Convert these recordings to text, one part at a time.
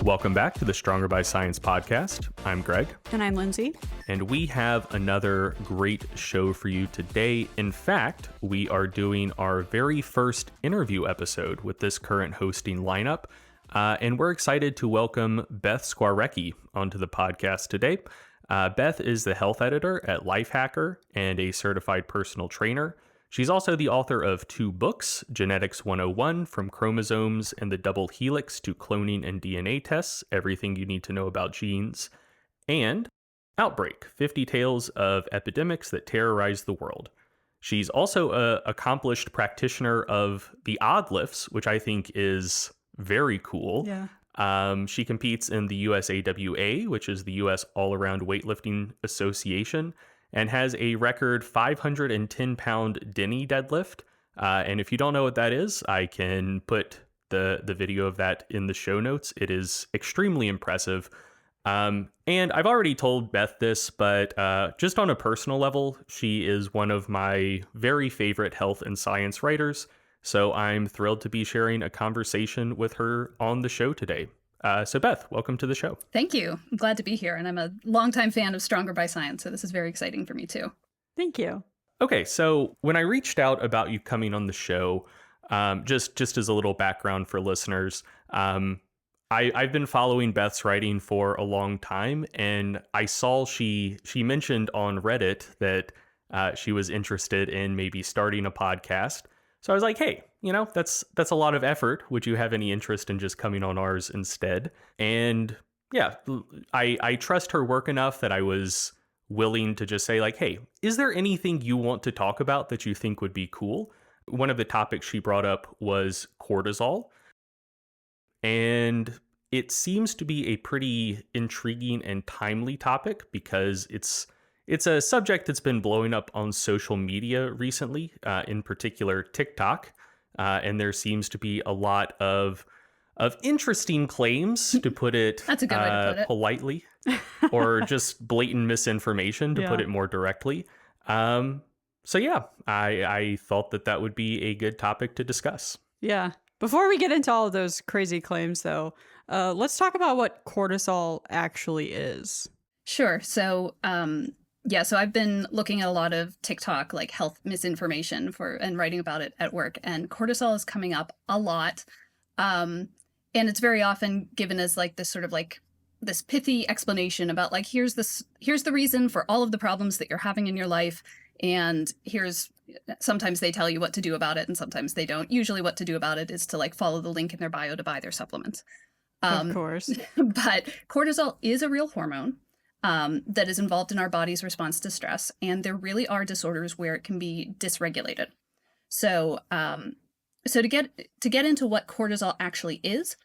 Welcome back to the Stronger by Science podcast. I'm Greg. And I'm Lindsay. And we have another great show for you today. In fact, we are doing our very first interview episode with this current hosting lineup. And we're excited to welcome Beth Skwarecki onto the podcast today. Beth is the health editor at Lifehacker and a certified personal trainer. She's also the author of 2 books, Genetics 101, From Chromosomes and the Double Helix to Cloning and DNA Tests, Everything You Need to Know About Genes, and Outbreak, 50 Tales of Epidemics That Terrorize the World. She's also an accomplished practitioner of the odd lifts, which I think is very cool. Yeah. She competes in the USAWA, which is the U.S. All-Around Weightlifting Association, and has a record 510-pound Denny deadlift. And if you don't know what that is, I can put the video of that in the show notes. It is extremely impressive. And I've already told Beth this, but just on a personal level, she is one of my very favorite health and science writers. So I'm thrilled to be sharing a conversation with her on the show today. So Beth, welcome to the show. Thank you. I'm glad to be here. And I'm a longtime fan of Stronger by Science, so this is very exciting for me too. Thank you. Okay, so when I reached out about you coming on the show, just as a little background for listeners, I've been following Beth's writing for a long time, and I saw she mentioned on Reddit that she was interested in maybe starting a podcast. So I was like, hey, that's a lot of effort. Would you have any interest in just coming on ours instead? And yeah, I trust her work enough that I was willing to just say like, hey, is there anything you want to talk about that you think would be cool? One of the topics she brought up was cortisol. And it seems to be a pretty intriguing and timely topic because it's a subject that's been blowing up on social media recently, in particular TikTok. And there seems to be a lot of interesting claims, to put it, That's a good way to put it. Politely, or just blatant misinformation, to put it more directly. So yeah, I thought that would be a good topic to discuss. Yeah. Before we get into all of those crazy claims, though, let's talk about what cortisol actually is. Sure. So, so I've been looking at a lot of TikTok, like health misinformation and writing about it at work, and cortisol is coming up a lot. And it's very often given as like this sort of like this pithy explanation about like, here's the reason for all of the problems that you're having in your life. And sometimes they tell you what to do about it and sometimes they don't. Usually what to do about it is to like follow the link in their bio to buy their supplements. Of course. But cortisol is a real hormone that is involved in our body's response to stress. And there really are disorders where it can be dysregulated. So to get into what cortisol actually is,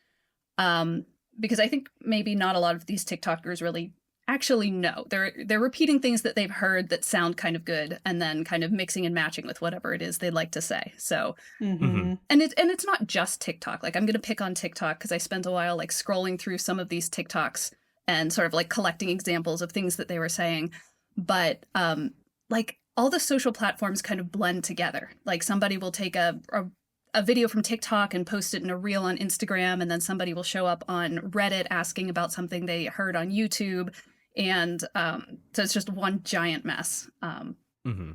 because I think maybe not a lot of these TikTokers really actually know. They're repeating things that they've heard that sound kind of good and then kind of mixing and matching with whatever it is they'd like to say. So, and it's not just TikTok. Like I'm going to pick on TikTok because I spent a while like scrolling through some of these TikToks and sort of like collecting examples of things that they were saying. But like all the social platforms kind of blend together. Like somebody will take a video from TikTok and post it in a reel on Instagram, and then somebody will show up on Reddit asking about something they heard on YouTube. And so it's just one giant mess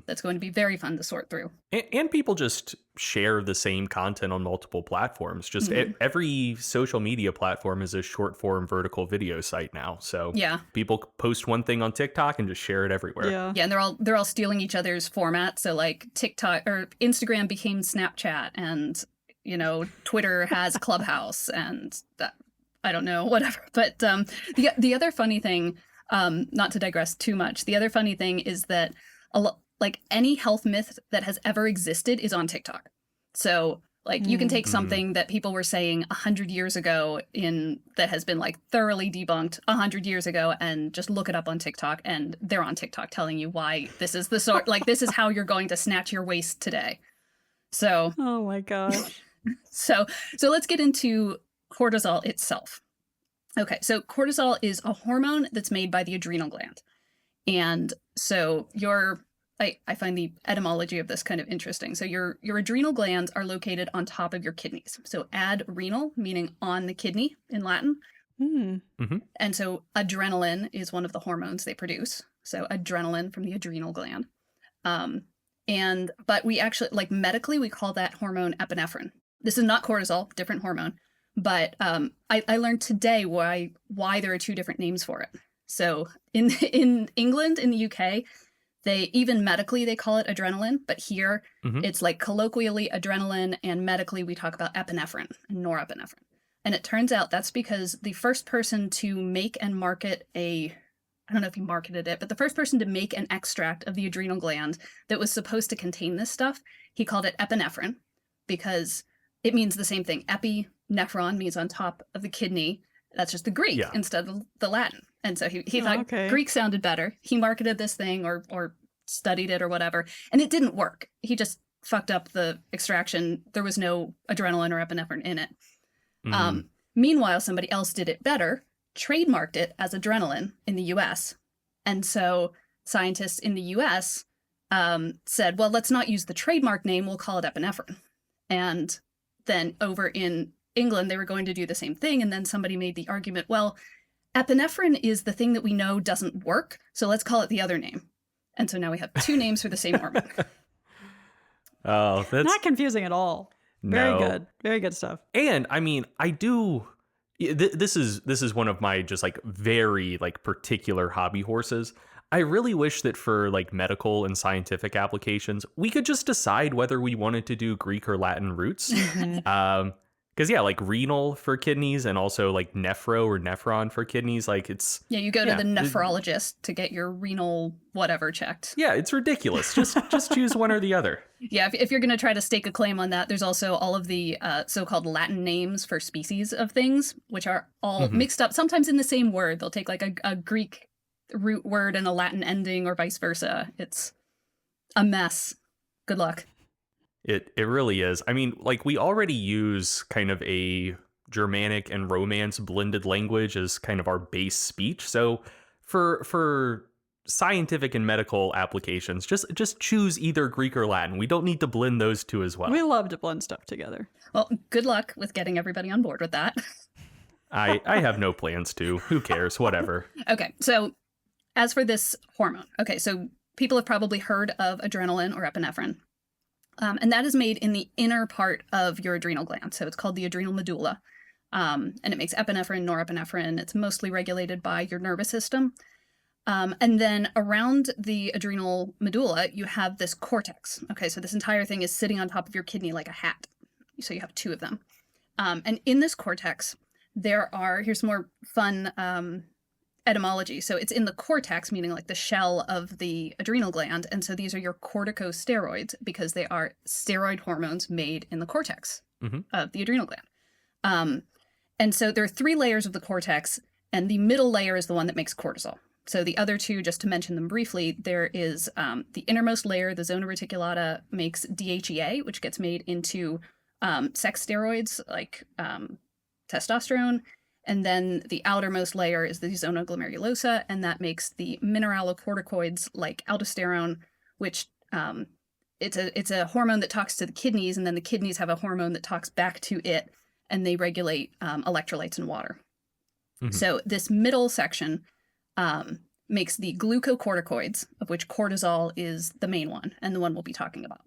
that's going to be very fun to sort through. And people just share the same content on multiple platforms. Just every social media platform is a short form vertical video site now. So people post one thing on TikTok and just share it everywhere. Yeah, and they're all stealing each other's format. So like TikTok or Instagram became Snapchat, and Twitter has Clubhouse, and that, I don't know, whatever. But the other funny thing, not to digress too much, the other funny thing is that like any health myth that has ever existed is on TikTok. So like you can take something that people were saying 100 years ago that has been like thoroughly debunked 100 years ago and just look it up on TikTok, and they're on TikTok telling you why this is the sort like this is how you're going to snatch your waist today. So oh my gosh. So let's get into cortisol itself. Okay, so cortisol is a hormone that's made by the adrenal gland. And so I find the etymology of this kind of interesting. So your adrenal glands are located on top of your kidneys. So adrenal, meaning on the kidney in Latin, Hmm. Hmm. And so adrenaline is one of the hormones they produce. So adrenaline from the adrenal gland. Um, but we actually, like medically, we call that hormone epinephrine. This is not cortisol, different hormone. But I learned today why there are two different names for it. So in England, in the UK, they even medically they call it adrenaline, but here Hmm. it's like colloquially adrenaline, and medically we talk about epinephrine and norepinephrine. And it turns out that's because the first person to make and market I don't know if he marketed it, but the first person to make an extract of the adrenal gland that was supposed to contain this stuff, he called it epinephrine because it means the same thing. Epinephron means on top of the kidney. That's just the Greek Yeah. instead of the Latin. And so he Oh, thought okay. Greek sounded better. He marketed this thing or studied it or whatever, and it didn't work. He just fucked up the extraction. There was no adrenaline or epinephrine in it. Mm. Meanwhile, somebody else did it better, trademarked it as adrenaline in the US. And so scientists in the US said, well, let's not use the trademark name, we'll call it epinephrine. And then over in England, they were going to do the same thing. And then somebody made the argument, well, epinephrine is the thing that we know doesn't work, so let's call it the other name. And so now we have two names for the same hormone. Oh, that's Not confusing at all. Very no. good. Very good stuff. And I mean, I do. This is one of my just like very like particular hobby horses. I really wish that for like medical and scientific applications, we could just decide whether we wanted to do Greek or Latin roots. Mhm. Because yeah, like renal for kidneys and also like nephro or nephron for kidneys. Like it's Yeah, you go to yeah, the nephrologist to get your renal whatever checked. yeah, it's ridiculous. Just choose one or the other. Yeah, if you're going to try to stake a claim on that, there's also all of the so-called Latin names for species of things, which are all Mhm. mixed up, sometimes in the same word. They'll take like a Greek root word and a Latin ending or vice versa. It's a mess. Good luck. It really is. I mean, like we already use kind of a Germanic and Romance blended language as kind of our base speech. So for scientific and medical applications, just choose either Greek or Latin. We don't need to blend those two as well. We love to blend stuff together. Well, good luck with getting everybody on board with that. I have no plans to. Who cares? Whatever. Okay, so as for this hormone, okay, so people have probably heard of adrenaline or epinephrine. And that is made in the inner part of your adrenal gland. So it's called the adrenal medulla. And it makes epinephrine, norepinephrine. It's mostly regulated by your nervous system. And then around the adrenal medulla, you have this cortex. Okay, so this entire thing is sitting on top of your kidney like a hat. So you have two of them. And in this cortex, here's some more fun etymology. So it's in the cortex, meaning like the shell of the adrenal gland. And so these are your corticosteroids because they are steroid hormones made in the cortex Mhm. of the adrenal gland. And so there are three layers of the cortex, and the middle layer is the one that makes cortisol. So the other two, just to mention them briefly, there is the innermost layer, the zona reticulata, makes DHEA, which gets made into sex steroids like testosterone. And then the outermost layer is the zona glomerulosa, and that makes the mineralocorticoids like aldosterone, which it's a hormone that talks to the kidneys, and then the kidneys have a hormone that talks back to it, and they regulate electrolytes in water. Mhm. So this middle section makes the glucocorticoids, of which cortisol is the main one, and the one we'll be talking about.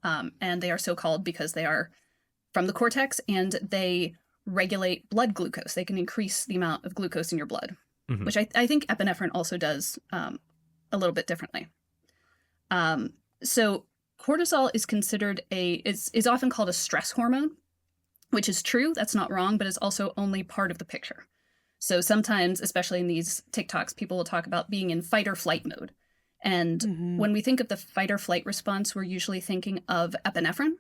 And they are so called because they are from the cortex, and they regulate blood glucose. They can increase the amount of glucose in your blood, Mhm. which I think epinephrine also does a little bit differently. So cortisol is considered is often called a stress hormone, which is true. That's not wrong, but it's also only part of the picture. So sometimes, especially in these TikToks, people will talk about being in fight or flight mode. And Mhm. when we think of the fight or flight response, we're usually thinking of epinephrine,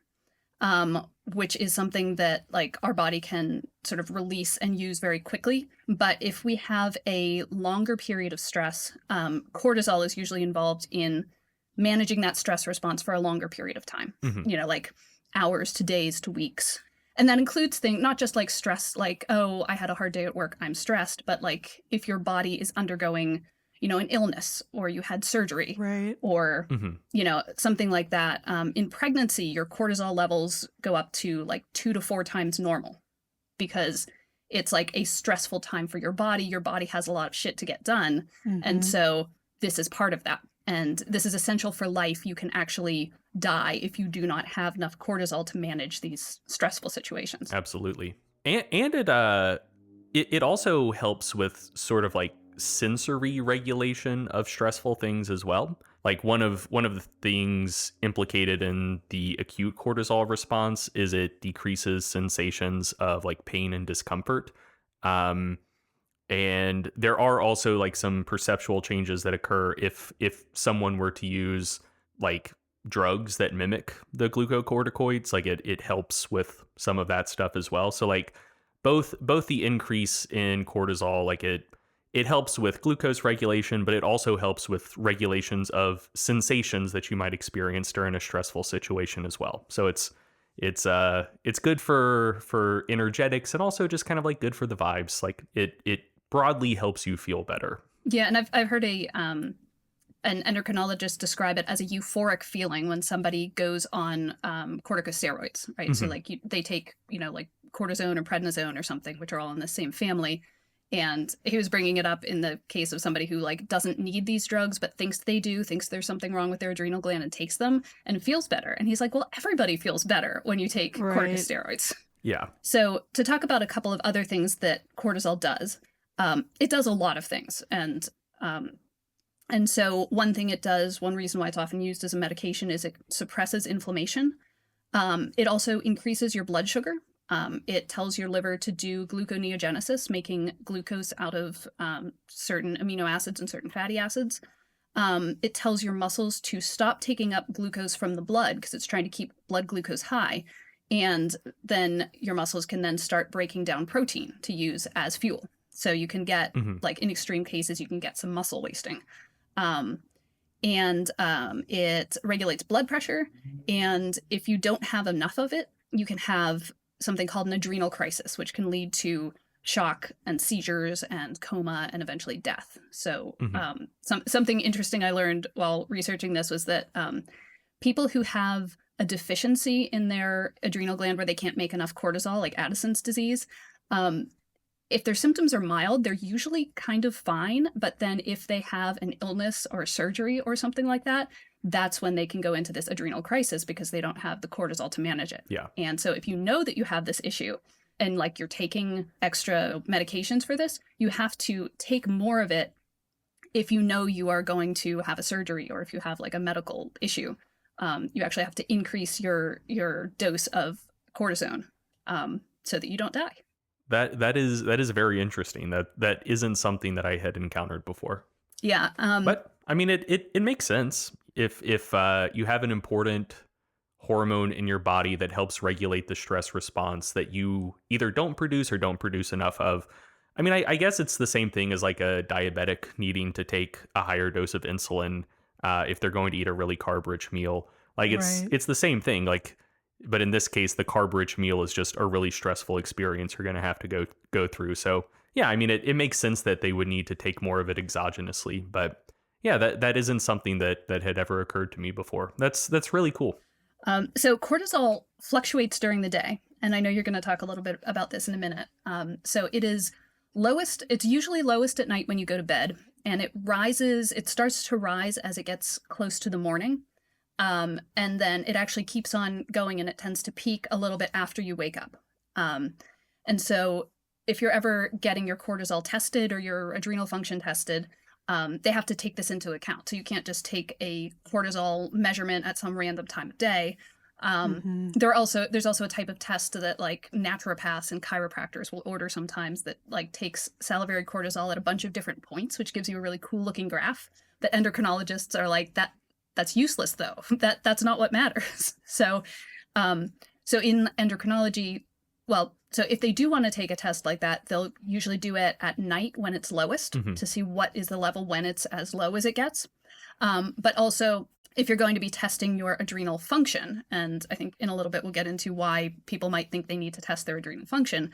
which is something that like our body can sort of release and use very quickly. But if we have a longer period of stress, cortisol is usually involved in managing that stress response for a longer period of time, Mhm. like hours to days to weeks. And that includes things, not just like stress, like, oh, I had a hard day at work, I'm stressed, but like if your body is undergoing, an illness or you had surgery Right. or, Mhm. something like that. In pregnancy, your cortisol levels go up to like 2 to 4 times normal because it's like a stressful time for your body. Your body has a lot of shit to get done. And Mm-hmm. so this is part of that. And this is essential for life. You can actually die if you do not have enough cortisol to manage these stressful situations. Absolutely. And it also helps with sort of like sensory regulation of stressful things as well. Like one of the things implicated in the acute cortisol response is it decreases sensations of like pain and discomfort. Um, and there are also like some perceptual changes that occur if someone were to use like drugs that mimic the glucocorticoids. Like it helps with some of that stuff as well. So like both the increase in cortisol, like it helps with glucose regulation, but it also helps with regulations of sensations that you might experience during a stressful situation as well. So it's good for energetics, and also just kind of like good for the vibes. Like it broadly helps you feel better. Yeah, and I've heard an endocrinologist describe it as a euphoric feeling when somebody goes on corticosteroids, right? So Mhm. like they take, like cortisone or prednisone or something, which are all in the same family. And he was bringing it up in the case of somebody who like doesn't need these drugs, but thinks they do, thinks there's something wrong with their adrenal gland and takes them and feels better. And he's like, well, everybody feels better when you take Right. corticosteroids. Yeah. So to talk about a couple of other things that cortisol does, it does a lot of things. And so one thing it does, one reason why it's often used as a medication is it suppresses inflammation. It also increases your blood sugar. It tells your liver to do gluconeogenesis, making glucose out of certain amino acids and certain fatty acids. It tells your muscles to stop taking up glucose from the blood because it's trying to keep blood glucose high. And then your muscles can then start breaking down protein to use as fuel. So you can get, Mhm. like in extreme cases, you can get some muscle wasting. It regulates blood pressure. And if you don't have enough of it, you can have something called an adrenal crisis, which can lead to shock and seizures and coma and eventually death. So Mhm. something interesting I learned while researching this was that people who have a deficiency in their adrenal gland where they can't make enough cortisol, like Addison's disease, um, if their symptoms are mild, they're usually kind of fine. But then if they have an illness or surgery or something like that, that's when they can go into this adrenal crisis because they don't have the cortisol to manage it. Yeah. And so if you know that you have this issue and like you're taking extra medications for this, you have to take more of it if you know you are going to have a surgery or if you have like a medical issue. You actually have to increase your dose of cortisone so that you don't die. That is very interesting. That isn't something that I had encountered before. Yeah. But I mean, it makes sense if you have an important hormone in your body that helps regulate the stress response that you either don't produce or don't produce enough of. I mean, I guess it's the same thing as like a diabetic needing to take a higher dose of insulin if they're going to eat a really carb-rich meal. Like Right. it's the same thing. Like, but in this case, the carb-rich meal is just a really stressful experience you're going to have to go through. So yeah, I mean, it makes sense that they would need to take more of it exogenously. But yeah, that isn't something that had ever occurred to me before. That's really cool. So cortisol fluctuates during the day, and I know you're going to talk a little bit about this in a minute. So it is lowest. It's usually lowest at night when you go to bed, and it rises. It starts to rise as it gets close to the morning, and then it actually keeps on going, and it tends to peak a little bit after you wake up. And so if you're ever getting your cortisol tested or your adrenal function tested, they have to take this into account. So you can't just take a cortisol measurement at some random time of day. Mm-hmm. There's also a type of test that like naturopaths and chiropractors will order sometimes that like takes salivary cortisol at a bunch of different points, which gives you a really cool looking graph that endocrinologists are like, that's useless though. That's not what matters. So in endocrinology, well, so if they do want to take a test like that, they'll usually do it at night when it's lowest Mhm. to see what is the level when it's as low as it gets. But also, if you're going to be testing your adrenal function, and I think in a little bit we'll get into why people might think they need to test their adrenal function.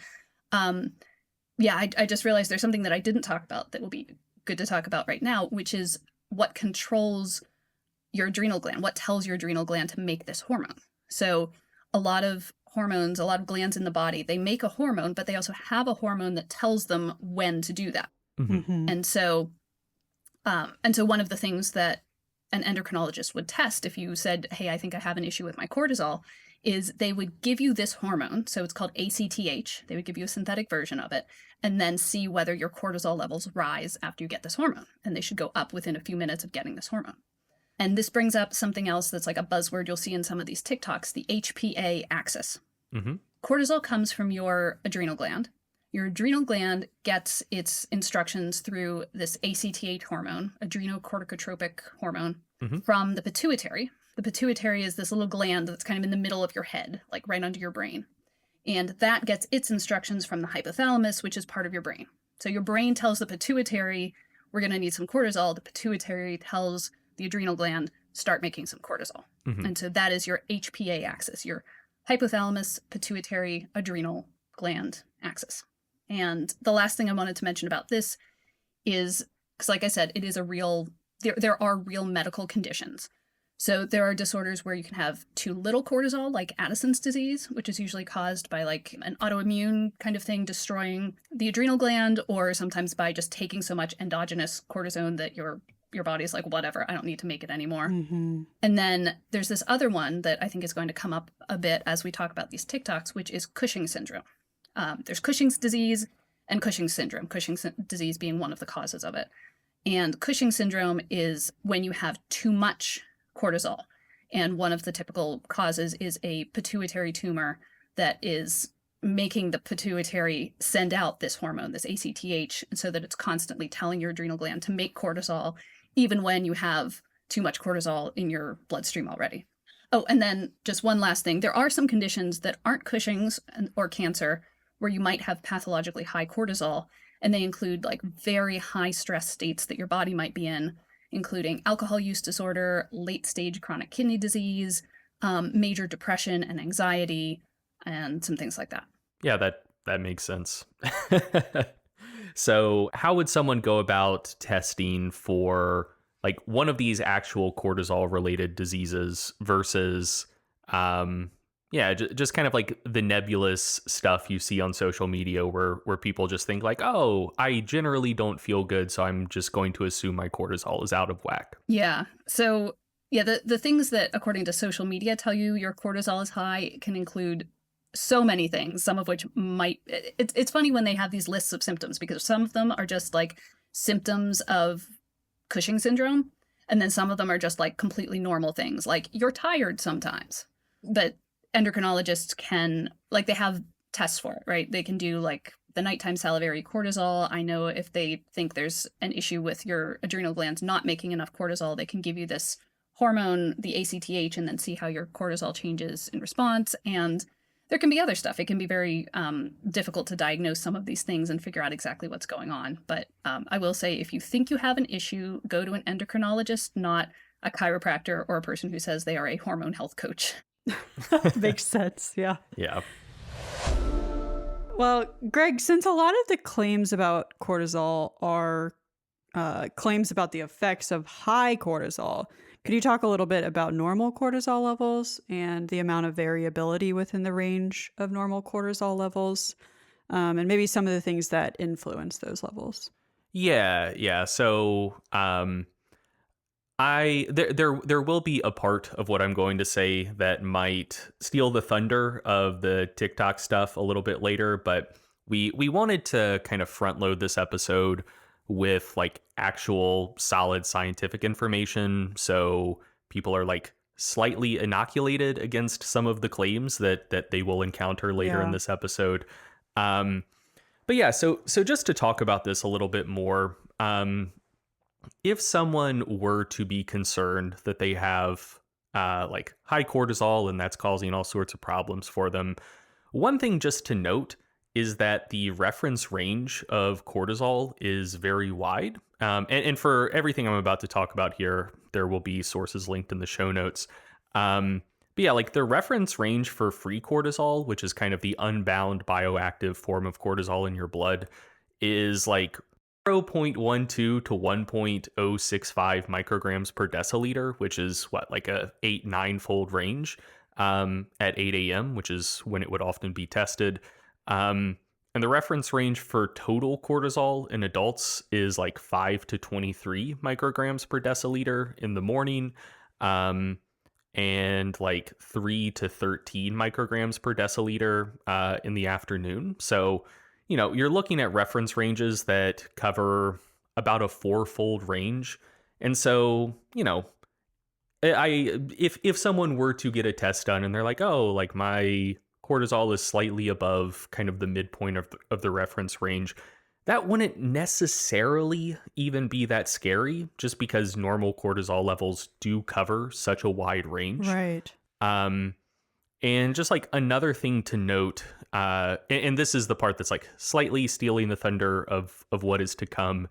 I just realized there's something that I didn't talk about that will be good to talk about right now, which is what controls your adrenal gland, what tells your adrenal gland to make this hormone. So a lot of hormones, a lot of glands in the body, they make a hormone, but they also have a hormone that tells them when to do that. Hmm. And so one of the things that an endocrinologist would test if you said, hey, I think I have an issue with my cortisol, is they would give you this hormone. So it's called ACTH. They would give you a synthetic version of it and then see whether your cortisol levels rise after you get this hormone. And they should go up within a few minutes of getting this hormone. And this brings up something else that's like a buzzword you'll see in some of these TikToks, the HPA axis. Hmm. Cortisol comes from your adrenal gland. Your adrenal gland gets its instructions through this ACTH hormone, adrenocorticotropic hormone, Mhm. from the pituitary. The pituitary is this little gland that's kind of in the middle of your head, like right under your brain. And that gets its instructions from the hypothalamus, which is part of your brain. So your brain tells the pituitary, we're going to need some cortisol. The pituitary tells the adrenal gland, start making some cortisol. Mhm. And so that is your HPA axis, your hypothalamus, pituitary, adrenal gland axis. And the last thing I wanted to mention about this is, because like I said, it is a real, there are real medical conditions. So there are disorders where you can have too little cortisol, like Addison's disease, which is usually caused by like an autoimmune kind of thing destroying the adrenal gland, or sometimes by just taking so much endogenous cortisone that your body's like, whatever, I don't need to make it anymore. Mm-hmm. And then there's this other one that I think is going to come up a bit as we talk about these TikToks, which is Cushing's syndrome. There's Cushing's disease and Cushing's syndrome, Cushing's disease being one of the causes of it. And Cushing's syndrome is when you have too much cortisol. And one of the typical causes is a pituitary tumor that is making the pituitary send out this hormone, this ACTH, so that it's constantly telling your adrenal gland to make cortisol, even when you have too much cortisol in your bloodstream already. Oh, and then just one last thing. There are some conditions that aren't Cushing's or cancer where you might have pathologically high cortisol, and they include like very high stress states that your body might be in, including alcohol use disorder, late stage chronic kidney disease, major depression and anxiety, and some things like that. Yeah, that makes sense. So, how would someone go about testing for like one of these actual cortisol related diseases versus just kind of like the nebulous stuff you see on social media where people just think like, oh, I generally don't feel good, so I'm just going to assume my cortisol is out of whack. Yeah. So, yeah, the things that, according to social media, tell you your cortisol is high can include so many things, some of which might, it's funny when they have these lists of symptoms, because some of them are just like symptoms of Cushing syndrome, and then some of them are just like completely normal things, like you're tired sometimes. But endocrinologists can, like, they have tests for it, right? They can do like the nighttime salivary cortisol. I know if they think there's an issue with your adrenal glands not making enough cortisol, they can give you this hormone, the ACTH, and then see how your cortisol changes in response. And there can be other stuff. It can be very difficult to diagnose some of these things and figure out exactly what's going on. But I will say, if you think you have an issue, go to an endocrinologist, not a chiropractor or a person who says they are a hormone health coach. Makes sense. Yeah. Yeah. Well, Greg, since a lot of the claims about cortisol are claims about the effects of high cortisol, could you talk a little bit about normal cortisol levels and the amount of variability within the range of normal cortisol levels, and maybe some of the things that influence those levels? Yeah. So, there will be a part of what I'm going to say that might steal the thunder of the TikTok stuff a little bit later, but we wanted to kind of front load this episode with like actual solid scientific information, so people are like slightly inoculated against some of the claims that they will encounter later in this episode. But yeah, so just to talk about this a little bit more, if someone were to be concerned that they have like high cortisol and that's causing all sorts of problems for them, one thing just to note is that the reference range of cortisol is very wide. And for everything I'm about to talk about here, there will be sources linked in the show notes. But yeah, like the reference range for free cortisol, which is kind of the unbound bioactive form of cortisol in your blood, is like 0.12 to 1.065 micrograms per deciliter, which is what, like a 8-9 fold range. at 8 a.m., which is when it would often be tested. And the reference range for total cortisol in adults is like 5 to 23 micrograms per deciliter in the morning, and like 3 to 13 micrograms per deciliter in the afternoon. So, you're looking at reference ranges that cover about a fourfold range. And so, if someone were to get a test done and they're like, oh, like my cortisol is slightly above kind of the midpoint of the reference range, that wouldn't necessarily even be that scary, just because normal cortisol levels do cover such a wide range. Right. Um, and just like another thing to note, and this is the part that's like slightly stealing the thunder of what is to come,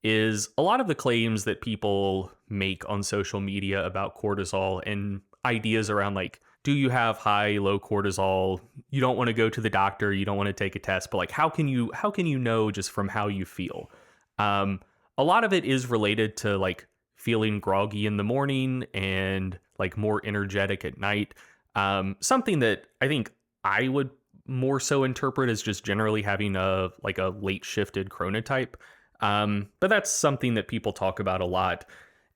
is a lot of the claims that people make on social media about cortisol and ideas around like, do you have high, low cortisol? You don't want to go to the doctor. You don't want to take a test, but like, how can you know just from how you feel? A lot of it is related to like feeling groggy in the morning and like more energetic at night. Something that I think I would more so interpret as just generally having a late shifted chronotype. But that's something that people talk about a lot.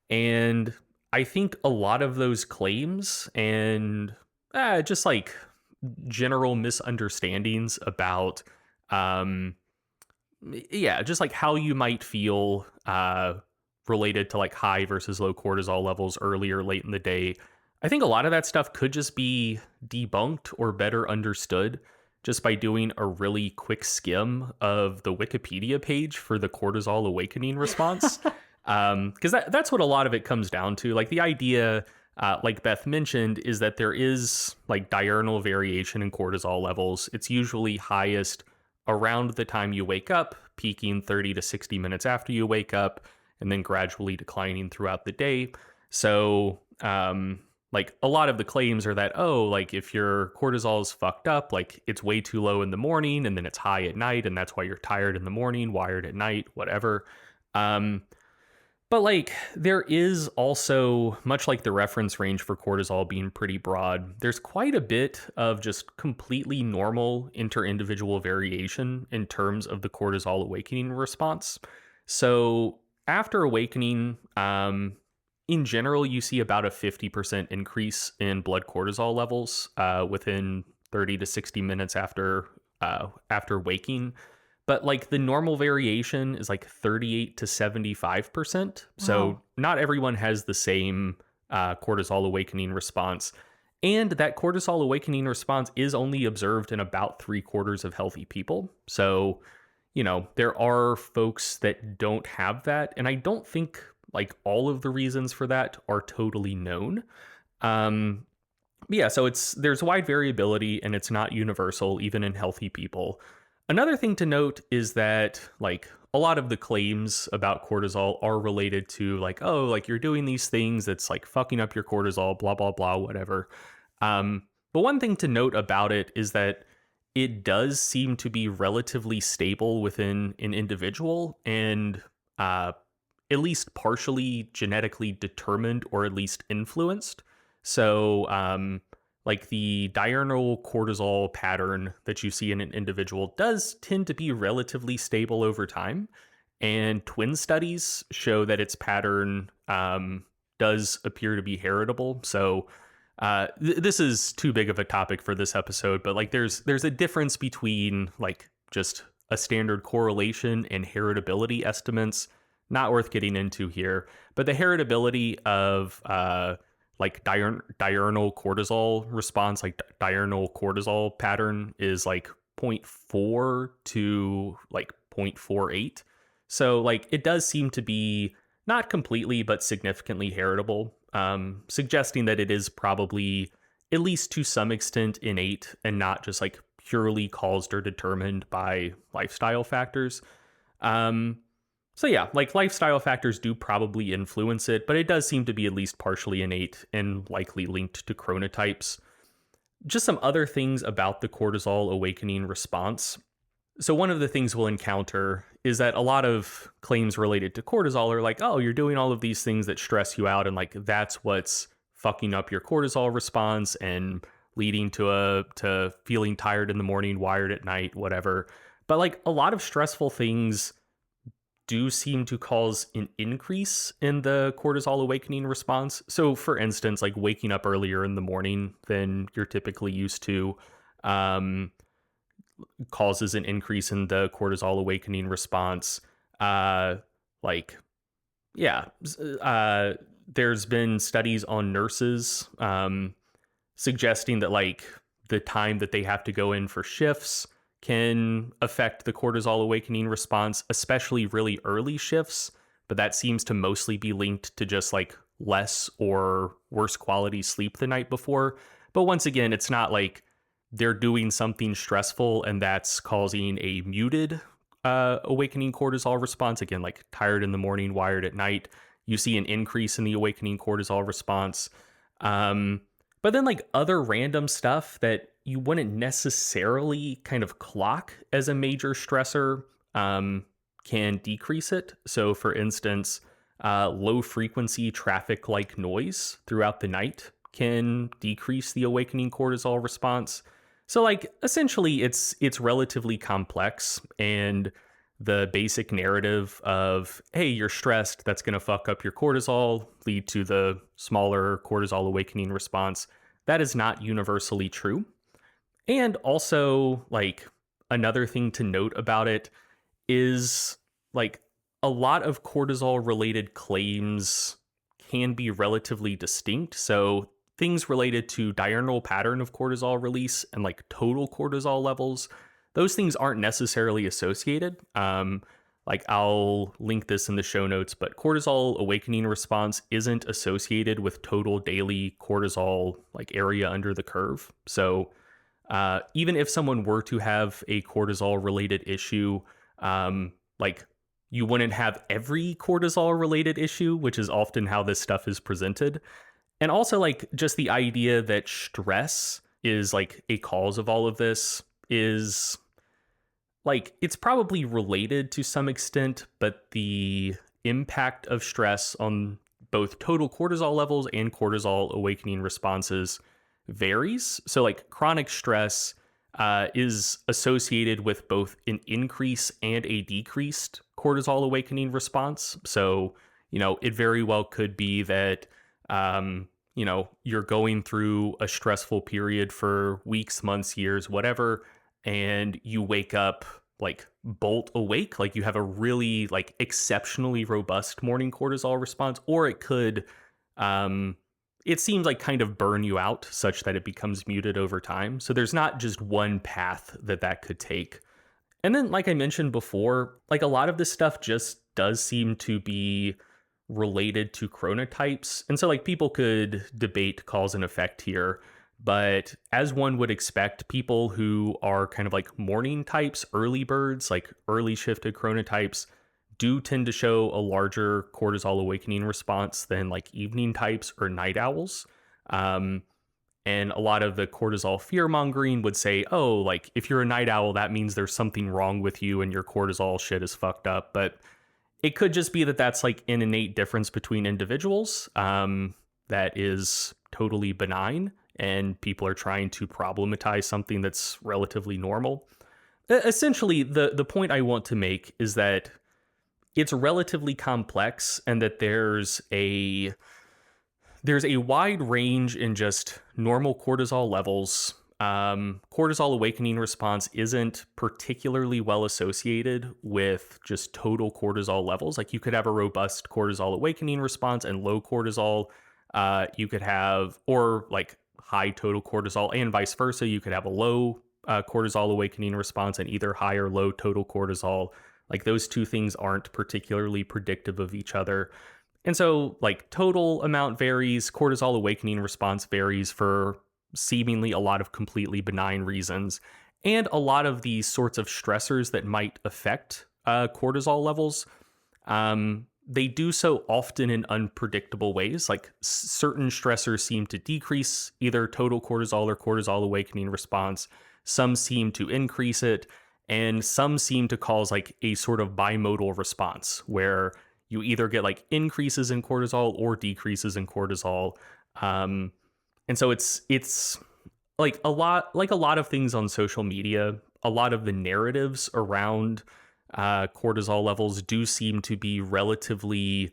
And I think a lot of those claims and just like general misunderstandings about, just like how you might feel related to like high versus low cortisol levels early or late in the day. I think a lot of that stuff could just be debunked or better understood just by doing a really quick skim of the Wikipedia page for the cortisol awakening response. Because that's what a lot of it comes down to. Like the idea, like Beth mentioned, is that there is like diurnal variation in cortisol levels. It's usually highest around the time you wake up, peaking 30 to 60 minutes after you wake up, and then gradually declining throughout the day. So, like a lot of the claims are that, oh, like if your cortisol is fucked up, like it's way too low in the morning and then it's high at night, and that's why you're tired in the morning, wired at night, whatever. But like there is also, much like the reference range for cortisol being pretty broad, there's quite a bit of just completely normal inter-individual variation in terms of the cortisol awakening response. So after awakening, in general, you see about a 50% increase in blood cortisol levels within 30 to 60 minutes after waking. But like the normal variation is like 38 to 75%. So Wow. not everyone has the same cortisol awakening response. And that cortisol awakening response is only observed in about 3/4 of healthy people. So, there are folks that don't have that. And I don't think like all of the reasons for that are totally known. But yeah, so there's wide variability and it's not universal, even in healthy people. Another thing to note is that like a lot of the claims about cortisol are related to like, oh, like you're doing these things that's like fucking up your cortisol, blah, blah, blah, whatever. But one thing to note about it is that it does seem to be relatively stable within an individual and at least partially genetically determined or at least influenced. So, like the diurnal cortisol pattern that you see in an individual does tend to be relatively stable over time. And twin studies show that its pattern does appear to be heritable. So this is too big of a topic for this episode, but like there's a difference between like just a standard correlation and heritability estimates. Not worth getting into here, but the heritability of like diurnal cortisol response, like diurnal cortisol pattern is like 0.4 to like 0.48. So like it does seem to be not completely, but significantly heritable, suggesting that it is probably at least to some extent innate and not just like purely caused or determined by lifestyle factors. So yeah, like lifestyle factors do probably influence it, but it does seem to be at least partially innate and likely linked to chronotypes. Just some other things about the cortisol awakening response. So one of the things we'll encounter is that a lot of claims related to cortisol are like, oh, you're doing all of these things that stress you out, and like that's what's fucking up your cortisol response, and leading to feeling tired in the morning, wired at night, whatever. But like a lot of stressful things do seem to cause an increase in the cortisol awakening response. So, for instance, like waking up earlier in the morning than you're typically used to um, causes an increase in the cortisol awakening response. Uh, like, yeah, there's been studies on nurses suggesting that like the time that they have to go in for shifts can affect the cortisol awakening response, especially really early shifts. But that seems to mostly be linked to just like less or worse quality sleep the night before. But once again, it's not like they're doing something stressful and that's causing a muted awakening cortisol response. Again, like tired in the morning, wired at night. You see an increase in the awakening cortisol response. But then like other random stuff that you wouldn't necessarily kind of clock as a major stressor can decrease it. So for instance, low frequency traffic like noise throughout the night can decrease the awakening cortisol response. So like essentially it's relatively complex, and the basic narrative of, hey, you're stressed, that's going to fuck up your cortisol, lead to the smaller cortisol awakening response. That is not universally true. And also, like, another thing to note about it is like a lot of cortisol related claims can be relatively distinct. So things related to diurnal pattern of cortisol release and like total cortisol levels, those things aren't necessarily associated. Like I'll link this in the show notes, but cortisol awakening response isn't associated with total daily cortisol like area under the curve. So even if someone were to have a cortisol related issue, like you wouldn't have every cortisol related issue, which is often how this stuff is presented. And also like just the idea that stress is like a cause of all of this is like, it's probably related to some extent, but the impact of stress on both total cortisol levels and cortisol awakening responses varies. So, like, chronic stress is associated with both an increase and a decreased cortisol awakening response. So, it very well could be that, you're going through a stressful period for weeks, months, years, whatever, and you wake up like bolt awake, like you have a really like exceptionally robust morning cortisol response, or it could it seems like kind of burn you out such that it becomes muted over time. So there's not just one path that could take. And then like I mentioned before, like a lot of this stuff just does seem to be related to chronotypes. And so like people could debate cause and effect here. But as one would expect, people who are kind of like morning types, early birds, like early shifted chronotypes, do tend to show a larger cortisol awakening response than like evening types or night owls. And a lot of the cortisol fear mongering would say, oh, like if you're a night owl, that means there's something wrong with you and your cortisol shit is fucked up. But it could just be that that's like an innate difference between individuals that is totally benign, and people are trying to problematize something that's relatively normal. Essentially, the point I want to make is that it's relatively complex, and that there's a wide range in just normal cortisol levels. Cortisol awakening response isn't particularly well associated with just total cortisol levels. Like you could have a robust cortisol awakening response and low cortisol. You could have, or like high total cortisol, and vice versa. You could have a low cortisol awakening response and either high or low total cortisol. Like those two things aren't particularly predictive of each other. And so like total amount varies, cortisol awakening response varies for seemingly a lot of completely benign reasons. And a lot of these sorts of stressors that might affect cortisol levels, they do so often in unpredictable ways. Like certain stressors seem to decrease either total cortisol or cortisol awakening response. Some seem to increase it, and some seem to cause like a sort of bimodal response where you either get like increases in cortisol or decreases in cortisol. And so it's a lot of things on social media, a lot of the narratives around cortisol levels do seem to be relatively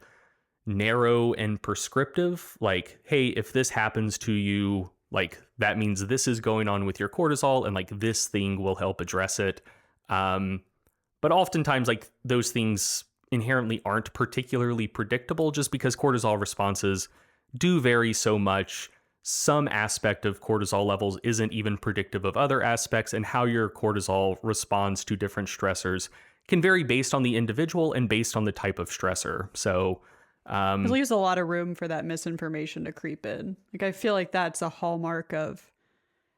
narrow and prescriptive. Like, hey, if this happens to you, like that means this is going on with your cortisol, and like this thing will help address it. Um, but oftentimes, like those things inherently aren't particularly predictable, just because cortisol responses do vary so much. Some aspect of cortisol levels isn't even predictive of other aspects, and how your cortisol responds to different stressors can vary based on the individual and based on the type of stressor. So, It leaves a lot of room for that misinformation to creep in. Like, I feel like that's a hallmark of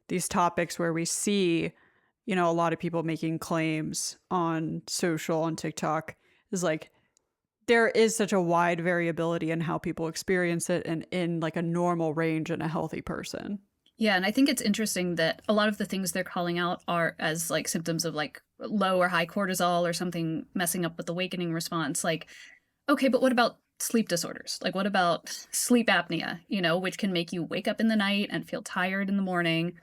these topics where we see, a lot of people making claims on social, on TikTok, is like there is such a wide variability in how people experience it and in like a normal range in a healthy person. Yeah, and I think it's interesting that a lot of the things they're calling out are as like symptoms of like low or high cortisol or something messing up with the awakening response. Like, okay, but what about sleep disorders? Like, what about sleep apnea, which can make you wake up in the night and feel tired in the morning?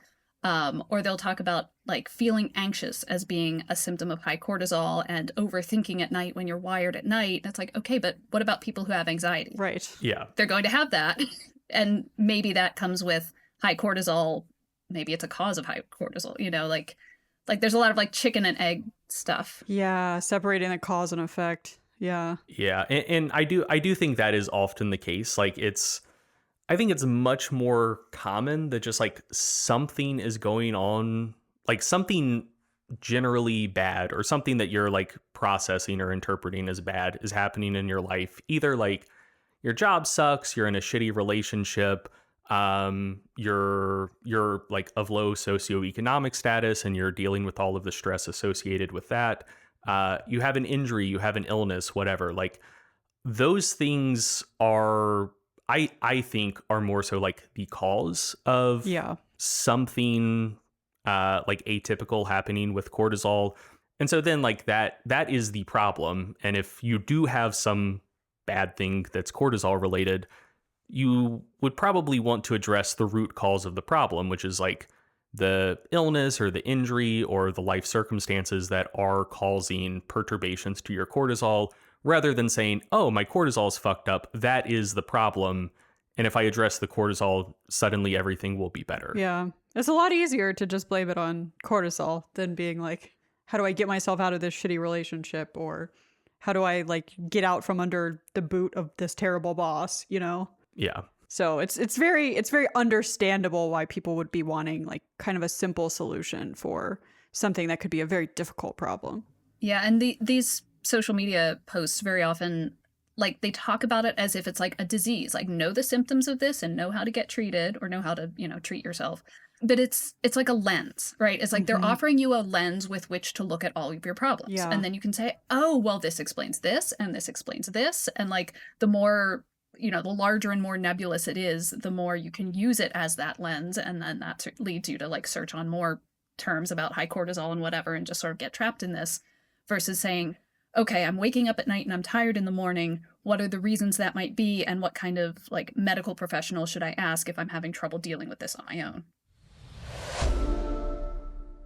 Or they'll talk about like feeling anxious as being a symptom of high cortisol and overthinking at night when you're wired at night. It's like, okay, but what about people who have anxiety? Right. yeah, They're going to have that. And maybe that comes with high cortisol. Maybe it's a cause of high cortisol, like there's a lot of like chicken and egg stuff. Yeah. Separating the cause and effect. Yeah. yeah, and I do think that is often the case. Like I think it's much more common that just like something is going on, like something generally bad or something that you're like processing or interpreting as bad is happening in your life. Either like your job sucks, you're in a shitty relationship, you're like of low socioeconomic status and you're dealing with all of the stress associated with that. You have an injury, you have an illness, whatever. Like those things are I think are more so like the cause of Yeah. something like atypical happening with cortisol. And so then like that is the problem. And if you do have some bad thing that's cortisol related, you would probably want to address the root cause of the problem, which is like the illness or the injury or the life circumstances that are causing perturbations to your cortisol, rather than saying, oh, my cortisol's fucked up. That is the problem. And if I address the cortisol, suddenly everything will be better. Yeah. It's a lot easier to just blame it on cortisol than being like, how do I get myself out of this shitty relationship? Or how do I like get out from under the boot of this terrible boss, Yeah. So it's very understandable why people would be wanting like kind of a simple solution for something that could be a very difficult problem. Yeah, and these social media posts very often, like they talk about it as if it's like a disease, like know the symptoms of this and know how to get treated or know how to, treat yourself. But it's like a lens, right? It's like they're offering you a lens with which to look at all of your problems. Yeah. And then you can say, oh, well, this explains this and this explains this. And like the more, the larger and more nebulous it is, the more you can use it as that lens. And then that leads you to like search on more terms about high cortisol and whatever and just sort of get trapped in this versus saying, okay, I'm waking up at night and I'm tired in the morning. What are the reasons that might be? And what kind of like medical professional should I ask if I'm having trouble dealing with this on my own?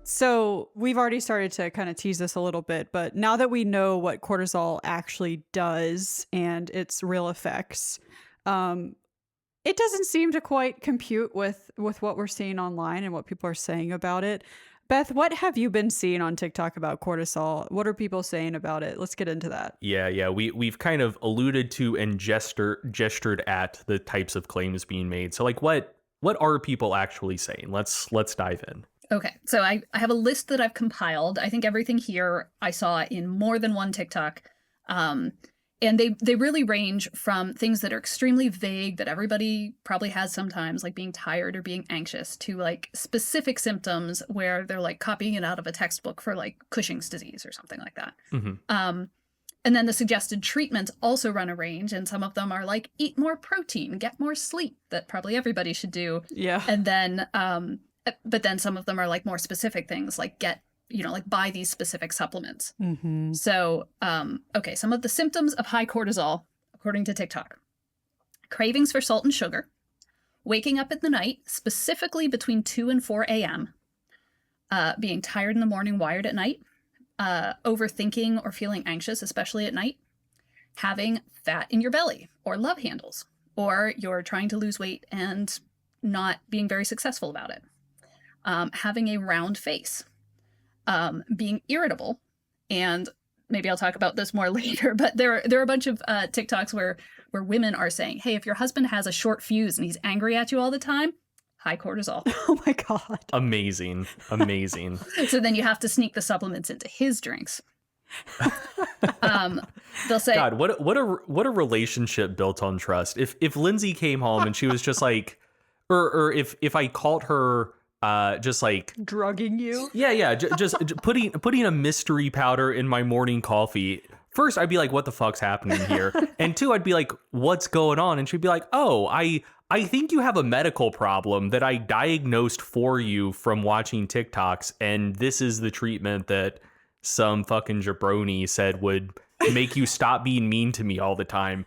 So we've already started to kind of tease this a little bit, but now that we know what cortisol actually does and its real effects, it doesn't seem to quite compute with what we're seeing online and what people are saying about it. Beth, what have you been seeing on TikTok about cortisol? What are people saying about it? Let's get into that. Yeah. We've kind of alluded to and gestured at the types of claims being made. So like what are people actually saying? Let's dive in. Okay, so I have a list that I've compiled. I think everything here I saw in more than one TikTok. And they really range from things that are extremely vague that everybody probably has sometimes, like being tired or being anxious, to like specific symptoms where they're like copying it out of a textbook for like Cushing's disease or something like that. Mm-hmm. And then the suggested treatments also run a range, and some of them are like eat more protein, get more sleep, that probably everybody should do. Yeah. And then but then some of them are like more specific things like get, like buy these specific supplements. Mm-hmm. So, okay, some of the symptoms of high cortisol, according to TikTok: cravings for salt and sugar, waking up in the night, specifically between 2 and 4 a.m., being tired in the morning, wired at night, overthinking or feeling anxious, especially at night, having fat in your belly or love handles, or you're trying to lose weight and not being very successful about it, having a round face, being irritable, and maybe I'll talk about this more later, but there are a bunch of TikToks where women are saying, hey, if your husband has a short fuse and he's angry at you all the time, high cortisol. Oh my God. Amazing. Amazing. So then you have to sneak the supplements into his drinks. They'll say, God, what a relationship built on trust. If Lindsay came home and she was just like, or if I called her just like drugging you. Yeah, just putting a mystery powder in my morning coffee. First, I'd be like, what the fuck's happening here? And two, I'd be like, what's going on? And she'd be like, oh, I think you have a medical problem that I diagnosed for you from watching TikToks, and this is the treatment that some fucking jabroni said would make you stop being mean to me all the time.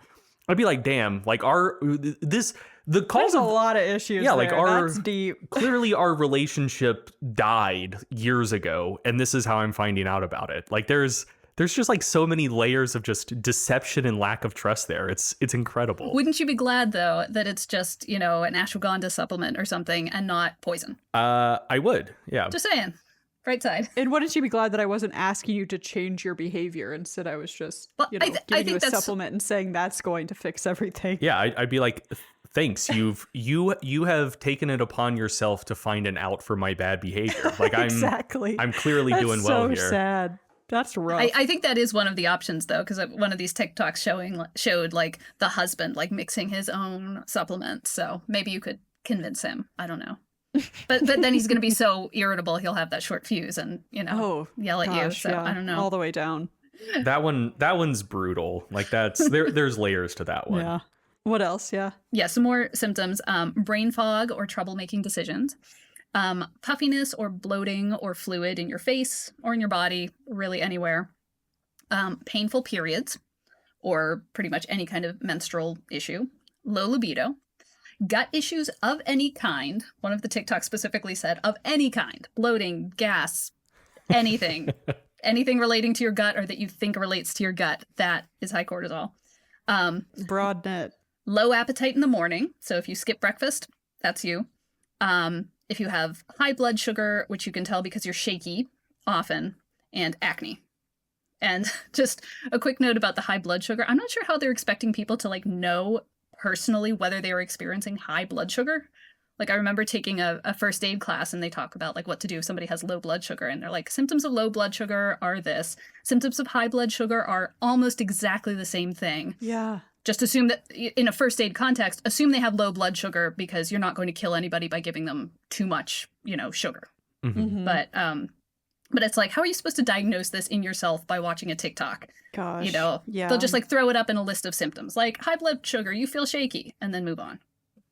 I'd be like, damn, like the cause There's of a lot of issues. Yeah, like that's deep. Clearly our relationship died years ago, and this is how I'm finding out about it. Like there's just like so many layers of just deception and lack of trust there. It's incredible. Wouldn't you be glad though that it's just, an ashwagandha supplement or something and not poison? I would. Yeah. Just saying. Right side. And wouldn't you be glad that I wasn't asking you to change your behavior? Instead, I was just, Well, I giving you think a supplement and saying that's going to fix everything. Yeah, I'd be like, thanks. You have taken it upon yourself to find an out for my bad behavior. Like Exactly. I'm clearly That's doing well so here. sad. That's rough. I think that is one of the options though, because one of these TikToks showed like the husband like mixing his own supplements. So maybe you could convince him. I don't know. But then he's going to be so irritable he'll have that short fuse and yell at you. So yeah, I don't know. all the way down. That one's brutal. Like there's layers to that one. Yeah. What else? Yeah. Yeah, some more symptoms. Brain fog or trouble making decisions. Puffiness or bloating or fluid in your face or in your body, really anywhere. Painful periods or pretty much any kind of menstrual issue. Low libido. Gut issues of any kind. One of the TikToks specifically said of any kind. Bloating, gas, anything. Anything relating to your gut or that you think relates to your gut. That is high cortisol. Broad net. Low appetite in the morning. So if you skip breakfast, that's you. If you have high blood sugar, which you can tell because you're shaky often, and acne. And just a quick note about the high blood sugar. I'm not sure how they're expecting people to like know personally whether they were experiencing high blood sugar. Like I remember taking a first aid class and they talk about like what to do if somebody has low blood sugar, and they're like, symptoms of low blood sugar are this. Symptoms of high blood sugar are almost exactly the same thing. Yeah. Just assume that in a first aid context, assume they have low blood sugar because you're not going to kill anybody by giving them too much, sugar. Mm-hmm. Mhm. But it's like, how are you supposed to diagnose this in yourself by watching a TikTok? Gosh. Yeah. They'll just like throw it up in a list of symptoms, like high blood sugar, you feel shaky, and then move on.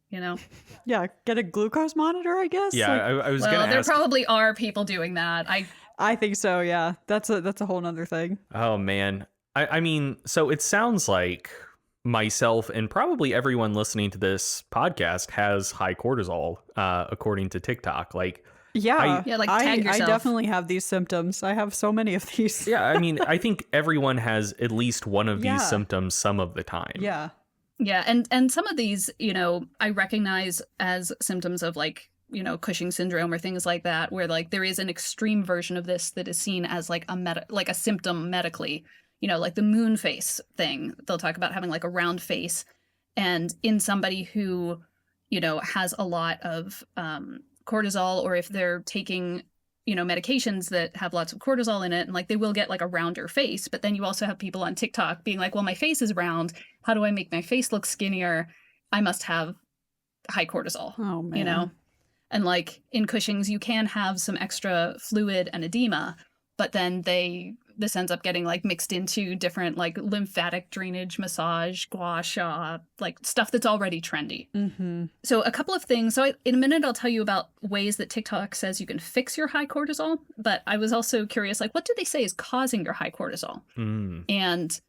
Yeah. Get a glucose monitor, I guess. Yeah, I was gonna there ask. probably are people doing that. I think so. Yeah. That's a whole nother thing. Oh man, I mean, so it sounds like myself and probably everyone listening to this podcast has high cortisol, according to TikTok. Like, Yeah. like I tag yourself. definitely have these symptoms. I have so many of these. yeah, I mean, I think everyone has at least one of Yeah. these symptoms some of the time. Yeah. Yeah, and some of these, I recognize as symptoms of like, Cushing syndrome or things like that, where like there is an extreme version of this that is seen as like a symptom medically, like the moon face thing. They'll talk about having like a round face, and in somebody who, has a lot of cortisol, or if they're taking medications that have lots of cortisol in it, and like they will get like a rounder face. But then you also have people on TikTok being like, well, my face is round. How do I make my face look skinnier? I must have high cortisol, Oh man. And like in Cushing's, you can have some extra fluid and edema, but then this ends up getting like mixed into different like lymphatic drainage, massage, gua sha, like stuff that's already trendy. Mm-hmm. So a couple of things. So in a minute, I'll tell you about ways that TikTok says you can fix your high cortisol. But I was also curious, like, what do they say is causing your high cortisol? Mm. And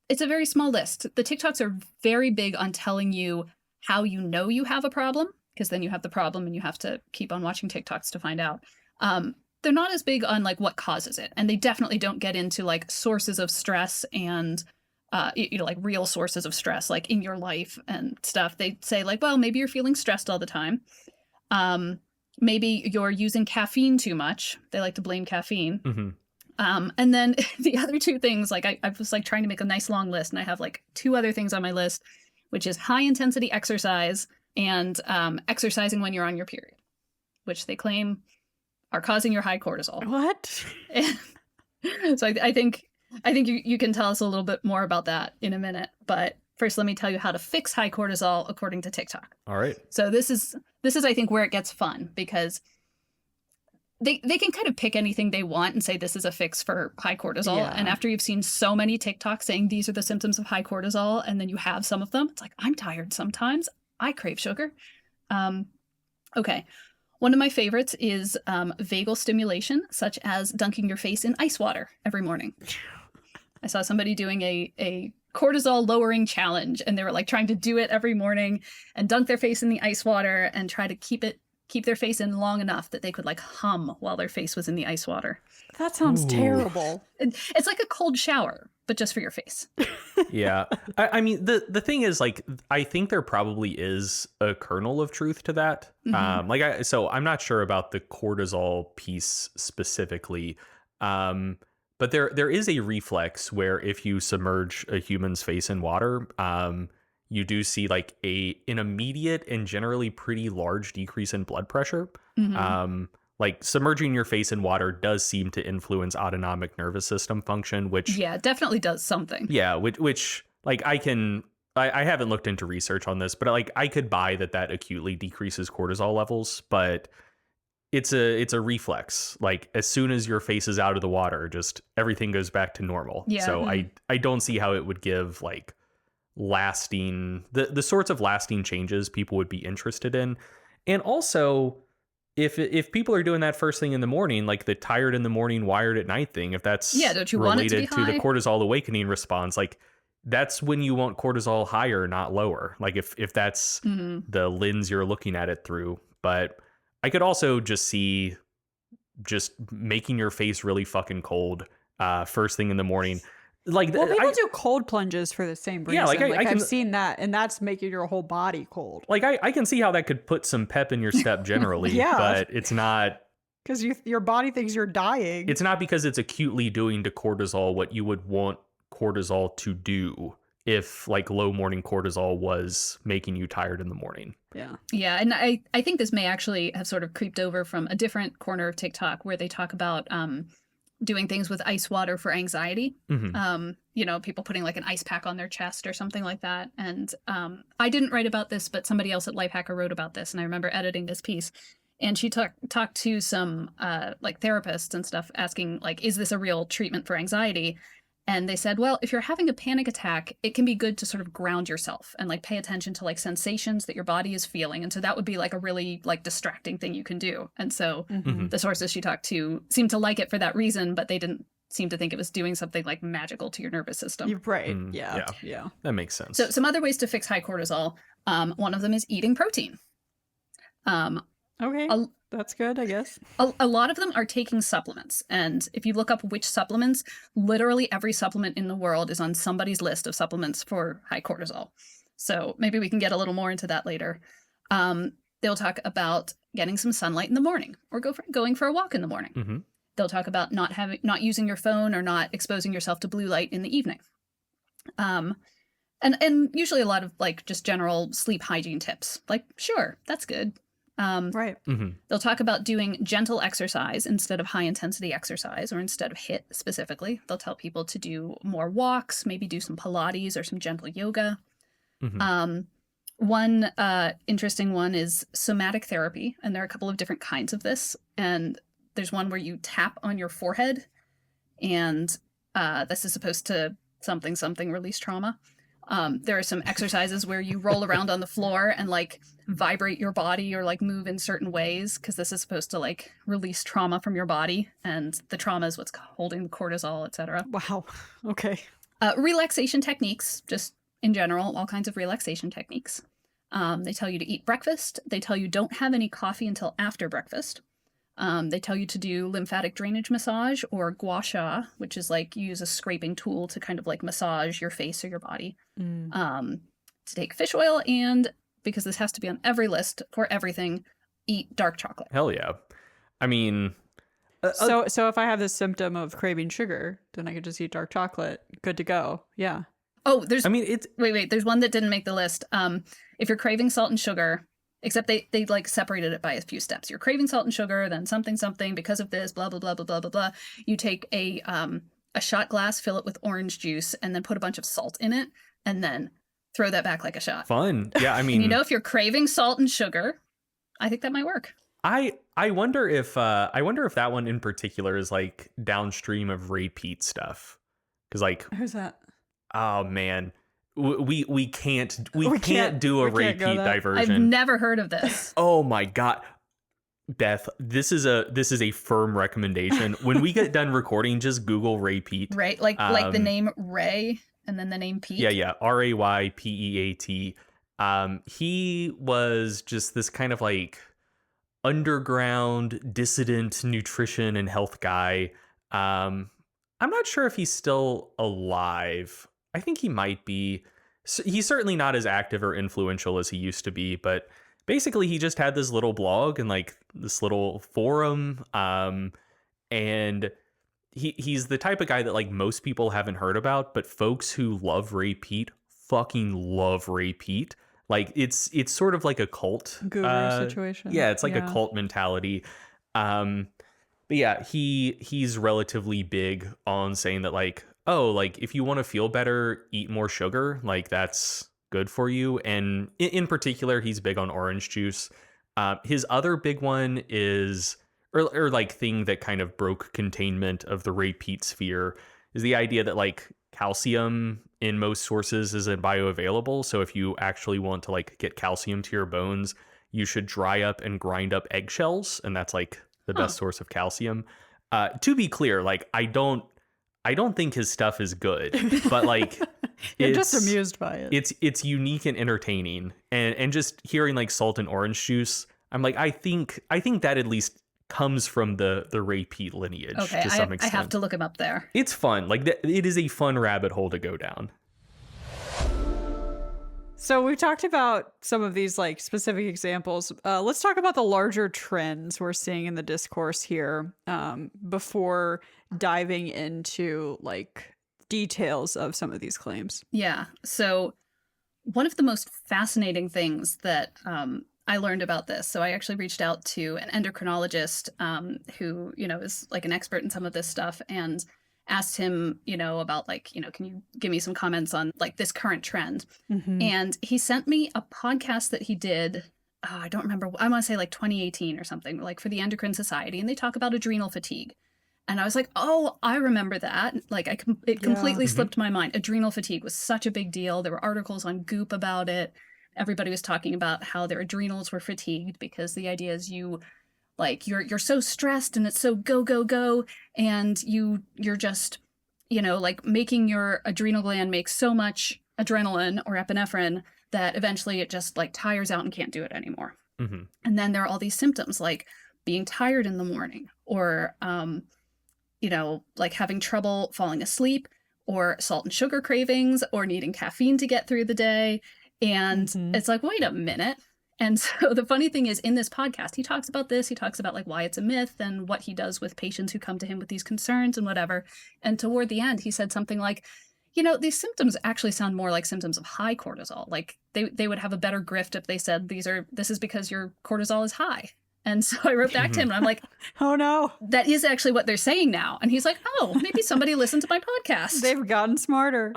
it's a very small list. The TikToks are very big on telling you how you know you have a problem because then you have the problem and you have to keep on watching TikToks to find out. They're not as big on like what causes it. And they definitely don't get into like sources of stress and like real sources of stress, like in your life and stuff. They say like, well, maybe you're feeling stressed all the time. Maybe you're using caffeine too much. They like to blame caffeine. And then the other two things, like I was like trying to make a nice long list, and I have like two other things on my list, which is high intensity exercise and exercising when you're on your period, which they claim are causing your high cortisol. What? So I think you can tell us a little bit more about that in a minute. But first, let me tell you how to fix high cortisol according to TikTok. All right. So this is I think where it gets fun, because they can kind of pick anything they want and say this is a fix for high cortisol. Yeah. And after you've seen so many TikToks saying these are the symptoms of high cortisol, and then you have some of them, it's like, I'm tired sometimes. I crave sugar. Okay. One of my favorites is vagal stimulation, such as dunking your face in ice water every morning. I saw somebody doing a cortisol lowering challenge, and they were like trying to do it every morning and dunk their face in the ice water and try to keep their face in long enough that they could like hum while their face was in the ice water. That sounds Ooh. terrible. It's like a cold shower, but just for your face. Yeah. I mean, the thing is, like, I think there probably is a kernel of truth to that. So I'm not sure about the cortisol piece specifically. But there is a reflex where if you submerge a human's face in water, you do see like an immediate and generally pretty large decrease in blood pressure. Like submerging your face in water does seem to influence autonomic nervous system function, which it definitely does something. Yeah, which like I haven't looked into research on this, but like I could buy that acutely decreases cortisol levels, but it's a reflex. Like as soon as your face is out of the water, just everything goes back to normal. Yeah. So I don't see how it would give like lasting the sorts of lasting changes people would be interested in. And also if people are doing that first thing in the morning, like the tired in the morning, wired at night thing, if that's don't you want it related to be to the high? cortisol awakening response, like that's when you want cortisol higher, not lower. Like if that's the lens you're looking at it through. But I could also just see just making your face really fucking cold first thing in the morning. Like Well, people do cold plunges for the same reason. Yeah, like I've seen that, and that's making your whole body cold. Like I can see how that could put some pep in your step generally, Yeah. but it's not Because your body thinks you're dying. It's not because it's acutely doing to cortisol what you would want cortisol to do if like low morning cortisol was making you tired in the morning. Yeah. Yeah, and I think this may actually have sort of creeped over from a different corner of TikTok where they talk about doing things with ice water for anxiety. People putting like an ice pack on their chest or something like that. And I didn't write about this, but somebody else at Lifehacker wrote about this, and I remember editing this piece. And she talked to some like therapists and stuff, asking like, is this a real treatment for anxiety? And they said, well, if you're having a panic attack, it can be good to sort of ground yourself and like pay attention to like sensations that your body is feeling. And so that would be like a really like distracting thing you can do. And so the sources she talked to seemed to like it for that reason, but they didn't seem to think it was doing something like magical to your nervous system. You're right. Yeah. That makes sense. So some other ways to fix high cortisol. One of them is eating protein. Okay. That's good, I guess. A lot of them are taking supplements. And if you look up which supplements, literally every supplement in the world is on somebody's list of supplements for high cortisol. So maybe we can get a little more into that later. They'll talk about getting some sunlight in the morning or going for a walk in the morning. They'll talk about not using your phone or not exposing yourself to blue light in the evening. And usually a lot of like just general sleep hygiene tips. Like, sure, that's good. Right. They'll talk about doing gentle exercise instead of high intensity exercise, or instead of HIIT specifically. They'll tell people to do more walks, maybe do some Pilates or some gentle yoga. One interesting one is somatic therapy, and there are a couple of different kinds of this. And there's one where you tap on your forehead, and this is supposed to something release trauma. There are some exercises where you roll around on the floor and like vibrate your body or like move in certain ways, because this is supposed to like release trauma from your body, and the trauma is what's holding the cortisol, etc. Wow. Okay. Relaxation techniques, just in general, all kinds of relaxation techniques. They tell you to eat breakfast. They tell you don't have any coffee until after breakfast. They tell you to do lymphatic drainage massage or gua sha, which is like you use a scraping tool to kind of like massage your face or your body. To take fish oil, and because this has to be on every list for everything, eat dark chocolate. Hell yeah. I mean, So if I have this symptom of craving sugar, then I could just eat dark chocolate. Good to go. Yeah. Oh, there's it's wait, there's one that didn't make the list. If you're craving salt and sugar, except they like separated it by a few steps. You're craving salt and sugar, then something because of this, blah blah blah blah blah blah blah. You take a shot glass, fill it with orange juice, and then put a bunch of salt in it, and then throw that back like a shot. fun. Yeah, I mean, And if you're craving salt and sugar, I think that might work. I wonder if that one in particular is like downstream of repeat stuff, because like, Who's that? oh man, we can't do a we can't go repeat that. diversion. I've never heard of this. Oh my god, Beth, this is a firm recommendation. When we get done recording, just Google repeat. Right? Like the name Ray and then the name Pete. Yeah, Raypeat. He was just this kind of like underground dissident nutrition and health guy. I'm not sure if he's still alive. I think he might be. He's certainly not as active or influential as he used to be, but basically he just had this little blog and like this little forum. And he's the type of guy that like most people haven't heard about, but folks who love Ray Pete fucking love Ray Pete. Like it's sort of like a cult Guru situation. Yeah, it's like a cult mentality. But yeah, he's relatively big on saying that like, oh, like if you want to feel better, eat more sugar. Like that's good for you. And in particular, he's big on orange juice. His other big one is, or like thing that kind of broke containment of the Ray Pete sphere, is the idea that like calcium in most sources isn't bioavailable. So if you actually want to like get calcium to your bones, you should dry up and grind up eggshells, and that's like the best source of calcium. To be clear, like I don't think his stuff is good, but like You're just amused by it. It's unique and entertaining, and just hearing like salt and orange juice, I'm like, I think that at least comes from the Ray Pete lineage to some extent. I have to look him up there. It's fun. Like it is a fun rabbit hole to go down. So we've talked about some of these like specific examples. Let's talk about the larger trends we're seeing in the discourse here before diving into like details of some of these claims. Yeah. So one of the most fascinating things that I learned about this. So I actually reached out to an endocrinologist who, is like an expert in some of this stuff, and asked him, about like, can you give me some comments on like this current trend? Mm-hmm. And he sent me a podcast that he did. I don't remember. I want to say like 2018 or something, like for the Endocrine Society. And they talk about adrenal fatigue. And I was like, oh, I remember that. Like it completely slipped my mind. Adrenal fatigue was such a big deal. There were articles on Goop about it. Everybody was talking about how their adrenals were fatigued, because the idea is you're so stressed and it's so go, and you're just, like making your adrenal gland make so much adrenaline or epinephrine that eventually it just like tires out and can't do it anymore. Mm-hmm. And then there are all these symptoms like being tired in the morning, or like having trouble falling asleep, or salt and sugar cravings, or needing caffeine to get through the day. And it's like, wait a minute. And so the funny thing is, in this podcast, he talks about this. He talks about like why it's a myth and what he does with patients who come to him with these concerns and whatever. And toward the end, he said something like, these symptoms actually sound more like symptoms of high cortisol. Like they would have a better grift if they said this is because your cortisol is high. And so I wrote back to him and I'm like, oh no, that is actually what they're saying now. And he's like, oh, maybe somebody listened to my podcast. They've gotten smarter.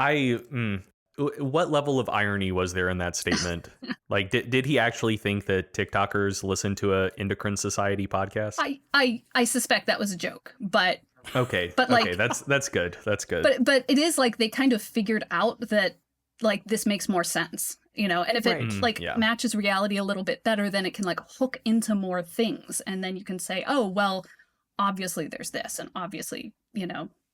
What level of irony was there in that statement? Like, did he actually think that TikTokers listen to a Endocrine Society podcast? I suspect that was a joke, but okay, that's good. That's good. But it is like they kind of figured out that like this makes more sense, and if it matches reality a little bit better, then it can like hook into more things, and then you can say, oh well, obviously there's this, and obviously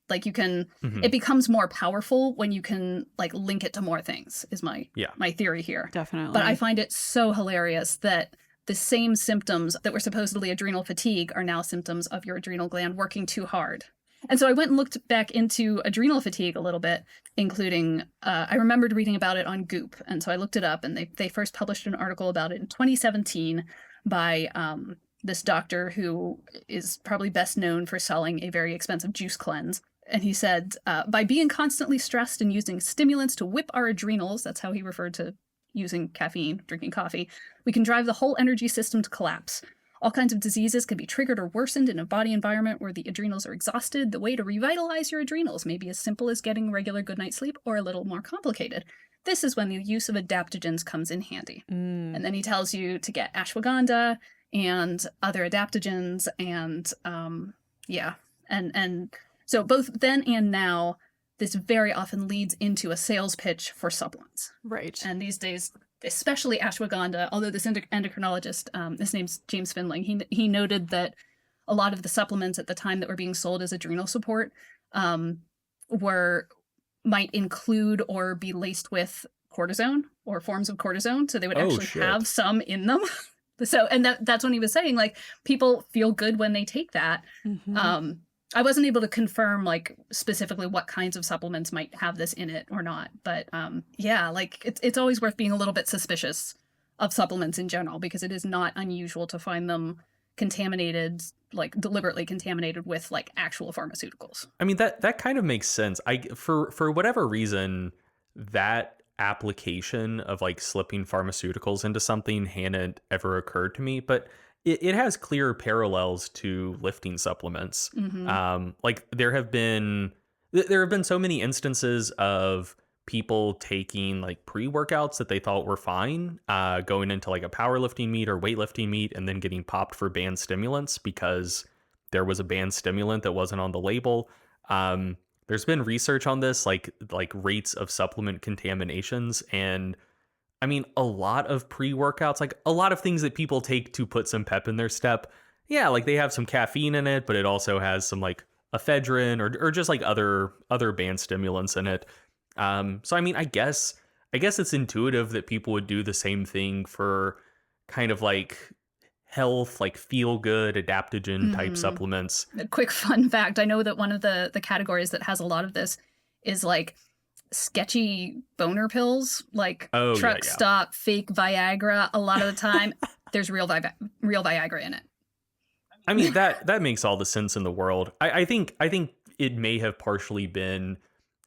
Like you can, Mhm. it becomes more powerful when you can like link it to more things is my Yeah. my theory here. Definitely. But I find it so hilarious that the same symptoms that were supposedly adrenal fatigue are now symptoms of your adrenal gland working too hard. And so I went and looked back into adrenal fatigue a little bit, including, I remembered reading about it on Goop. And so I looked it up, and they first published an article about it in 2017 by this doctor who is probably best known for selling a very expensive juice cleanse. And he said, by being constantly stressed and using stimulants to whip our adrenals, that's how he referred to using caffeine, drinking coffee, we can drive the whole energy system to collapse. All kinds of diseases can be triggered or worsened in a body environment where the adrenals are exhausted. The way to revitalize your adrenals may be as simple as getting regular good night's sleep or a little more complicated. This is when the use of adaptogens comes in handy. And then he tells you to get ashwagandha and other adaptogens and and so both then and now, this very often leads into a sales pitch for supplements. Right. And these days, especially ashwagandha, although this endocrinologist, his name's James Finling, he noted that a lot of the supplements at the time that were being sold as adrenal support might include or be laced with cortisone or forms of cortisone. So they would actually have some in them. So, and that's when he was saying, like, people feel good when they take that. I wasn't able to confirm, like, specifically what kinds of supplements might have this in it or not. But yeah, like, it's always worth being a little bit suspicious of supplements in general, because it is not unusual to find them contaminated, like deliberately contaminated with like actual pharmaceuticals. I mean, that kind of makes sense. For whatever reason, that application of like slipping pharmaceuticals into something hadn't ever occurred to me, but it has clear parallels to lifting supplements. Like there have been so many instances of people taking like pre-workouts that they thought were fine, going into like a powerlifting meet or weightlifting meet, and then getting popped for banned stimulants because there was a banned stimulant that wasn't on the label. There's been research on this, like rates of supplement contaminations, and I mean, a lot of pre-workouts, like a lot of things that people take to put some pep in their step. Yeah, like they have some caffeine in it, but it also has some like ephedrine or just like other banned stimulants in it. So I mean, I guess it's intuitive that people would do the same thing for kind of like health, like feel good adaptogen type supplements. A quick fun fact: I know that one of the categories that has a lot of this is like sketchy boner pills, like truck stop fake Viagra. A lot of the time, there's real Viagra in it. I mean, that makes all the sense in the world. I think it may have partially been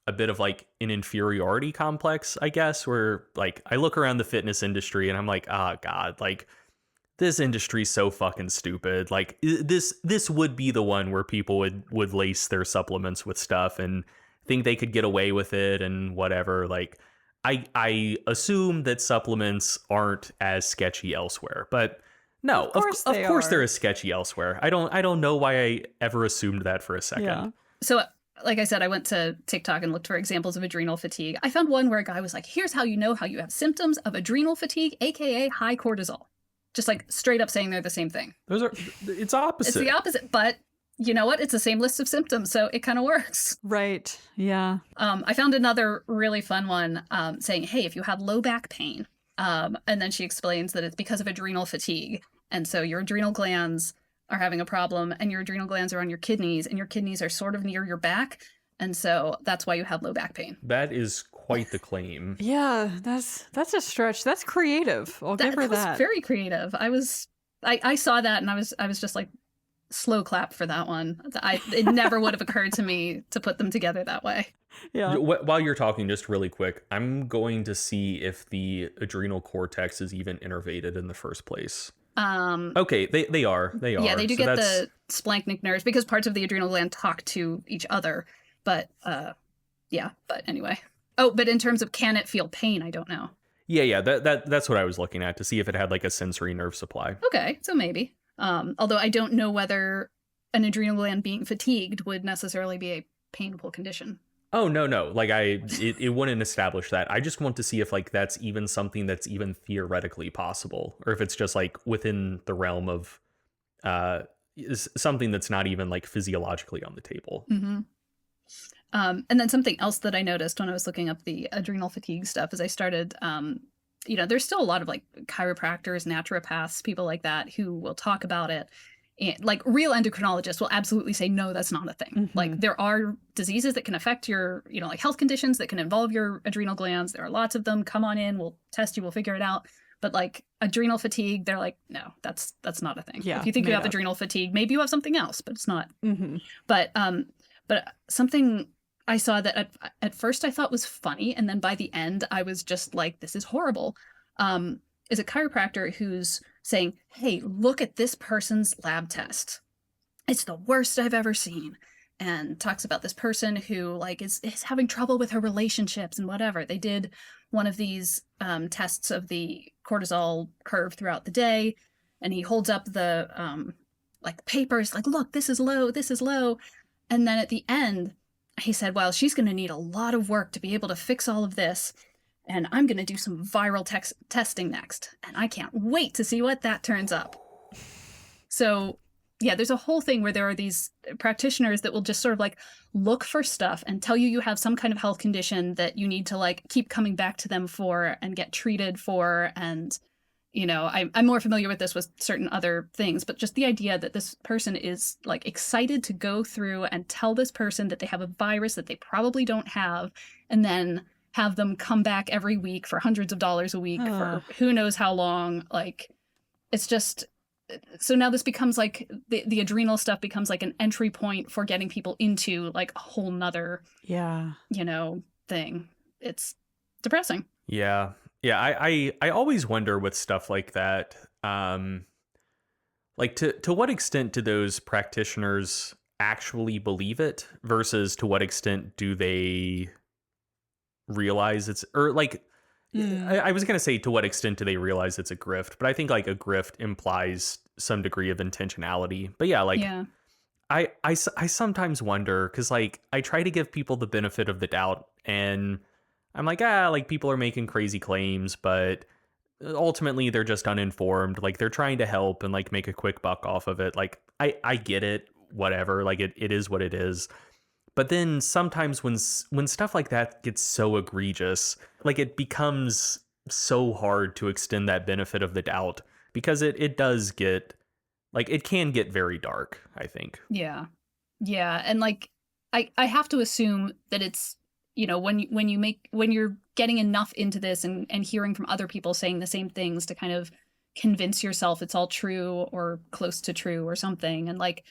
a bit of like an inferiority complex, I guess, where like I look around the fitness industry and I'm like, oh God, like this industry's so fucking stupid. Like this would be the one where people would lace their supplements with stuff and think they could get away with it and whatever. Like I assume that supplements aren't as sketchy elsewhere, but no, of course they're as sketchy elsewhere. I don't know why I ever assumed that for a second. Yeah. So like I said, I went to TikTok and looked for examples of adrenal fatigue. I found one where a guy was like, here's how you know how you have symptoms of adrenal fatigue, aka high cortisol. Just like straight up saying they're the same thing. It's opposite. It's the opposite, but you know what? It's the same list of symptoms, so it kind of works. Right. Yeah. I found another really fun one saying, hey, if you have low back pain, and then she explains that it's because of adrenal fatigue. And so your adrenal glands are having a problem, and your adrenal glands are on your kidneys, and your kidneys are sort of near your back. And so that's why you have low back pain. That is quite the claim. Yeah, that's a stretch. That's creative. I'll give her that. Was very creative. I saw that and I was just like, slow clap for that one. It never would have occurred to me to put them together that way. Yeah. While you're talking, just really quick, I'm going to see if the adrenal cortex is even innervated in the first place. Okay, they are. Yeah, they do get the splanchnic nerves because parts of the adrenal gland talk to each other. But but anyway. Oh, but in terms of can it feel pain, I don't know. Yeah, that's what I was looking at to see if it had like a sensory nerve supply. Okay, so maybe. Although I don't know whether an adrenal gland being fatigued would necessarily be a painful condition. Oh, no. Like it wouldn't establish that. I just want to see if like that's even something that's even theoretically possible, or if it's just like within the realm of something that's not even like physiologically on the table. Mm-hmm. And then something else that I noticed when I was looking up the adrenal fatigue stuff is I started, there's still a lot of like chiropractors, naturopaths, people like that who will talk about it. And like real endocrinologists will absolutely say, no, that's not a thing. Like there are diseases that can affect your, like health conditions that can involve your adrenal glands. There are lots of them. Come on in, we'll test you, we'll figure it out. But like adrenal fatigue, they're like, no, that's not a thing. Yeah, if you think you made have up. adrenal fatigue, maybe you have something else, but it's not. Mm-hmm. But something I saw that at first I thought was funny, and then by the end I was just like, this is horrible. Is a chiropractor who's saying, hey, look at this person's lab test. It's the worst I've ever seen. And talks about this person who like is having trouble with her relationships and whatever. They did one of these tests of the cortisol curve throughout the day, and he holds up the like papers, like, look, this is low, this is low. And then at the end, he said, well, she's going to need a lot of work to be able to fix all of this. And I'm going to do some viral testing next. And I can't wait to see what that turns up. So, yeah, there's a whole thing where there are these practitioners that will just sort of like look for stuff and tell you have some kind of health condition that you need to like keep coming back to them for and get treated for. And, I'm more familiar with this with certain other things, but just the idea that this person is like excited to go through and tell this person that they have a virus that they probably don't have, and then have them come back every week for hundreds of dollars a week for who knows how long. Like, it's just, so now this becomes like the adrenal stuff becomes like an entry point for getting people into like a whole nother, thing. It's depressing. Yeah. Yeah. I always wonder with stuff like that, like to what extent do those practitioners actually believe it versus to what extent do they realize it's, or like, I was going to say to what extent do they realize it's a grift, but I think like a grift implies some degree of intentionality. But yeah, like Yeah. I sometimes wonder because like I try to give people the benefit of the doubt, and I'm like, like people are making crazy claims, but ultimately they're just uninformed. Like they're trying to help and like make a quick buck off of it. Like I get it, whatever. Like it is what it is. But then sometimes when stuff like that gets so egregious, like it becomes so hard to extend that benefit of the doubt because it does get, like, it can get very dark, I think. Yeah. Yeah. And like, I have to assume that it's, when you're getting enough into this and hearing from other people saying the same things to kind of convince yourself it's all true or close to true or something. And like,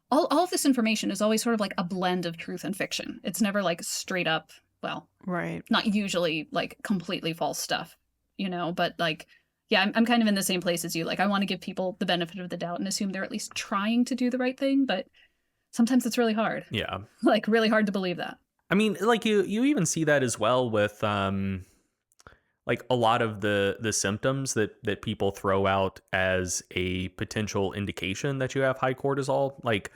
all of this information is always sort of like a blend of truth and fiction. It's never like straight up, well, Right. not usually like completely false stuff, but like, yeah, I'm kind of in the same place as you. Like, I want to give people the benefit of the doubt and assume they're at least trying to do the right thing, but sometimes it's really hard. Yeah. Like really hard to believe that. I mean, like you even see that as well with like a lot of the symptoms that people throw out as a potential indication that you have high cortisol. Like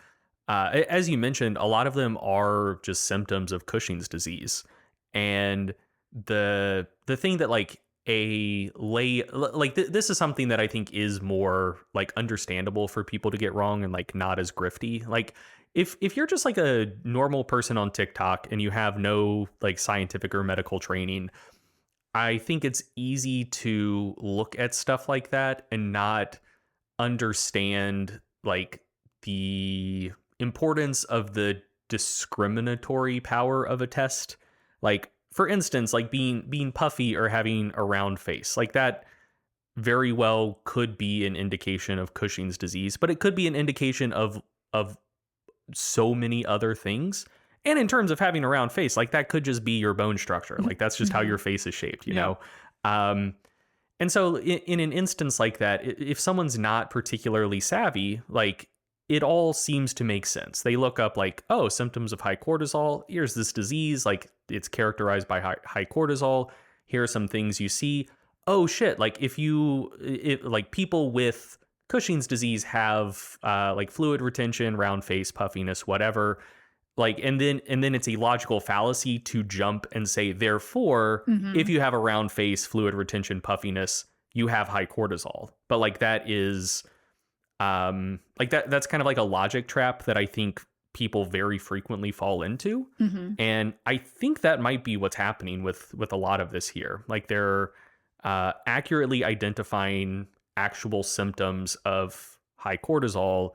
as you mentioned, a lot of them are just symptoms of Cushing's disease. And the thing that like this is something that I think is more like understandable for people to get wrong and like not as grifty. Like if you're just like a normal person on TikTok and you have no like scientific or medical training, I think it's easy to look at stuff like that and not understand like the importance of the discriminatory power of a test. Like, for instance, like being puffy or having a round face, like that very well could be an indication of Cushing's disease, but it could be an indication of so many other things. And in terms of having a round face, like that could just be your bone structure. Like that's just how your face is shaped, you know? And so in an instance like that, if someone's not particularly savvy, like it all seems to make sense. They look up like, oh, symptoms of high cortisol. Here's this disease. Like it's characterized by high cortisol. Here are some things you see. Oh shit. Like if like people with Cushing's disease have like fluid retention, round face, puffiness, whatever. Like, and then it's a logical fallacy to jump and say, therefore, if you have a round face, fluid retention, puffiness, you have high cortisol. But like that is, like that's kind of like a logic trap that I think people very frequently fall into. Hmm. And I think that might be what's happening with a lot of this here. Like they're accurately identifying actual symptoms of high cortisol,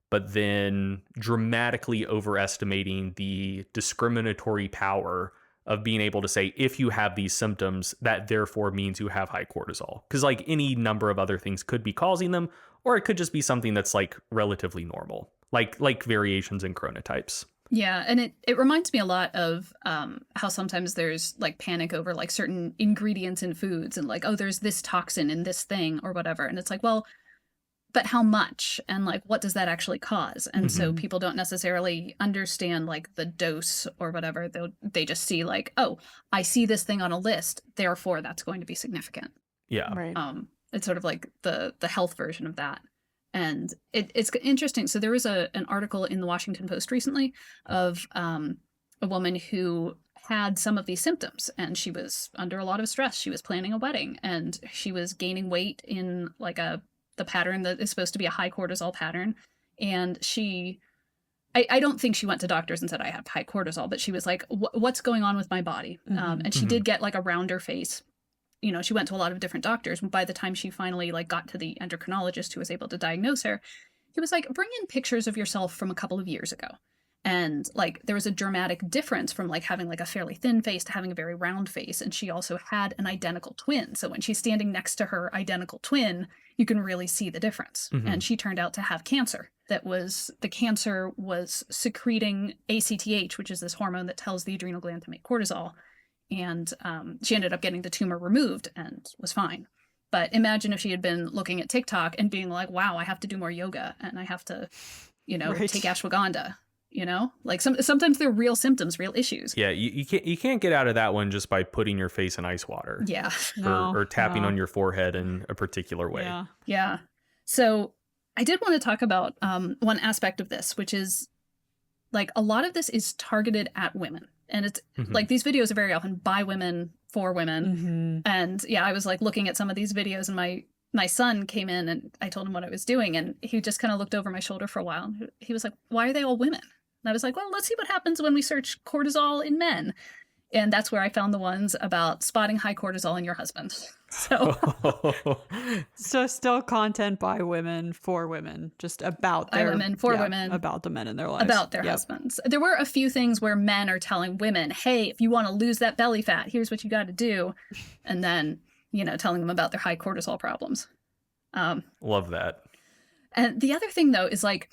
but then dramatically overestimating the discriminatory power of being able to say, if you have these symptoms, that therefore means you have high cortisol. Because like any number of other things could be causing them, or it could just be something that's like relatively normal, like variations in chronotypes. Yeah, and it reminds me a lot of how sometimes there's like panic over like certain ingredients in foods and like, oh, there's this toxin in this thing or whatever. And it's like, well, but how much and like what does that actually cause? And so Mhm. people don't necessarily understand like the dose or whatever. They just see like, oh, I see this thing on a list, therefore that's going to be significant. Yeah. Right. It's sort of like the health version of that. And it's interesting. So there was an article in the Washington Post recently of a woman who had some of these symptoms, and she was under a lot of stress. She was planning a wedding, and she was gaining weight in like the pattern that is supposed to be a high cortisol pattern. And I don't think she went to doctors and said, I have high cortisol, but she was like, what's going on with my body? And she did get like a rounder face. You know, she went to a lot of different doctors. By the time she finally like got to the endocrinologist who was able to diagnose her, he was like, bring in pictures of yourself from a couple of years ago. And like there was a dramatic difference from like having like a fairly thin face to having a very round face. And she also had an identical twin. So when she's standing next to her identical twin, you can really see the difference. Mhm. And she turned out to have cancer. The cancer was secreting ACTH, which is this hormone that tells the adrenal gland to make cortisol. And she ended up getting the tumor removed and was fine. But imagine if she had been looking at TikTok and being like, wow, I have to do more yoga and I have to, Right. take ashwagandha, like sometimes they're real symptoms, real issues. Yeah, you can't get out of that one just by putting your face in ice water. Yeah. No, or tapping no. on your forehead in a particular way. Yeah. Yeah. So I did want to talk about one aspect of this, which is like a lot of this is targeted at women. And it's Mhm. like these videos are very often by women for women. Mhm. And yeah, I was like looking at some of these videos and my son came in and I told him what I was doing. And he just kind of looked over my shoulder for a while. And he was like, why are they all women? And I was like, well, let's see what happens when we search cortisol in men. And that's where I found the ones about spotting high cortisol in your husband. So So still content by women for women, just about By their women, for women. about the men in their lives, about their Yep. husbands. There were a few things where men are telling women, hey, if you want to lose that belly fat, here's what you got to do. And then, telling them about their high cortisol problems. Love that. And the other thing, though, is like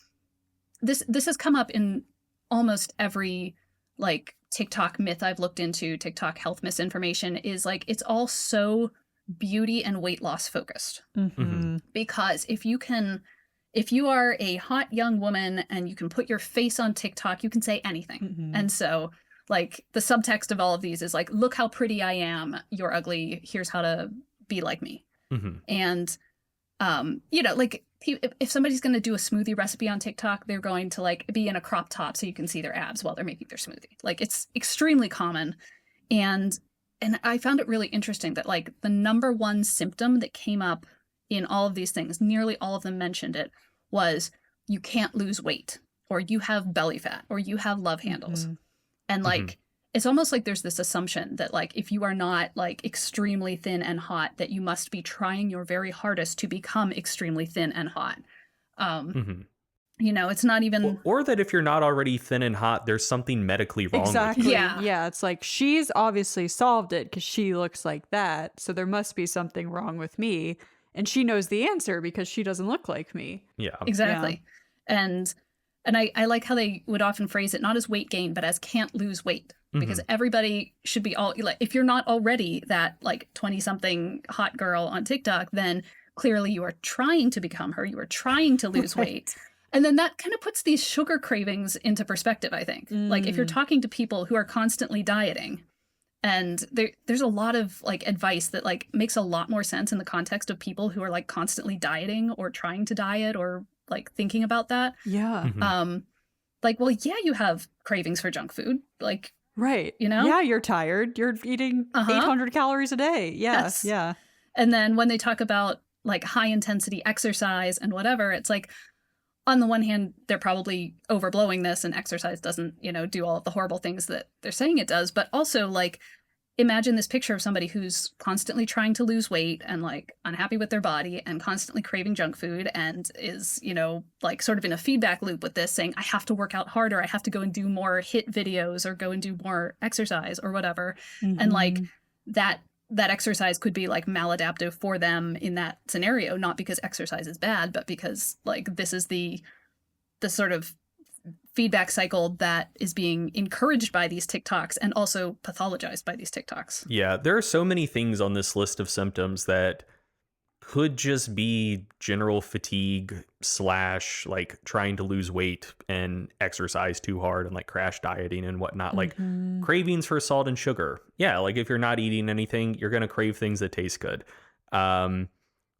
this has come up in almost every like TikTok myth I've looked into, TikTok health misinformation, is like it's all so beauty and weight loss focused. Mhm. Because if you are a hot young woman and you can put your face on TikTok, you can say anything. Mhm. And so like the subtext of all of these is like, look how pretty I am. You're ugly. Here's how to be like me. Mhm. And, like if somebody's going to do a smoothie recipe on TikTok, they're going to like be in a crop top so you can see their abs while they're making their smoothie. Like it's extremely common. And I found it really interesting that like the number one symptom that came up in all of these things, nearly all of them mentioned it, was you can't lose weight, or you have belly fat, or you have love handles. Mhm. And like it's almost like there's this assumption that like if you are not like extremely thin and hot, that you must be trying your very hardest to become extremely thin and hot. Mhm. It's not even Or that if you're not already thin and hot, there's something medically wrong with Exactly. Yeah. Yeah. It's like she's obviously solved it because she looks like that. So there must be something wrong with me. And she knows the answer because she doesn't look like me. you. Yeah. exactly. And I like how they would often phrase it not as weight gain, but as can't lose weight. Because everybody should be all like, if you're not already that like 20-something hot girl on TikTok, then clearly you are trying to become her. You are trying to lose weight. And then that kind of puts these sugar cravings into perspective, I think. Like if you're talking to people who are constantly dieting, and there's a lot of like advice that like makes a lot more sense in the context of people who are like constantly dieting or trying to diet or like thinking about that. Yeah. Like, well, yeah, you have cravings for junk food. Like, Right. You know? Yeah, you're tired. You're eating 800 calories a day. Yeah. Yes. Yeah. and then when they talk about like high intensity exercise and whatever, it's like, on the one hand, they're probably overblowing this, and exercise doesn't, do all of the horrible things that they're saying it does. But also, like, imagine this picture of somebody who's constantly trying to lose weight and like unhappy with their body and constantly craving junk food and is, like sort of in a feedback loop with this, saying, I have to work out harder. I have to go and do more hit videos or go and do more exercise or whatever. And like that exercise could be like maladaptive for them in that scenario, not because exercise is bad, but because like this is the sort of feedback cycle that is being encouraged by these TikToks and also pathologized by these TikToks. Yeah, there are so many things on this list of symptoms that could just be general fatigue / like trying to lose weight and exercise too hard and like crash dieting and whatnot, like cravings for salt and sugar. Yeah, like if you're not eating anything, you're going to crave things that taste good.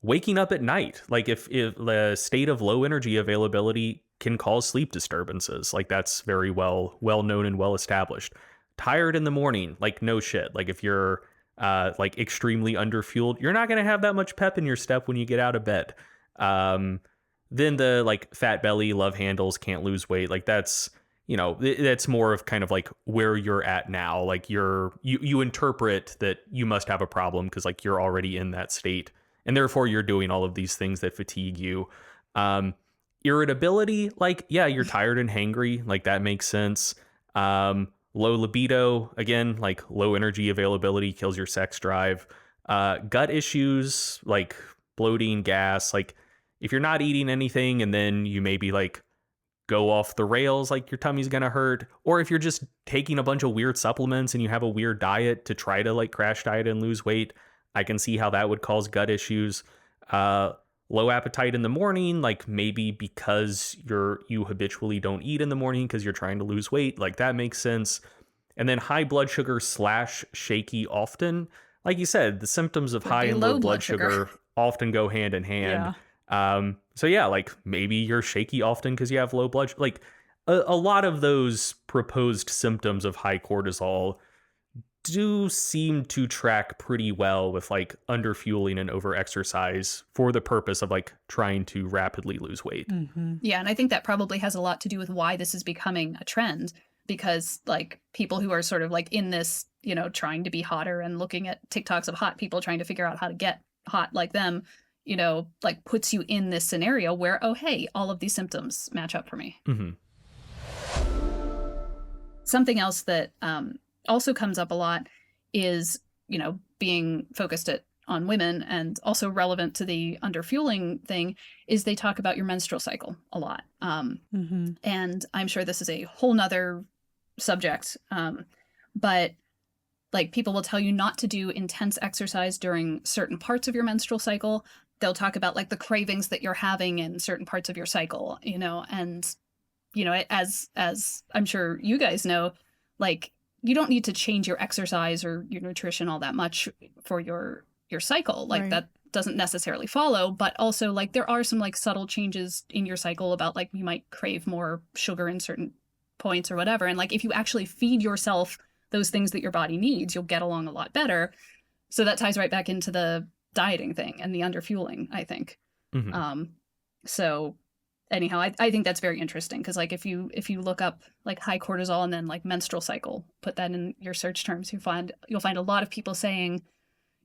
Waking up at night, like if the state of low energy availability can cause sleep disturbances, like that's very well known and well established. Tired in the morning, like no shit. Like if you're like extremely underfueled, you're not going to have that much pep in your step when you get out of bed. Then the like fat belly, love handles, can't lose weight, like that's, that's more of kind of like where you're at now. Like you interpret that you must have a problem because like you're already in that state, and therefore you're doing all of these things that fatigue you. Irritability, like, yeah, you're tired and hangry, like that makes sense. Low libido, again, like low energy availability kills your sex drive. Gut issues, like bloating, gas, like if you're not eating anything and then you maybe like go off the rails, like your tummy's gonna hurt. Or if you're just taking a bunch of weird supplements and you have a weird diet to try to like crash diet and lose weight, I can see how that would cause gut issues. Low appetite in the morning, like maybe because you habitually don't eat in the morning because you're trying to lose weight, like that makes sense. And then high blood sugar / shaky often, like you said, the symptoms of high and low blood sugar often go hand in hand. So yeah, like maybe you're shaky often because you have low blood like a lot of those proposed symptoms of high cortisol do seem to track pretty well with like underfueling and overexercise for the purpose of like trying to rapidly lose weight. Yeah, and I think that probably has a lot to do with why this is becoming a trend, because like people who are sort of like in this, trying to be hotter and looking at TikToks of hot people trying to figure out how to get hot like them, like puts you in this scenario where, oh, hey, all of these symptoms match up for me. Something else that also comes up a lot is, being focused on women and also relevant to the underfueling thing is they talk about your menstrual cycle a lot. And I'm sure this is a whole nother subject. But like people will tell you not to do intense exercise during certain parts of your menstrual cycle. They'll talk about like the cravings that you're having in certain parts of your cycle, and, as I'm sure you guys know, like, you don't need to change your exercise or your nutrition all that much for your cycle. Like that doesn't necessarily follow, but also like there are some like subtle changes in your cycle about like you might crave more sugar in certain points or whatever. And like if you actually feed yourself those things that your body needs, you'll get along a lot better. So that ties right back into the dieting thing and the underfueling, I think. So anyhow, I think that's very interesting because like if you look up like high cortisol and then like menstrual cycle, put that in your search terms, you'll find a lot of people saying,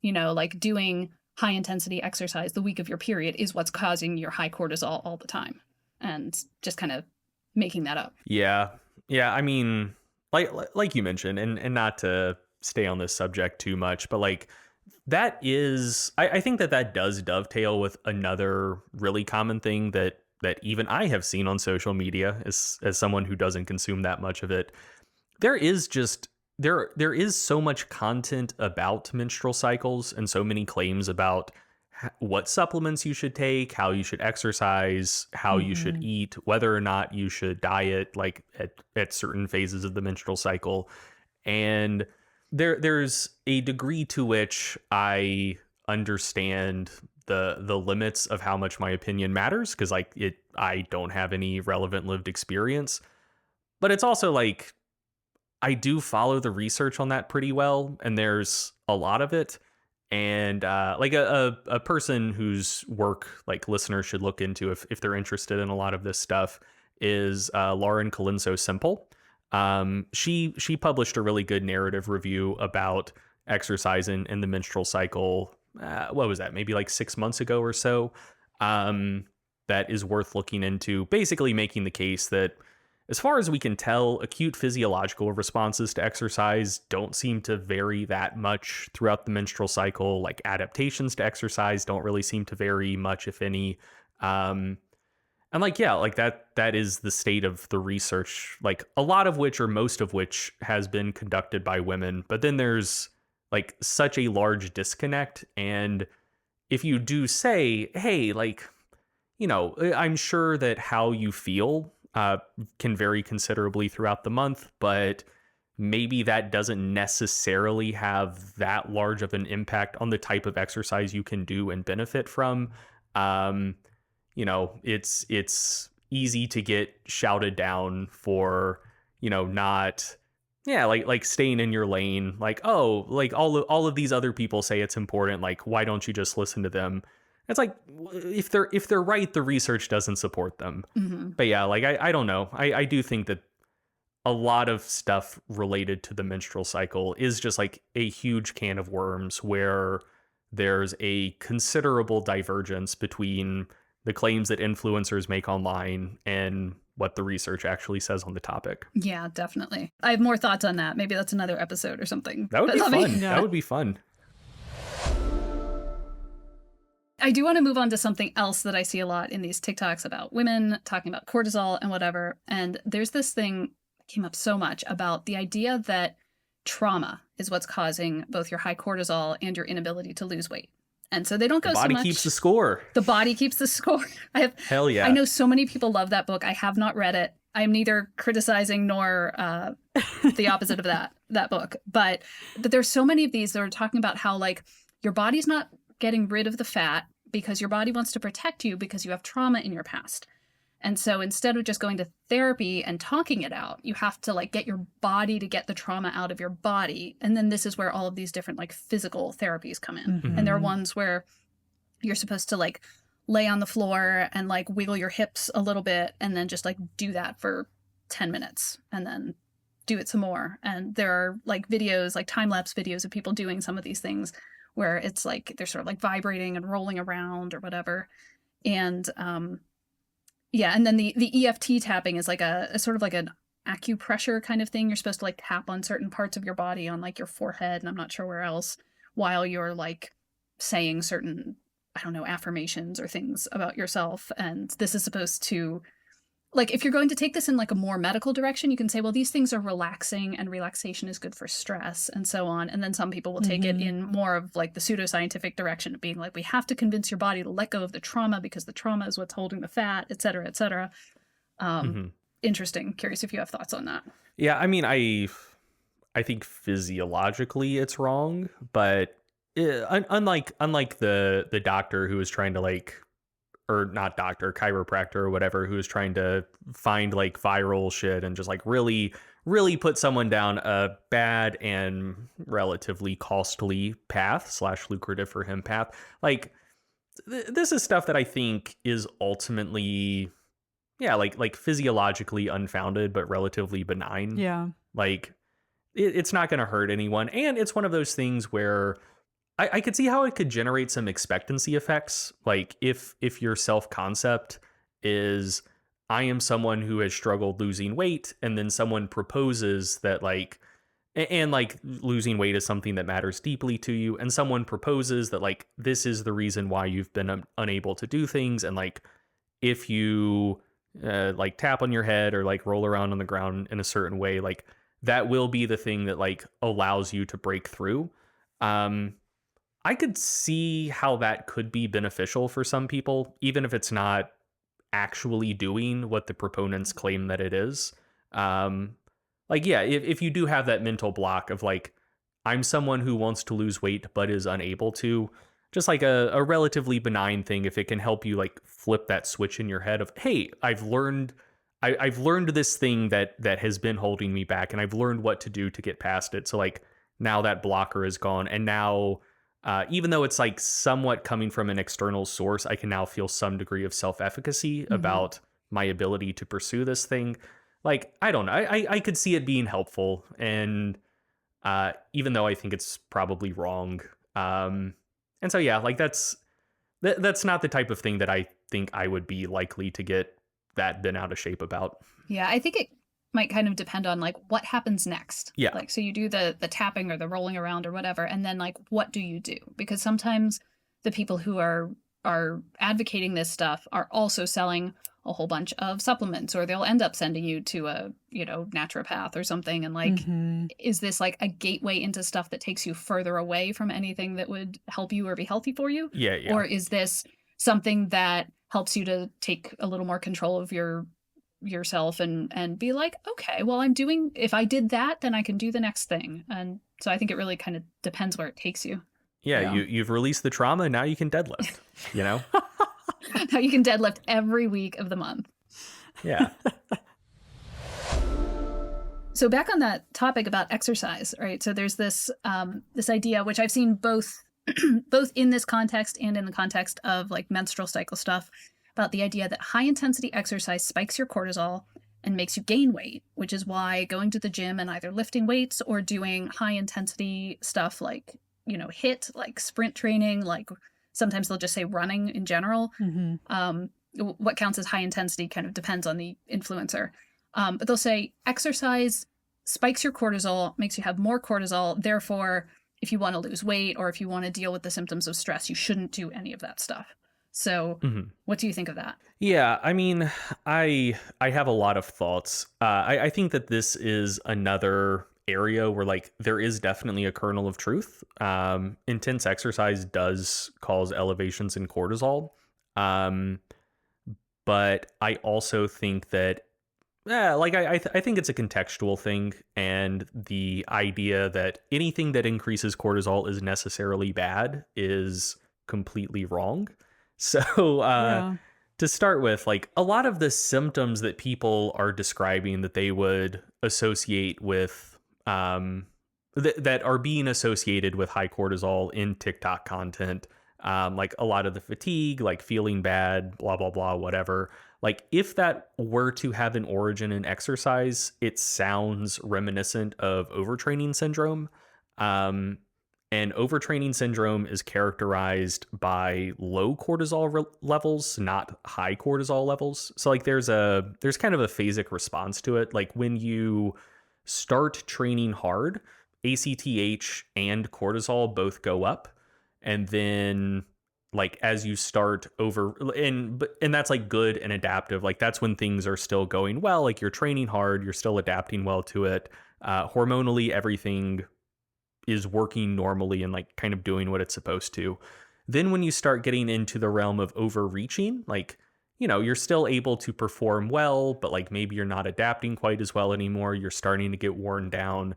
like doing high intensity exercise the week of your period is what's causing your high cortisol all the time, and just kind of making that up. Yeah. I mean, like you mentioned, and not to stay on this subject too much, but like that is, I think that does dovetail with another really common thing that even I have seen on social media as someone who doesn't consume that much of it. There is so much content about menstrual cycles and so many claims about what supplements you should take, how you should exercise, how you should eat, whether or not you should diet like at certain phases of the menstrual cycle. And there's a degree to which I understand the limits of how much my opinion matters, because like I don't have any relevant lived experience. But it's also like I do follow the research on that pretty well, and there's a lot of it. And like a person whose work like listeners should look into if they're interested in a lot of this stuff is Lauren Colenso Simple. She published a really good narrative review about exercise in the menstrual cycle. What was that? Maybe like 6 months ago or so. That is worth looking into. Basically, making the case that, as far as we can tell, acute physiological responses to exercise don't seem to vary that much throughout the menstrual cycle. Like adaptations to exercise don't really seem to vary much, if any. And like, yeah, like that is the state of the research, like a lot of which or most of which has been conducted by women. But then there's like such a large disconnect. And if you do say, hey, like, I'm sure that how you feel can vary considerably throughout the month, but maybe that doesn't necessarily have that large of an impact on the type of exercise you can do and benefit from. It's easy to get shouted down for, not, yeah, like staying in your lane. Like, oh, like all of these other people say it's important. Like, why don't you just listen to them? It's like, if they're right, the research doesn't support them. Mm-hmm. But yeah, like I don't know. I do think that a lot of stuff related to the menstrual cycle is just like a huge can of worms where there's a considerable divergence between the claims that influencers make online and what the research actually says on the topic. Yeah, definitely. I have more thoughts on that. Maybe that's another episode or something. That would be fun. Yeah. That would be fun. I do want to move on to something else that I see a lot in these TikToks about women talking about cortisol and whatever. And there's this thing that came up so much about the idea that trauma is what's causing both your high cortisol and your inability to lose weight. And so they don't go The body so much. keeps the score. The body keeps the score. Hell yeah. I know so many people love that book. I have not read it. I am neither criticizing nor the opposite of that book. But there's so many of these that are talking about how like your body's not getting rid of the fat because your body wants to protect you because you have trauma in your past. And so instead of just going to therapy and talking it out, you have to like get your body to get the trauma out of your body. And then this is where all of these different like physical therapies come in. Mhm. And there are ones where you're supposed to like lay on the floor and like wiggle your hips a little bit and then just like do that for 10 minutes and then do it some more. And there are like videos, like time-lapse videos of people doing some of these things where it's like they're sort of like vibrating and rolling around or whatever. And yeah, and then the EFT tapping is like a sort of like an acupressure kind of thing. You're supposed to like tap on certain parts of your body, on like your forehead, and I'm not sure where else, while you're like saying certain, I don't know, affirmations or things about yourself. And this is supposed to, like, if you're going to take this in like a more medical direction, you can say, well, these things are relaxing and relaxation is good for stress and so on. And then some people will take it in more of like the pseudoscientific direction of being like, we have to convince your body to let go of the trauma because the trauma is what's holding the fat, et cetera, et cetera. Interesting. Curious if you have thoughts on that. Yeah, I mean, I think physiologically it's wrong, but unlike the doctor who was trying to like, or not doctor, chiropractor or whatever, who was trying to find like viral shit and just like really put someone down a bad and relatively costly path / lucrative for him path. Like this is stuff that I think is ultimately, yeah, like physiologically unfounded, but relatively benign. Yeah. Like it's not going to hurt anyone. And it's one of those things where I could see how it could generate some expectancy effects. Like if your self-concept is, I am someone who has struggled losing weight, and then someone proposes that like, and like losing weight is something that matters deeply to you, and someone proposes that like, this is the reason why you've been unable to do things. And like, if you like tap on your head or like roll around on the ground in a certain way, like that will be the thing that like allows you to break through. I could see how that could be beneficial for some people, even if it's not actually doing what the proponents claim that it is. Like, yeah, if you do have that mental block of like, I'm someone who wants to lose weight but is unable to, just like a relatively benign thing, if it can help you like flip that switch in your head of, hey, I've learned this thing that has been holding me back, and I've learned what to do to get past it. So like now that blocker is gone, and now even though it's like somewhat coming from an external source, I can now feel some degree of self-efficacy Hmm. about my ability to pursue this thing. Like, I don't know. I could see it being helpful. And even though I think it's probably wrong. And so, yeah, like that's not the type of thing that I think I would be likely to get that bent out of shape about. Yeah, I think it might kind of depend on like what happens next. Yeah. Like so you do the tapping or the rolling around or whatever and then like what do you do? Because sometimes the people who are advocating this stuff are also selling a whole bunch of supplements or they'll end up sending you to a, naturopath or something and like Hmm. is this like a gateway into stuff that takes you further away from anything that would help you or be healthy for you? Yeah. Yeah. Or is this something that helps you to take a little more control of yourself and be like, okay, well, if I did that, then I can do the next thing. And so I think it really kind of depends where it takes you. Yeah. Yeah. You've released the trauma. Now you can deadlift, you know? How you can deadlift every week of the month. Yeah. So back on that topic about exercise, right? So there's this idea which I've seen both both in this context and in the context of like menstrual cycle stuff about the idea that high intensity exercise spikes your cortisol and makes you gain weight, which is why going to the gym and either lifting weights or doing high intensity stuff like, hit, like sprint training, like sometimes they'll just say running in general. Hmm. What counts as high intensity kind of depends on the influencer. But they'll say exercise spikes your cortisol, makes you have more cortisol. Therefore, if you want to lose weight or if you want to deal with the symptoms of stress, you shouldn't do any of that stuff. So, Mhm. what do you think of that? Yeah, I mean, I have a lot of thoughts. I think that this is another area where like there is definitely a kernel of truth. Intense exercise does cause elevations in cortisol, um, but I also think that like I think it's a contextual thing, and the idea that anything that increases cortisol is necessarily bad is completely wrong. So, Yeah. to start with, like a lot of the symptoms that people are describing that they would associate with, that are being associated with high cortisol in TikTok content, like a lot of the fatigue, like feeling bad, blah, blah, blah, whatever. Like if that were to have an origin in exercise, it sounds reminiscent of overtraining syndrome. Um, and overtraining syndrome is characterized by low cortisol levels, not high cortisol levels. So like there's kind of a phasic response to it. Like when you start training hard, ACTH and cortisol both go up. And then like as you start over and that's like good and adaptive. Like that's when things are still going well. Like you're training hard, you're still adapting well to it. Hormonally, everything is working normally and like kind of doing what it's supposed to. Then when you start getting into the realm of overreaching, like, you're still able to perform well, but like maybe you're not adapting quite as well anymore. You're starting to get worn down.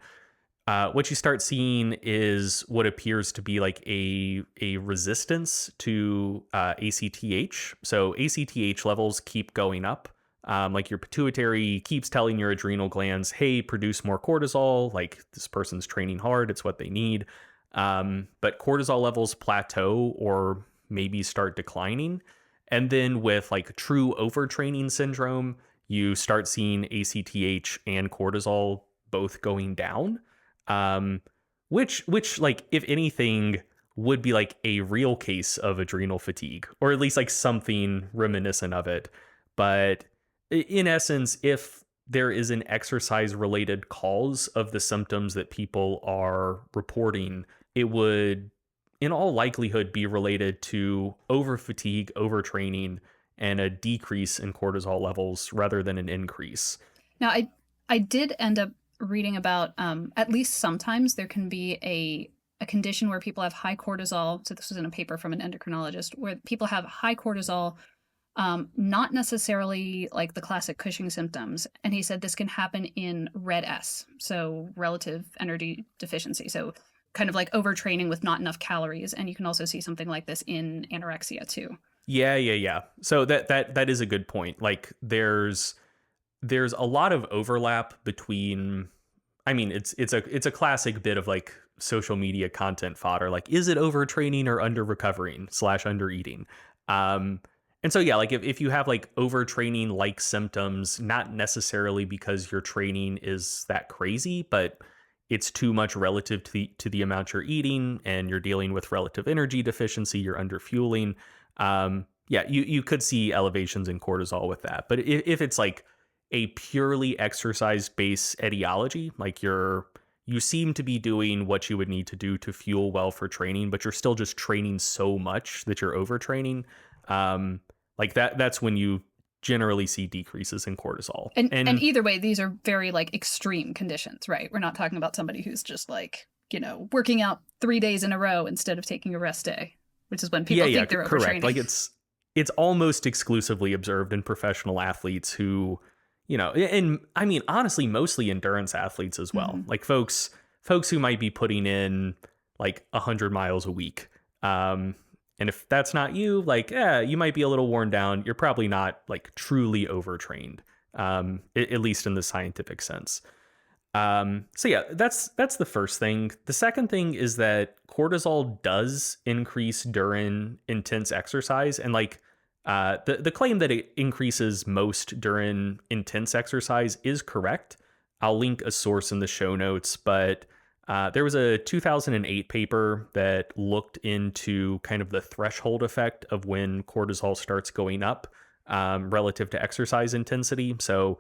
What you start seeing is what appears to be like a resistance to ACTH. So ACTH levels keep going up. Like your pituitary keeps telling your adrenal glands, hey, produce more cortisol. Like this person's training hard, it's what they need. But cortisol levels plateau or maybe start declining. And then with like true overtraining syndrome, you start seeing ACTH and cortisol both going down. Um, which like if anything would be like a real case of adrenal fatigue, or at least like something reminiscent of it. But in essence, if there is an exercise related cause of the symptoms that people are reporting, it would, in all likelihood, be related to over fatigue, overtraining, and a decrease in cortisol levels rather than an increase. Now, I did end up reading about at least sometimes there can be a condition where people have high cortisol. So this was in a paper from an endocrinologist where people have high cortisol, not necessarily like the classic Cushing symptoms. And he said this can happen in red S, so relative energy deficiency. So kind of like overtraining with not enough calories. And you can also see something like this in anorexia too. Yeah. So that is a good point. Like there's a lot of overlap between, I mean, it's a classic bit of like social media content fodder. Like, is it overtraining or under recovering / under eating? And so, yeah, like if you have like overtraining like symptoms, not necessarily because your training is that crazy, but it's too much relative to the amount you're eating and you're dealing with relative energy deficiency, you're under fueling. Yeah, you could see elevations in cortisol with that. But if it's like a purely exercise based etiology, like you seem to be doing what you would need to do to fuel well for training, but you're still just training so much that you're overtraining. Like that's when you generally see decreases in cortisol. And either way, these are very like extreme conditions, right? We're not talking about somebody who's just like, working out 3 days in a row instead of taking a rest day, which is when people think they're correct. overtraining. Like it's almost exclusively observed in professional athletes who, and I mean, honestly, mostly endurance athletes as well. Mhm. Like folks who might be putting in like 100 miles a week. And if that's not you, like, you might be a little worn down. You're probably not like truly overtrained, at least in the scientific sense. So yeah, that's the first thing. The second thing is that cortisol does increase during intense exercise, and like the claim that it increases most during intense exercise is correct. I'll link a source in the show notes, but there was a 2008 paper that looked into kind of the threshold effect of when cortisol starts going up relative to exercise intensity. So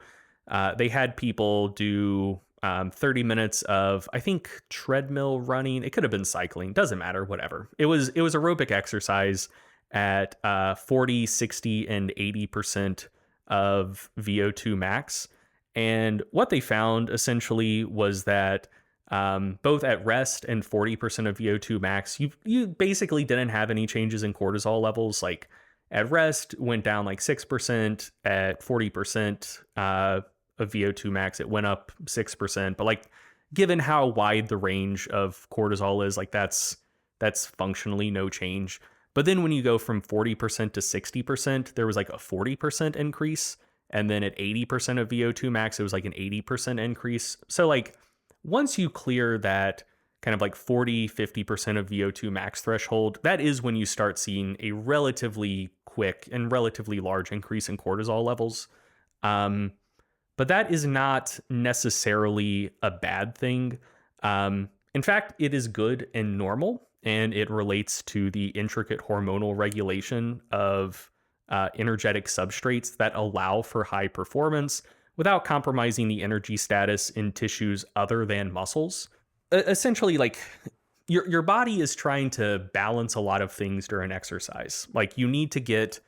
they had people do 30 minutes of, I think, treadmill running. It could have been cycling. Doesn't matter, whatever. It was aerobic exercise at 40, 60, and 80% of VO2 max. And what they found essentially was that both at rest and 40% of VO2 max, you basically didn't have any changes in cortisol levels. Like at rest, went down like 6%. At 40% of VO2 max, it went up 6%. But like, given how wide the range of cortisol is, like that's functionally no change. But then when you go from 40% to 60%, there was like a 40% increase. And then at 80% of VO2 max, it was like an 80% increase. So like, once you clear that kind of like 40, 50% of VO2 max threshold, that is when you start seeing a relatively quick and relatively large increase in cortisol levels. But that is not necessarily a bad thing. In fact, it is good and normal, and it relates to the intricate hormonal regulation of energetic substrates that allow for high performance without compromising the energy status in tissues other than muscles. Essentially, like your body is trying to balance a lot of things during exercise. Like you need to get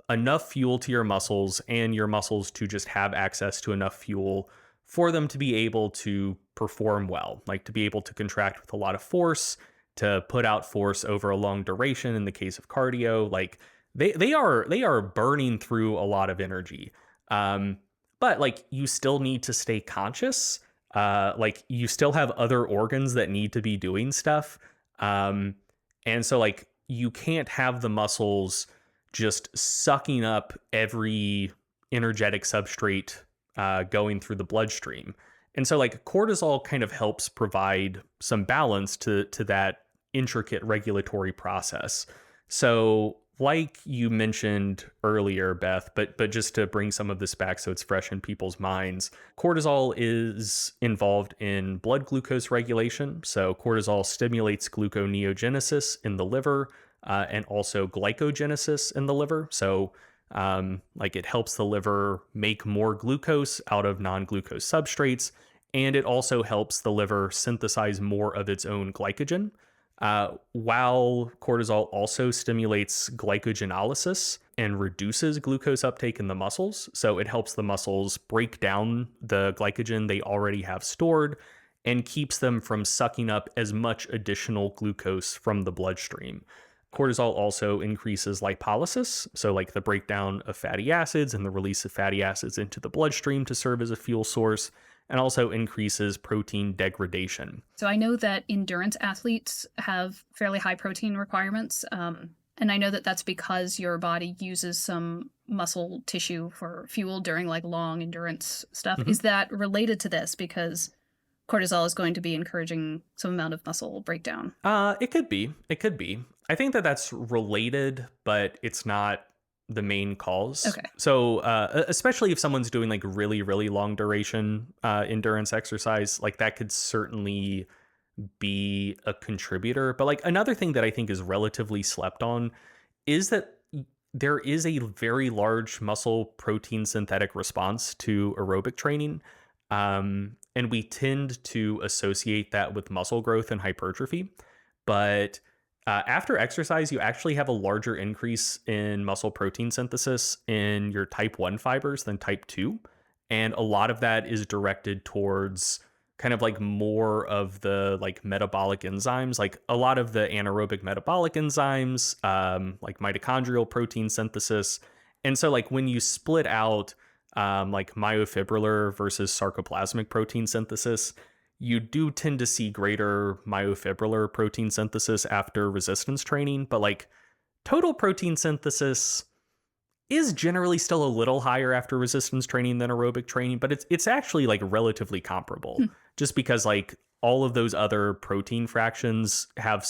enough fuel to your muscles and your muscles to just have access to enough fuel for them to be able to perform well, like to be able to contract with a lot of force, to put out force over a long duration in the case of cardio. Like they are burning through a lot of energy. But like you still need to stay conscious. Like you still have other organs that need to be doing stuff. And so like you can't have the muscles just sucking up every energetic substrate going through the bloodstream. And so like cortisol kind of helps provide some balance to that intricate regulatory process. So like you mentioned earlier, Beth, but just to bring some of this back so it's fresh in people's minds, cortisol is involved in blood glucose regulation. So cortisol stimulates gluconeogenesis in the liver and also glycogenesis in the liver. So like it helps the liver make more glucose out of non-glucose substrates, and it also helps the liver synthesize more of its own glycogen. While cortisol also stimulates glycogenolysis and reduces glucose uptake in the muscles. So it helps the muscles break down the glycogen they already have stored and keeps them from sucking up as much additional glucose from the bloodstream. Cortisol also increases lipolysis, so like the breakdown of fatty acids and the release of fatty acids into the bloodstream to serve as a fuel source, and also increases protein degradation. So I know that endurance athletes have fairly high protein requirements. And I know that that's because your body uses some muscle tissue for fuel during like long endurance stuff. Mhm. Is that related to this? Because cortisol is going to be encouraging some amount of muscle breakdown. It could be. It could be. I think that that's related, but it's not the main cause. Okay. So, especially if someone's doing like really, really long duration endurance exercise, like that could certainly be a contributor. But like another thing that I think is relatively slept on is that there is a very large muscle protein synthetic response to aerobic training. And we tend to associate that with muscle growth and hypertrophy. But after exercise, you actually have a larger increase in muscle protein synthesis in your type 1 fibers than type 2. And a lot of that is directed towards kind of like more of the like metabolic enzymes, like a lot of the anaerobic metabolic enzymes, like mitochondrial protein synthesis. And so like when you split out like myofibrillar versus sarcoplasmic protein synthesis, you do tend to see greater myofibrillar protein synthesis after resistance training, but like total protein synthesis is generally still a little higher after resistance training than aerobic training, but it's actually like relatively comparable, just because like all of those other protein fractions have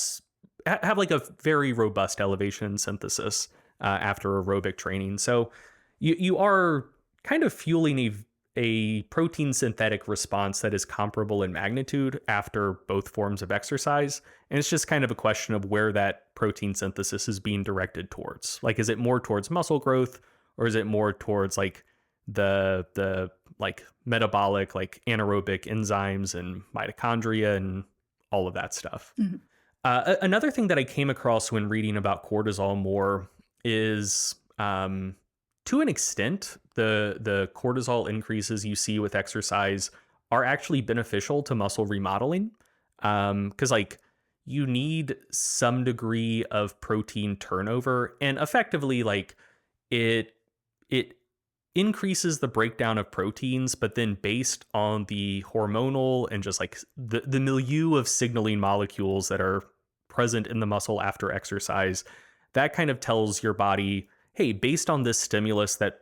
like a very robust elevation in synthesis after aerobic training. So you are kind of fueling a protein synthetic response that is comparable in magnitude after both forms of exercise. And it's just kind of a question of where that protein synthesis is being directed towards. Like, is it more towards muscle growth, or is it more towards like the like metabolic, like anaerobic enzymes and mitochondria and all of that stuff? Mhm. Another thing that I came across when reading about cortisol more is to an extent, the cortisol increases you see with exercise are actually beneficial to muscle remodeling. Because like you need some degree of protein turnover, and effectively like it increases the breakdown of proteins, but then based on the hormonal and just like the milieu of signaling molecules that are present in the muscle after exercise, that kind of tells your body, hey, based on this stimulus that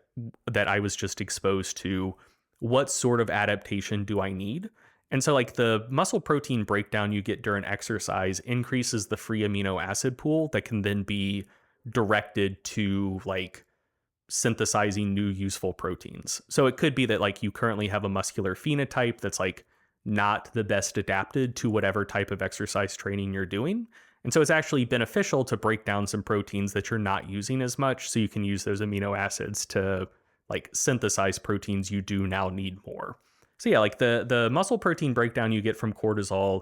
I was just exposed to, what sort of adaptation do I need? And so like the muscle protein breakdown you get during exercise increases the free amino acid pool that can then be directed to like synthesizing new useful proteins. So it could be that like you currently have a muscular phenotype that's like not the best adapted to whatever type of exercise training you're doing. And so it's actually beneficial to break down some proteins that you're not using as much, so you can use those amino acids to like synthesize proteins you do now need more. So yeah, like the muscle protein breakdown you get from cortisol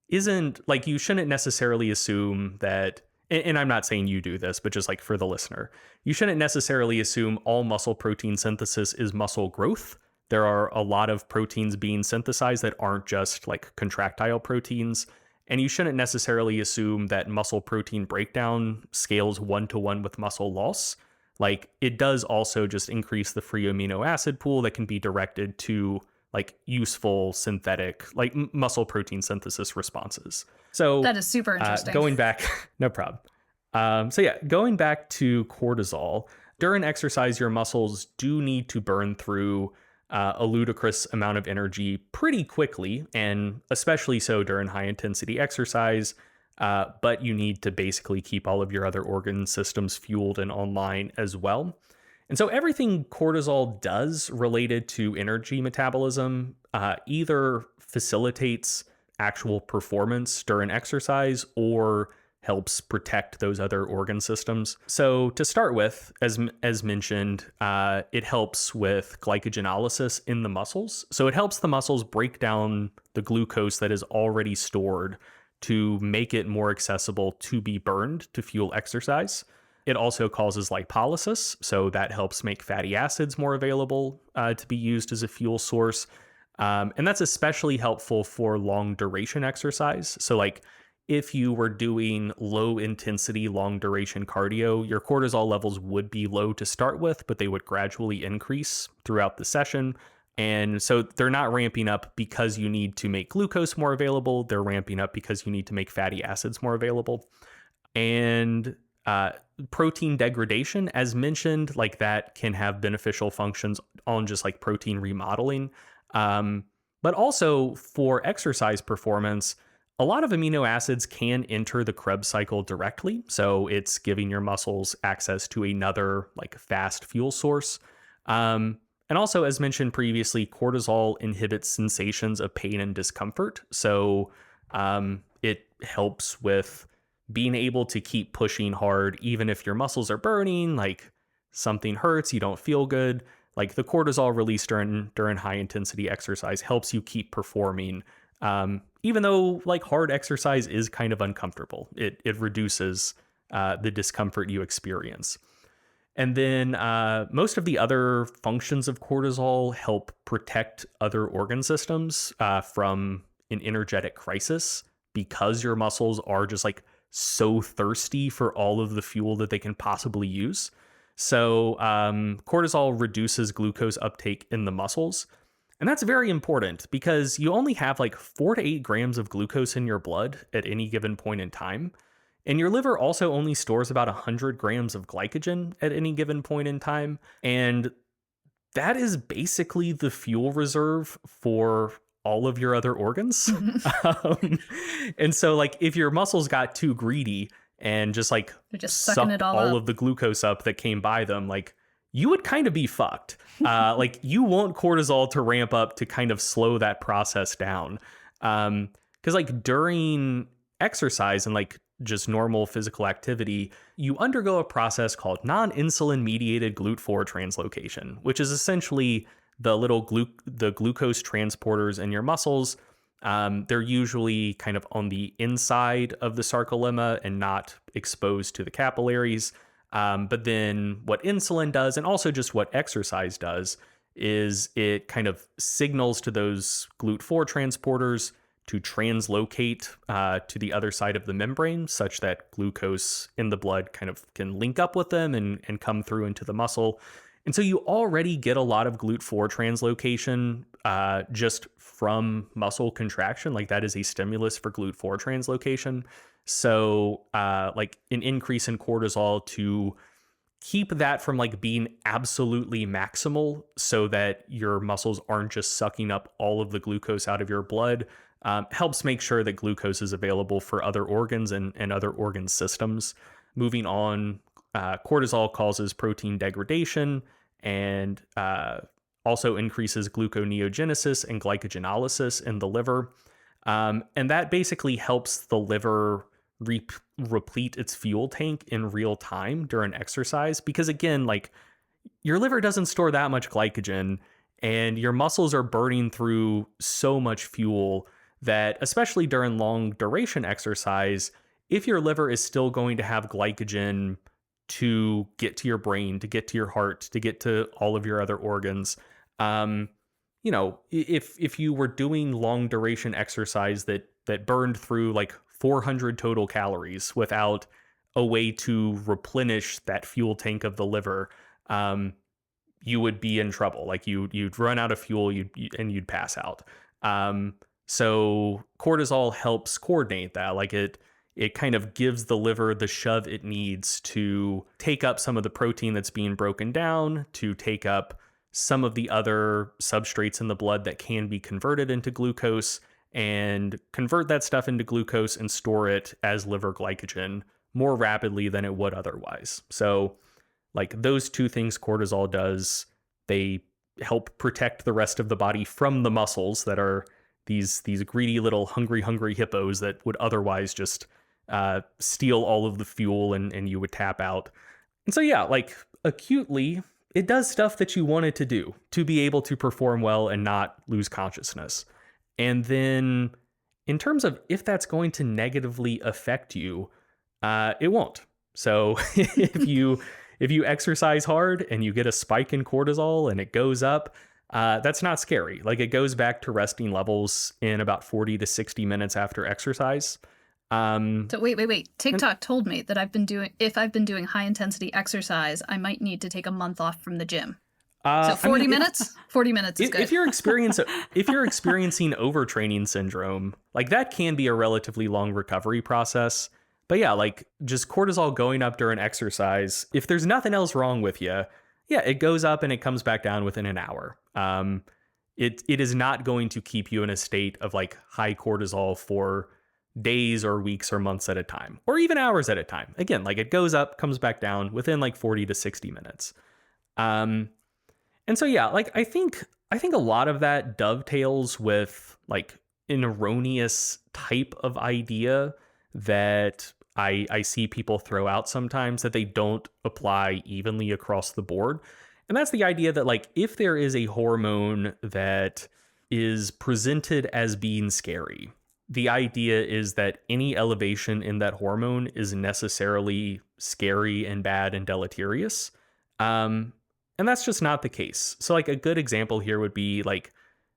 isn't like, you shouldn't necessarily assume that, and I'm not saying you do this, but just like for the listener, you shouldn't necessarily assume all muscle protein synthesis is muscle growth. There are a lot of proteins being synthesized that aren't just like contractile proteins. And you shouldn't necessarily assume that muscle protein breakdown scales 1-to-1 with muscle loss. Like it does also just increase the free amino acid pool that can be directed to like useful synthetic, like muscle protein synthesis responses. So That is super interesting. going back, no problem. So yeah, going back to cortisol, during exercise, your muscles do need to burn through a ludicrous amount of energy pretty quickly, and especially so during high intensity exercise. But you need to basically keep all of your other organ systems fueled and online as well. And so everything cortisol does related to energy metabolism either facilitates actual performance during exercise or helps protect those other organ systems. So to start with, as mentioned, it helps with glycogenolysis in the muscles. So it helps the muscles break down the glucose that is already stored to make it more accessible to be burned to fuel exercise. It also causes lipolysis, so that helps make fatty acids more available to be used as a fuel source. And that's especially helpful for long duration exercise. So like if you were doing low intensity, long duration cardio, your cortisol levels would be low to start with, but they would gradually increase throughout the session. And so they're not ramping up because you need to make glucose more available. They're ramping up because you need to make fatty acids more available. And protein degradation, as mentioned, like that can have beneficial functions on just like protein remodeling. But also for exercise performance, a lot of amino acids can enter the Krebs cycle directly. So it's giving your muscles access to another like fast fuel source. And also, as mentioned previously, cortisol inhibits sensations of pain and discomfort. So it helps with being able to keep pushing hard, even if your muscles are burning, like something hurts, you don't feel good. Like the cortisol release during high intensity exercise helps you keep performing, even though like hard exercise is kind of uncomfortable. It reduces the discomfort you experience. And then most of the other functions of cortisol help protect other organ systems from an energetic crisis because your muscles are just like so thirsty for all of the fuel that they can possibly use. So cortisol reduces glucose uptake in the muscles. And that's very important because you only have like 4 to 8 grams of glucose in your blood at any given point in time. And your liver also only stores about 100 grams of glycogen at any given point in time. And that is basically the fuel reserve for all of your other organs. And so, like, if your muscles got too greedy and just like They're just sucking sucked it all all up. of the glucose up that came by them, like, you would kind of be fucked. Like, you want cortisol to ramp up to kind of slow that process down. Because, like, during exercise and like just normal physical activity, you undergo a process called non-insulin mediated GLUT4 translocation, which is essentially the the glucose transporters in your muscles. They're usually kind of on the inside of the sarcolemma and not exposed to the capillaries. But then what insulin does, and also just what exercise does, is it kind of signals to those GLUT4 transporters to translocate to the other side of the membrane such that glucose in the blood kind of can link up with them and come through into the muscle. And so you already get a lot of GLUT4 translocation just from muscle contraction. Like that is a stimulus for GLUT4 translocation. So like an increase in cortisol to keep that from like being absolutely maximal so that your muscles aren't just sucking up all of the glucose out of your blood helps make sure that glucose is available for other organs and other organ systems. Moving on, cortisol causes protein degradation and also increases gluconeogenesis and glycogenolysis in the liver. And that basically helps the liver replete its fuel tank in real time during exercise. Because again, like your liver doesn't store that much glycogen and your muscles are burning through so much fuel that, especially during long duration exercise, if your liver is still going to have glycogen to get to your brain, to get to your heart, to get to all of your other organs, you know, if you were doing long duration exercise that burned through like 400 total calories without a way to replenish that fuel tank of the liver, you would be in trouble. Like you'd run out of fuel, and you'd pass out. So cortisol helps coordinate that. Like it kind of gives the liver the shove it needs to take up some of the protein that's being broken down, to take up some of the other substrates in the blood that can be converted into glucose, and convert that stuff into glucose and store it as liver glycogen more rapidly than it would otherwise. So like those two things cortisol does, they help protect the rest of the body from the muscles that are these greedy little hungry hippos that would otherwise just steal all of the fuel and you would tap out. And so yeah, like acutely, it does stuff that you want it to do to be able to perform well and not lose consciousness. And then in terms of if that's going to negatively affect you, it won't. So if you exercise hard and you get a spike in cortisol and it goes up, that's not scary. Like it goes back to resting levels in about 40 to 60 minutes after exercise. So wait. TikTok told me that if I've been doing high intensity exercise, I might need to take a month off from the gym. So 40 minutes? 40 minutes is good. If you're experiencing overtraining syndrome, like that can be a relatively long recovery process. But yeah, like just cortisol going up during exercise, if there's nothing else wrong with you, yeah, it goes up and it comes back down within an hour. it is not going to keep you in a state of like high cortisol for days or weeks or months at a time, or even hours at a time. Again, like it goes up, comes back down within like 40 to 60 minutes. And so, yeah, like I think a lot of that dovetails with like an erroneous type of idea that I see people throw out sometimes that they don't apply evenly across the board. And that's the idea that like if there is a hormone that is presented as being scary, the idea is that any elevation in that hormone is necessarily scary and bad and deleterious. And that's just not the case. So like a good example here would be like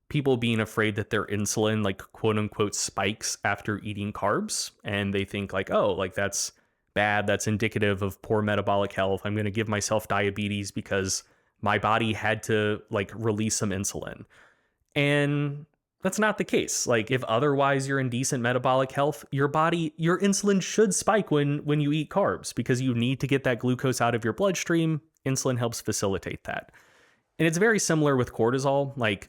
people being afraid that their insulin like quote unquote spikes after eating carbs. And they think like, oh, like that's bad. That's indicative of poor metabolic health. I'm going to give myself diabetes because my body had to like release some insulin. And that's not the case. Like if otherwise you're in decent metabolic health, your insulin should spike when you eat carbs because you need to get that glucose out of your bloodstream. Insulin helps facilitate that. And it's very similar with cortisol. Like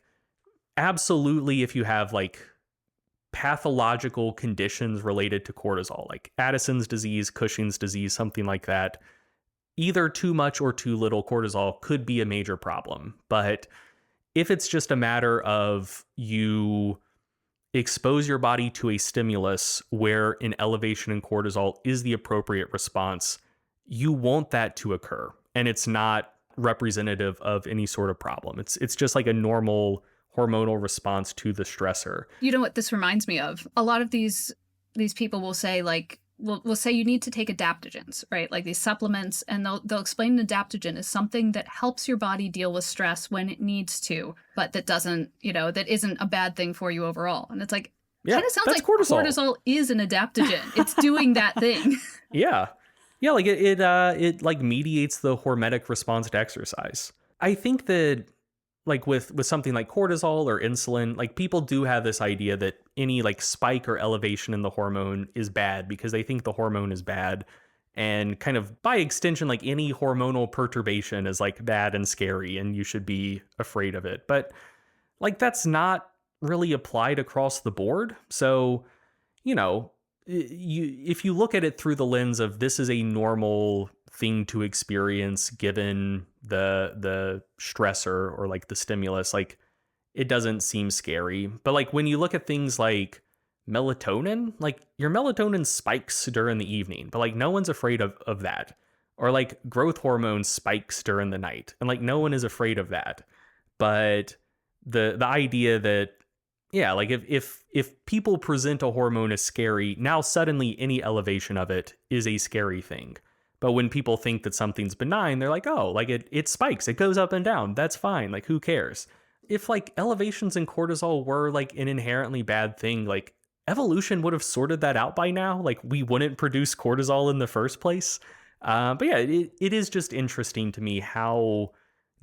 absolutely, if you have like pathological conditions related to cortisol, like Addison's disease, Cushing's disease, something like that, either too much or too little cortisol could be a major problem. But if it's just a matter of you expose your body to a stimulus where an elevation in cortisol is the appropriate response, you want that to occur. And it's not representative of any sort of problem. It's just like a normal hormonal response to the stressor. You know what this reminds me of? A lot of these people will say like, we'll say you need to take adaptogens, right? Like these supplements, and they'll explain an adaptogen is something that helps your body deal with stress when it needs to, but that doesn't, that isn't a bad thing for you overall. And it's like, kind of sounds like cortisol is an adaptogen. It's doing that thing. Yeah. Yeah, like it like mediates the hormetic response to exercise. I think that like with something like cortisol or insulin, like people do have this idea that any like spike or elevation in the hormone is bad because they think the hormone is bad. And kind of by extension, like any hormonal perturbation is like bad and scary and you should be afraid of it. But like that's not really applied across the board. So, if you look at it through the lens of this is a normal thing to experience given the stressor or like the stimulus, like it doesn't seem scary. But like when you look at things like melatonin, like your melatonin spikes during the evening, but like no one's afraid of that. Or like growth hormone spikes during the night, and like no one is afraid of that. But the idea that like if people present a hormone as scary, now suddenly any elevation of it is a scary thing. But when people think that something's benign, they're like, oh, like it spikes, it goes up and down. That's fine. Like, who cares? If like elevations in cortisol were like an inherently bad thing, like evolution would have sorted that out by now. Like we wouldn't produce cortisol in the first place. But yeah, it is just interesting to me how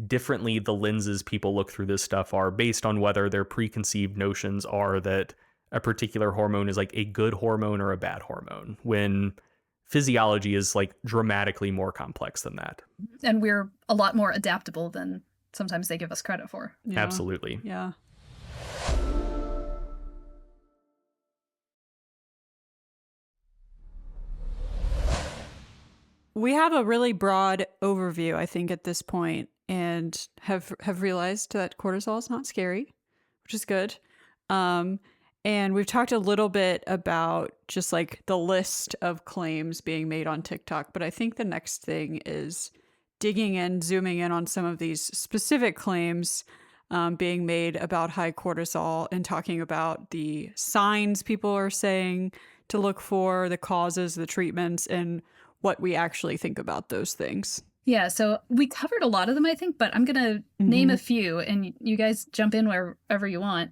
differently the lenses people look through this stuff are based on whether their preconceived notions are that a particular hormone is like a good hormone or a bad hormone, when physiology is like dramatically more complex than that. And we're a lot more adaptable than sometimes they give us credit for. Yeah. Absolutely. Yeah. We have a really broad overview, I think, at this point, and have realized that cortisol is not scary, which is good. And we've talked a little bit about just like the list of claims being made on TikTok, but I think the next thing is digging in, zooming in on some of these specific claims being made about high cortisol and talking about the signs people are saying to look for, the causes, the treatments, and what we actually think about those things. Yeah, so we covered a lot of them, I think, but I'm going to name a few and you guys jump in wherever you want.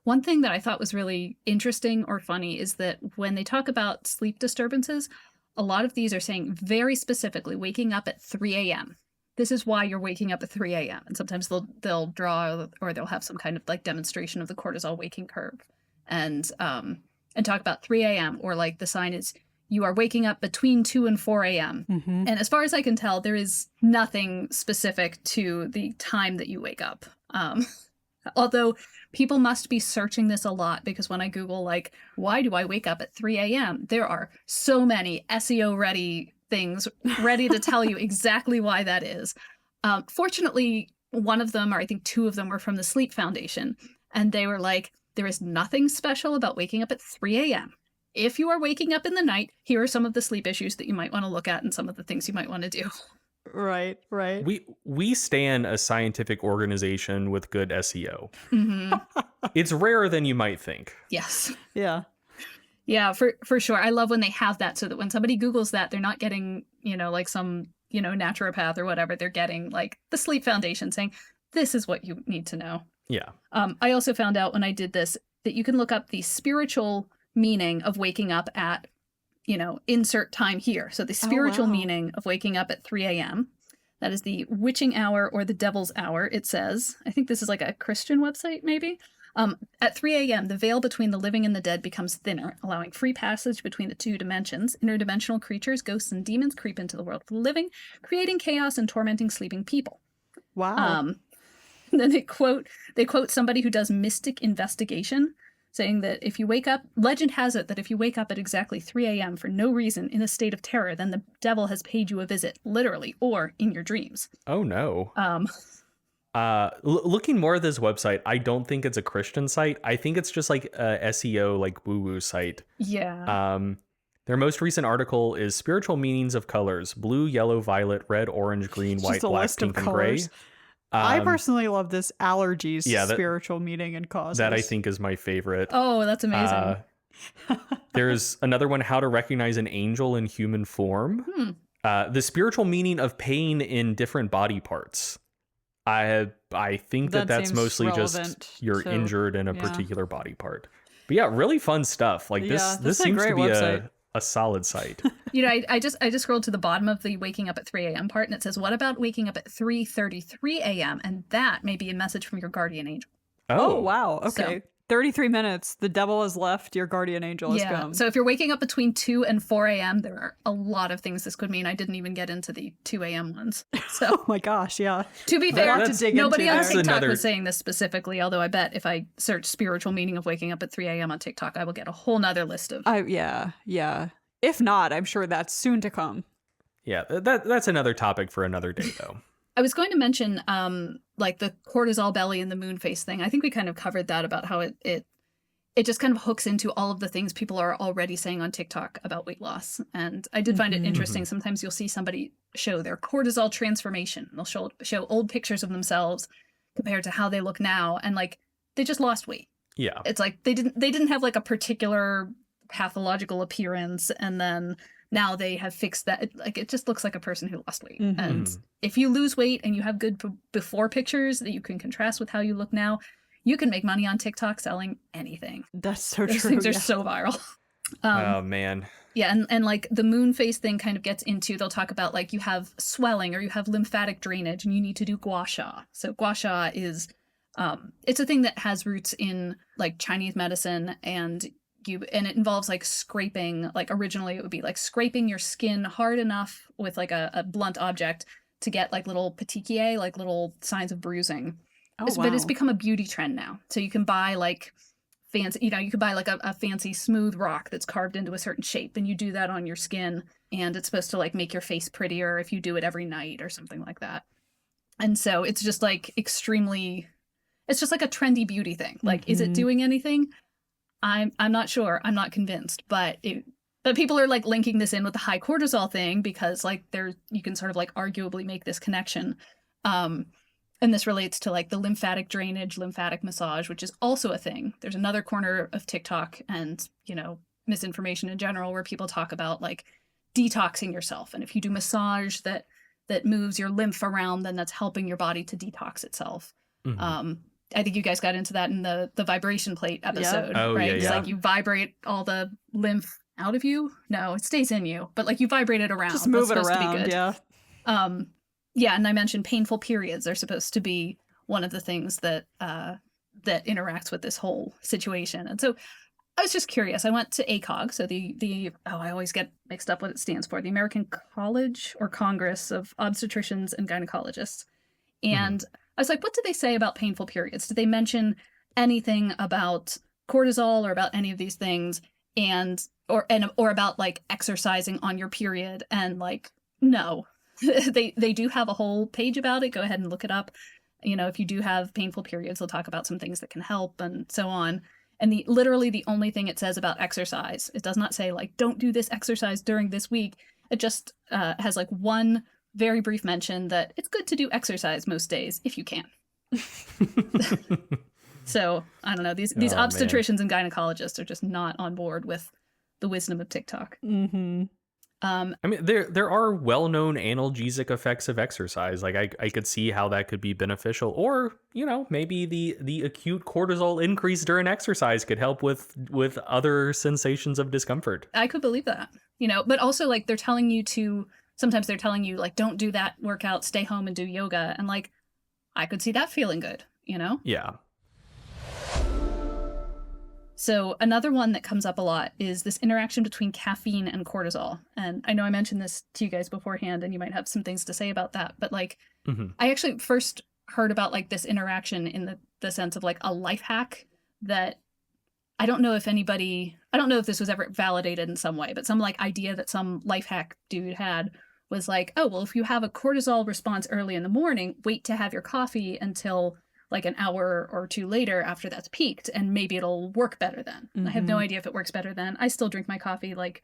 One thing that I thought was really interesting or funny is that when they talk about sleep disturbances, a lot of these are saying very specifically waking up at 3 a.m. This is why you're waking up at 3 a.m. And sometimes they'll draw or they'll have some kind of like demonstration of the cortisol waking curve and talk about 3 a.m. or like the sign is you are waking up between 2 and 4 a.m. And as far as I can tell, there is nothing specific to the time that you wake up. Although people must be searching this a lot, because when I Google, like, why do I wake up at 3 a.m., there are so many SEO ready things ready to tell you exactly why that is. Fortunately, one of them, or I think two of them, were from the Sleep Foundation. And they were like, there is nothing special about waking up at 3 a.m. If you are waking up in the night, here are some of the sleep issues that you might want to look at and some of the things you might want to do. Right, right. We stand a scientific organization with good SEO. Mm-hmm. It's rarer than you might think. Yes. Yeah. Yeah, for sure. I love when they have that, so that when somebody Googles that, they're not getting, like some, naturopath or whatever. They're getting like the Sleep Foundation saying, this is what you need to know. Yeah. I also found out when I did this that you can look up the spiritual meaning of waking up at, insert time here. So the spiritual meaning of waking up at 3 a.m. That is the witching hour or the devil's hour, it says. I think this is like a Christian website, maybe. At 3 a.m., the veil between the living and the dead becomes thinner, allowing free passage between the two dimensions. Interdimensional creatures, ghosts, and demons creep into the world of the living, creating chaos and tormenting sleeping people. Wow. Then they quote somebody who does mystic investigation, saying that if you wake up, legend has it that if you wake up at exactly 3 a.m. for no reason in a state of terror, then the devil has paid you a visit, literally, or in your dreams. Oh, no. Looking more at this website, I don't think it's a Christian site. I think it's just like a SEO, like woo-woo site. Yeah. Their most recent article is Spiritual Meanings of Colors: Blue, Yellow, Violet, Red, Orange, Green, It's White, just a Black, list of Pink, and Gray. colors. I personally love this allergies that- spiritual meaning and causes. That I think is my favorite. Oh, that's amazing. There's another one, How to Recognize an Angel in Human Form. The spiritual meaning of pain in different body parts. I think That that's seems mostly just relevant you're to- injured in a yeah. particular body part. But yeah, really fun stuff. Like Yeah, this this is a seems to great be website. a solid site. I just scrolled to the bottom of the waking up at 3 a.m. part, and it says, what about waking up at 3:33 a.m.? And that may be a message from your guardian angel. Oh, wow. So- Okay. 33 minutes. The devil has left. Your guardian angel has come. So if you're waking up between 2 and 4 a.m., there are a lot of things this could mean. I didn't even get into the 2 a.m. ones. So Oh my gosh. Yeah. to be A fair, lot to dig nobody into on there. That's TikTok another- was saying this specifically, although I bet if I search spiritual meaning of waking up at 3 a.m. on TikTok, I will get a whole nother list of... Yeah. If not, I'm sure that's soon to come. Yeah, that's another topic for another day, though. I was going to mention like the cortisol belly and the moon face thing. I think we kind of covered that, about how it just kind of hooks into all of the things people are already saying on TikTok about weight loss. And I did find it interesting. Sometimes you'll see somebody show their cortisol transformation. They'll show old pictures of themselves compared to how they look now, and like they just lost weight. Yeah. It's like they didn't have like a particular pathological appearance, and then now they have fixed that. It just looks like a person who lost weight. And if you lose weight and you have good before pictures that you can contrast with how you look now, you can make money on TikTok selling anything. That's so Those true. things are yeah. so viral. Oh man. Yeah, and like the moon face thing kind of gets into, they'll talk about like you have swelling or you have lymphatic drainage and you need to do gua sha. So gua sha is it's a thing that has roots in like Chinese medicine, and it involves like scraping. Like originally it would be like scraping your skin hard enough with like a blunt object to get like little petechiae, like little signs of bruising. Oh, But it's wow. become a beauty trend now. So you can buy like fancy, you could buy like a fancy smooth rock that's carved into a certain shape, and you do that on your skin, and it's supposed to like make your face prettier if you do it every night or something like that. And so it's just like it's just like a trendy beauty thing. Like, is it doing anything? I'm not sure. I'm not convinced, but people are like linking this in with the high cortisol thing, because like you can sort of like arguably make this connection. And this relates to like the lymphatic drainage, lymphatic massage, which is also a thing. There's another corner of TikTok and, misinformation in general, where people talk about like detoxing yourself. And if you do massage that moves your lymph around, then that's helping your body to detox itself. I think you guys got into that in the vibration plate episode, Oh, right? yeah, It's yeah. like you vibrate all the lymph out of you. No, it stays in you, but like you vibrate it around. Just move That's it supposed to be around. good. Yeah. Yeah, and I mentioned painful periods are supposed to be one of the things that interacts with this whole situation. And so I was just curious. I went to ACOG, so I always get mixed up what it stands for, the American College or Congress of Obstetricians and Gynecologists. And I was like, what did they say about painful periods? Did they mention anything about cortisol or about any of these things? Or about like exercising on your period? And like, no. They do have a whole page about it. Go ahead and look it up. If you do have painful periods, they'll talk about some things that can help and so on. And literally the only thing it says about exercise, it does not say like, don't do this exercise during this week. It just has like one very brief mention that it's good to do exercise most days if you can. So I don't know. These obstetricians and gynecologists are just not on board with the wisdom of TikTok. Mm-hmm. I mean, there are well-known analgesic effects of exercise. Like I could see how that could be beneficial, or maybe the acute cortisol increase during exercise could help with other sensations of discomfort. I could believe that, but also like sometimes they're telling you like, don't do that workout, stay home and do yoga, and like I could see that feeling good, Yeah. So another one that comes up a lot is this interaction between caffeine and cortisol. And I know I mentioned this to you guys beforehand, and you might have some things to say about that. But like, I actually first heard about like this interaction in the sense of like a life hack that I don't know if this was ever validated in some way, but some like idea that some life hack dude had was like, oh, well, if you have a cortisol response early in the morning, wait to have your coffee until like an hour or two later after that's peaked, and maybe it'll work better then. I have no idea if it works better then. I still drink my coffee like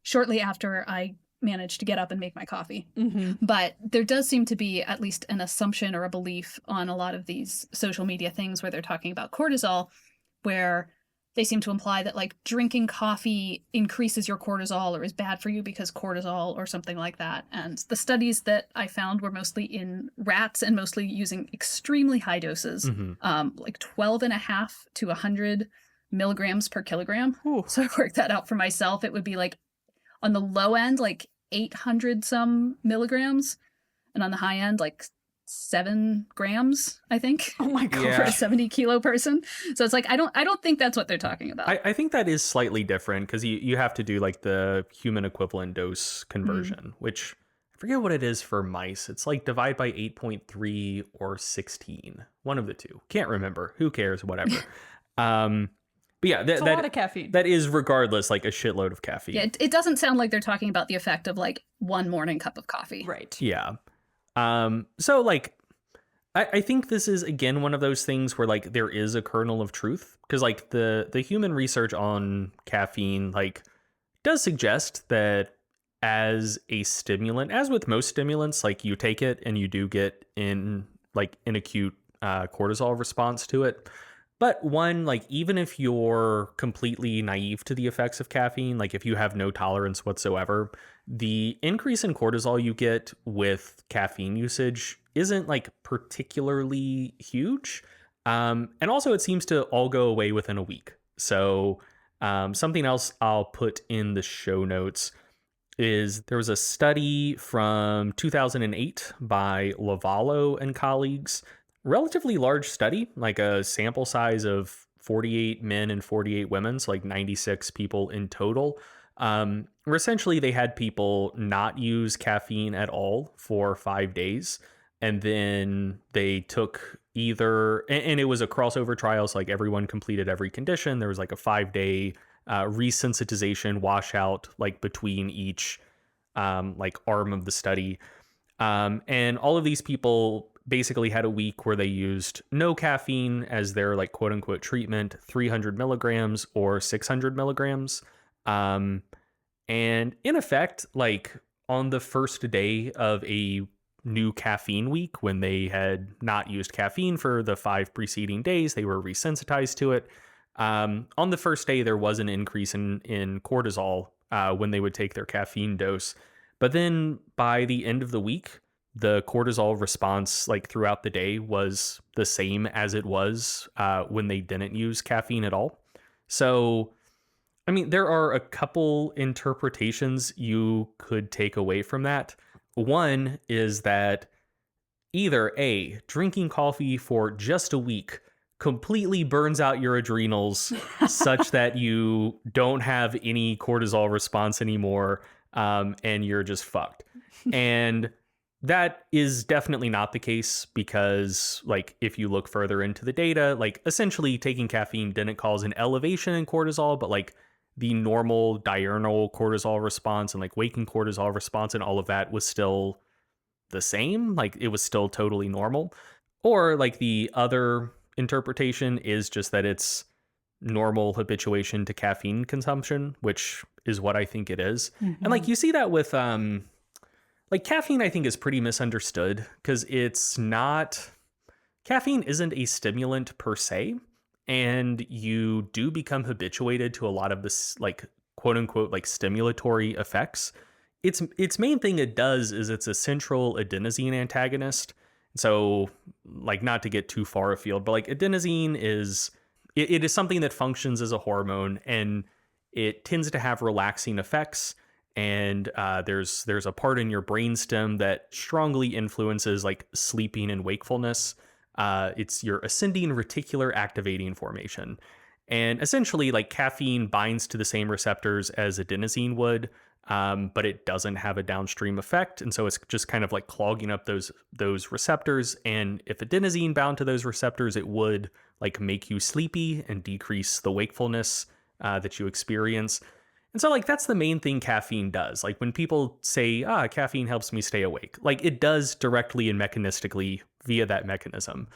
shortly after I manage to get up and make my coffee. But there does seem to be at least an assumption or a belief on a lot of these social media things where they're talking about cortisol, where they seem to imply that like drinking coffee increases your cortisol or is bad for you because cortisol or something like that. And the studies that I found were mostly in rats and mostly using extremely high doses, like 12.5 to 100 milligrams per kilogram. Ooh. So I worked that out for myself. It would be like on the low end, like 800 some milligrams, and on the high end, like 7 grams, I think. Oh my god. For a 70 kilo person. So it's like I don't think that's what they're talking about. I think that is slightly different because you have to do like the human equivalent dose conversion, which I forget what it is for mice. It's like divide by 8.3 or 16. One of the two. Can't remember. Who cares? Whatever. But yeah, It's a lot of caffeine. That is regardless like a shitload of caffeine. Yeah, it doesn't sound like they're talking about the effect of like one morning cup of coffee. Right. Yeah. So like, I think this is again one of those things where like there is a kernel of truth, because like the human research on caffeine like does suggest that as a stimulant, as with most stimulants, like you take it and you do get in like an acute cortisol response to it. But one, like even if you're completely naive to the effects of caffeine, like if you have no tolerance whatsoever, the increase in cortisol you get with caffeine usage isn't like particularly huge. And also it seems to all go away within a week. So something else I'll put in the show notes is there was a study from 2008 by Lavallo and colleagues. Relatively large study, like a sample size of 48 men and 48 women, so like 96 people in total. Where essentially they had people not use caffeine at all for 5 days. And then they took either, and it was a crossover trial, so like everyone completed every condition. There was like a 5-day resensitization washout like between each like arm of the study. And all of these people basically had a week where they used no caffeine as their like quote unquote treatment, 300 milligrams or 600 milligrams. And in effect, like on the first day of a new caffeine week, when they had not used caffeine for the 5 preceding days, they were resensitized to it. On the first day, there was an increase in cortisol when they would take their caffeine dose. But then by the end of the week, the cortisol response like throughout the day was the same as it was when they didn't use caffeine at all. So, I mean, there are a couple interpretations you could take away from that. One is that either A, drinking coffee for just a week completely burns out your adrenals such that you don't have any cortisol response anymore, and you're just fucked. And That is definitely not the case because, like, if you look further into the data, like, essentially taking caffeine didn't cause an elevation in cortisol, but like the normal diurnal cortisol response and like waking cortisol response and all of that was still the same. Like, it was still totally normal. Or, like, the other interpretation is just that it's normal habituation to caffeine consumption, which is what I think it is. And like Hmm. you see that with like caffeine, I think is pretty misunderstood because it's not, caffeine isn't a stimulant per se, and you do become habituated to a lot of this like quote unquote like stimulatory effects. Its main thing it does is it's a central adenosine antagonist. So, like, not to get too far afield, but like adenosine is, it is something that functions as a hormone, and it tends to have relaxing effects. And there's a part in your brainstem that strongly influences like sleeping and wakefulness. It's your ascending reticular activating formation. And essentially, like, caffeine binds to the same receptors as adenosine would, but it doesn't have a downstream effect. And so it's just kind of like clogging up those receptors. And if adenosine bound to those receptors, it would like make you sleepy and decrease the wakefulness that you experience. And so, like, that's the main thing caffeine does. Like, when people say, caffeine helps me stay awake, like, it does directly and mechanistically via that mechanism.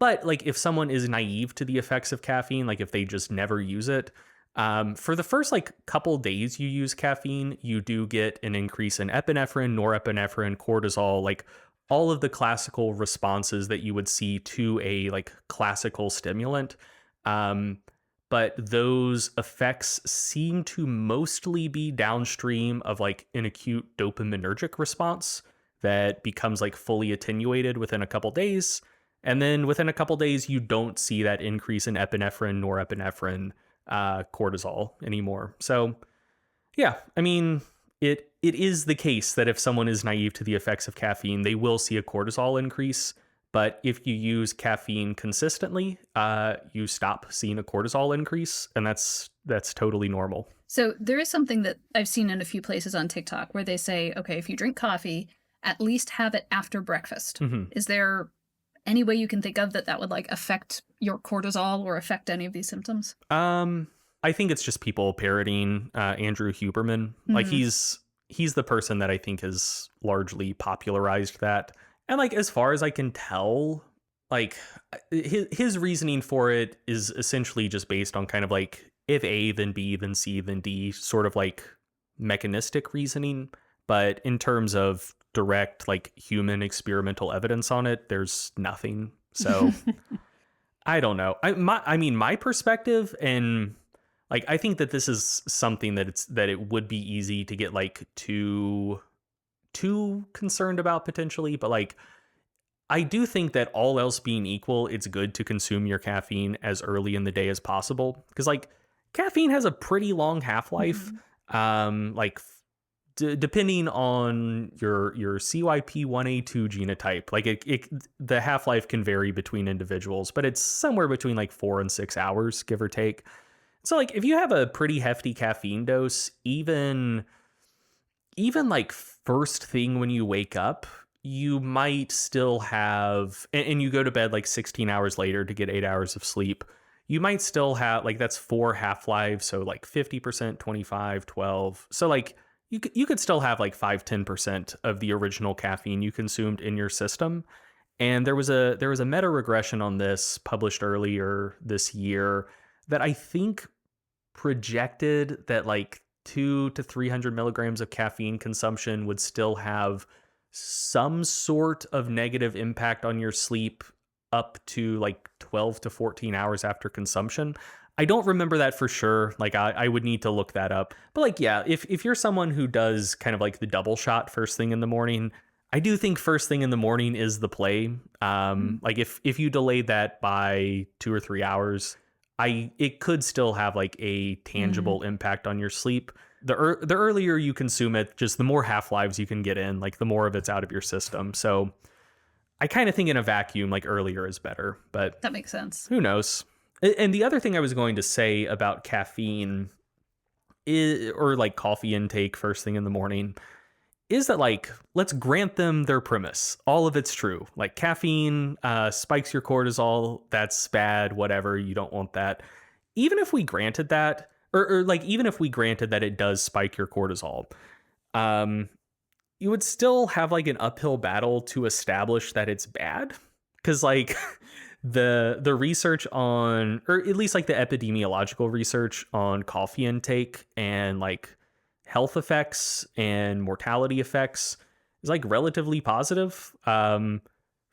But, like, if someone is naive to the effects of caffeine, like, if they just never use it, for the first, like, couple days you use caffeine, you do get an increase in epinephrine, norepinephrine, cortisol, like, all of the classical responses that you would see to a, like, classical stimulant. Um, but those effects seem to mostly be downstream of like an acute dopaminergic response that becomes like fully attenuated within a couple days. And then within a couple days, you don't see that increase in epinephrine, norepinephrine, cortisol anymore. So yeah, I mean, it is the case that if someone is naive to the effects of caffeine, they will see a cortisol increase. But if you use caffeine consistently, you stop seeing a cortisol increase, and that's totally normal. So there is something that I've seen in a few places on TikTok where they say, okay, if you drink coffee, at least have it after breakfast. Hmm. Is there any way you can think of that would like affect your cortisol or affect any of these symptoms? I think it's just people parroting Andrew Huberman. Like, Hmm. he's the person that I think has largely popularized that. And like, as far as I can tell, like, his reasoning for it is essentially just based on kind of like if A then B then C then D, sort of like mechanistic reasoning. But in terms of direct like human experimental evidence on it, there's nothing. So I don't know. I mean, my perspective, and like, I think that this is something that it would be easy to get like too concerned about potentially, but like, I do think that all else being equal, it's good to consume your caffeine as early in the day as possible because like caffeine has a pretty long half-life. Mhm. Like, depending on your CYP1A2 genotype, like the half-life can vary between individuals, but it's somewhere between like 4 and 6 hours, give or take. So like, if you have a pretty hefty caffeine dose, even like first thing when you wake up, you might still have, and you go to bed like 16 hours later to get 8 hours of sleep, you might still have like, that's 4 half-lives, so like 50%, 25, 12. So like, you could still have like 5-10% of the original caffeine you consumed in your system. And there was a meta regression on this published earlier this year that I think projected that like 2 to 300 milligrams of caffeine consumption would still have some sort of negative impact on your sleep up to like 12 to 14 hours after consumption. I don't remember that for sure. Like, I would need to look that up. But like, yeah, if you're someone who does kind of like the double shot first thing in the morning, I do think first thing in the morning is the play. Like, if you delayed that by 2 or 3 hours, it could still have like a Mm. tangible impact on your sleep. The earlier you consume it, just the more half-lives you can get in, like the more of it's out of your system. So I kind of think in a vacuum, like earlier is better, but That makes sense. who knows? And the other thing I was going to say about caffeine is, or like coffee intake first thing in the morning, is that, like, let's grant them their premise. All of it's true. Like, caffeine spikes your cortisol. That's bad. Whatever. You don't want that. Even if we granted that, or like, even if we granted that it does spike your cortisol, um, you would still have like an uphill battle to establish that it's bad. Because like the research on, or at least like the epidemiological research on coffee intake and like health effects and mortality effects is like relatively positive. For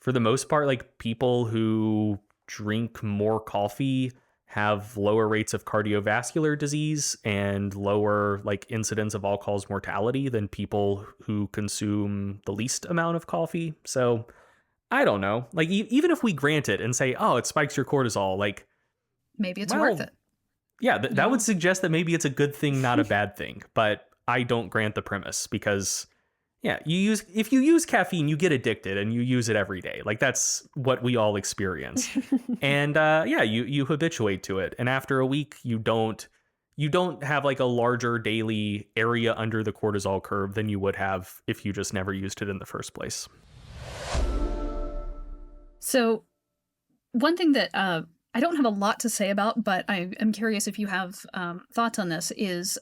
the most part, like people who drink more coffee have lower rates of cardiovascular disease and lower like incidence of all cause mortality than people who consume the least amount of coffee. So I don't know. Like even if we grant it and say, oh, it spikes your cortisol, like, Maybe it's well, worth it. yeah, that would suggest that maybe it's a good thing, not a bad thing. But I don't grant the premise because, yeah, if you use caffeine, you get addicted and you use it every day. Like that's what we all experience. And yeah, you habituate to it. And after a week, you don't have like a larger daily area under the cortisol curve than you would have if you just never used it in the first place. So one thing that I don't have a lot to say about, but I am curious if you have thoughts on this is,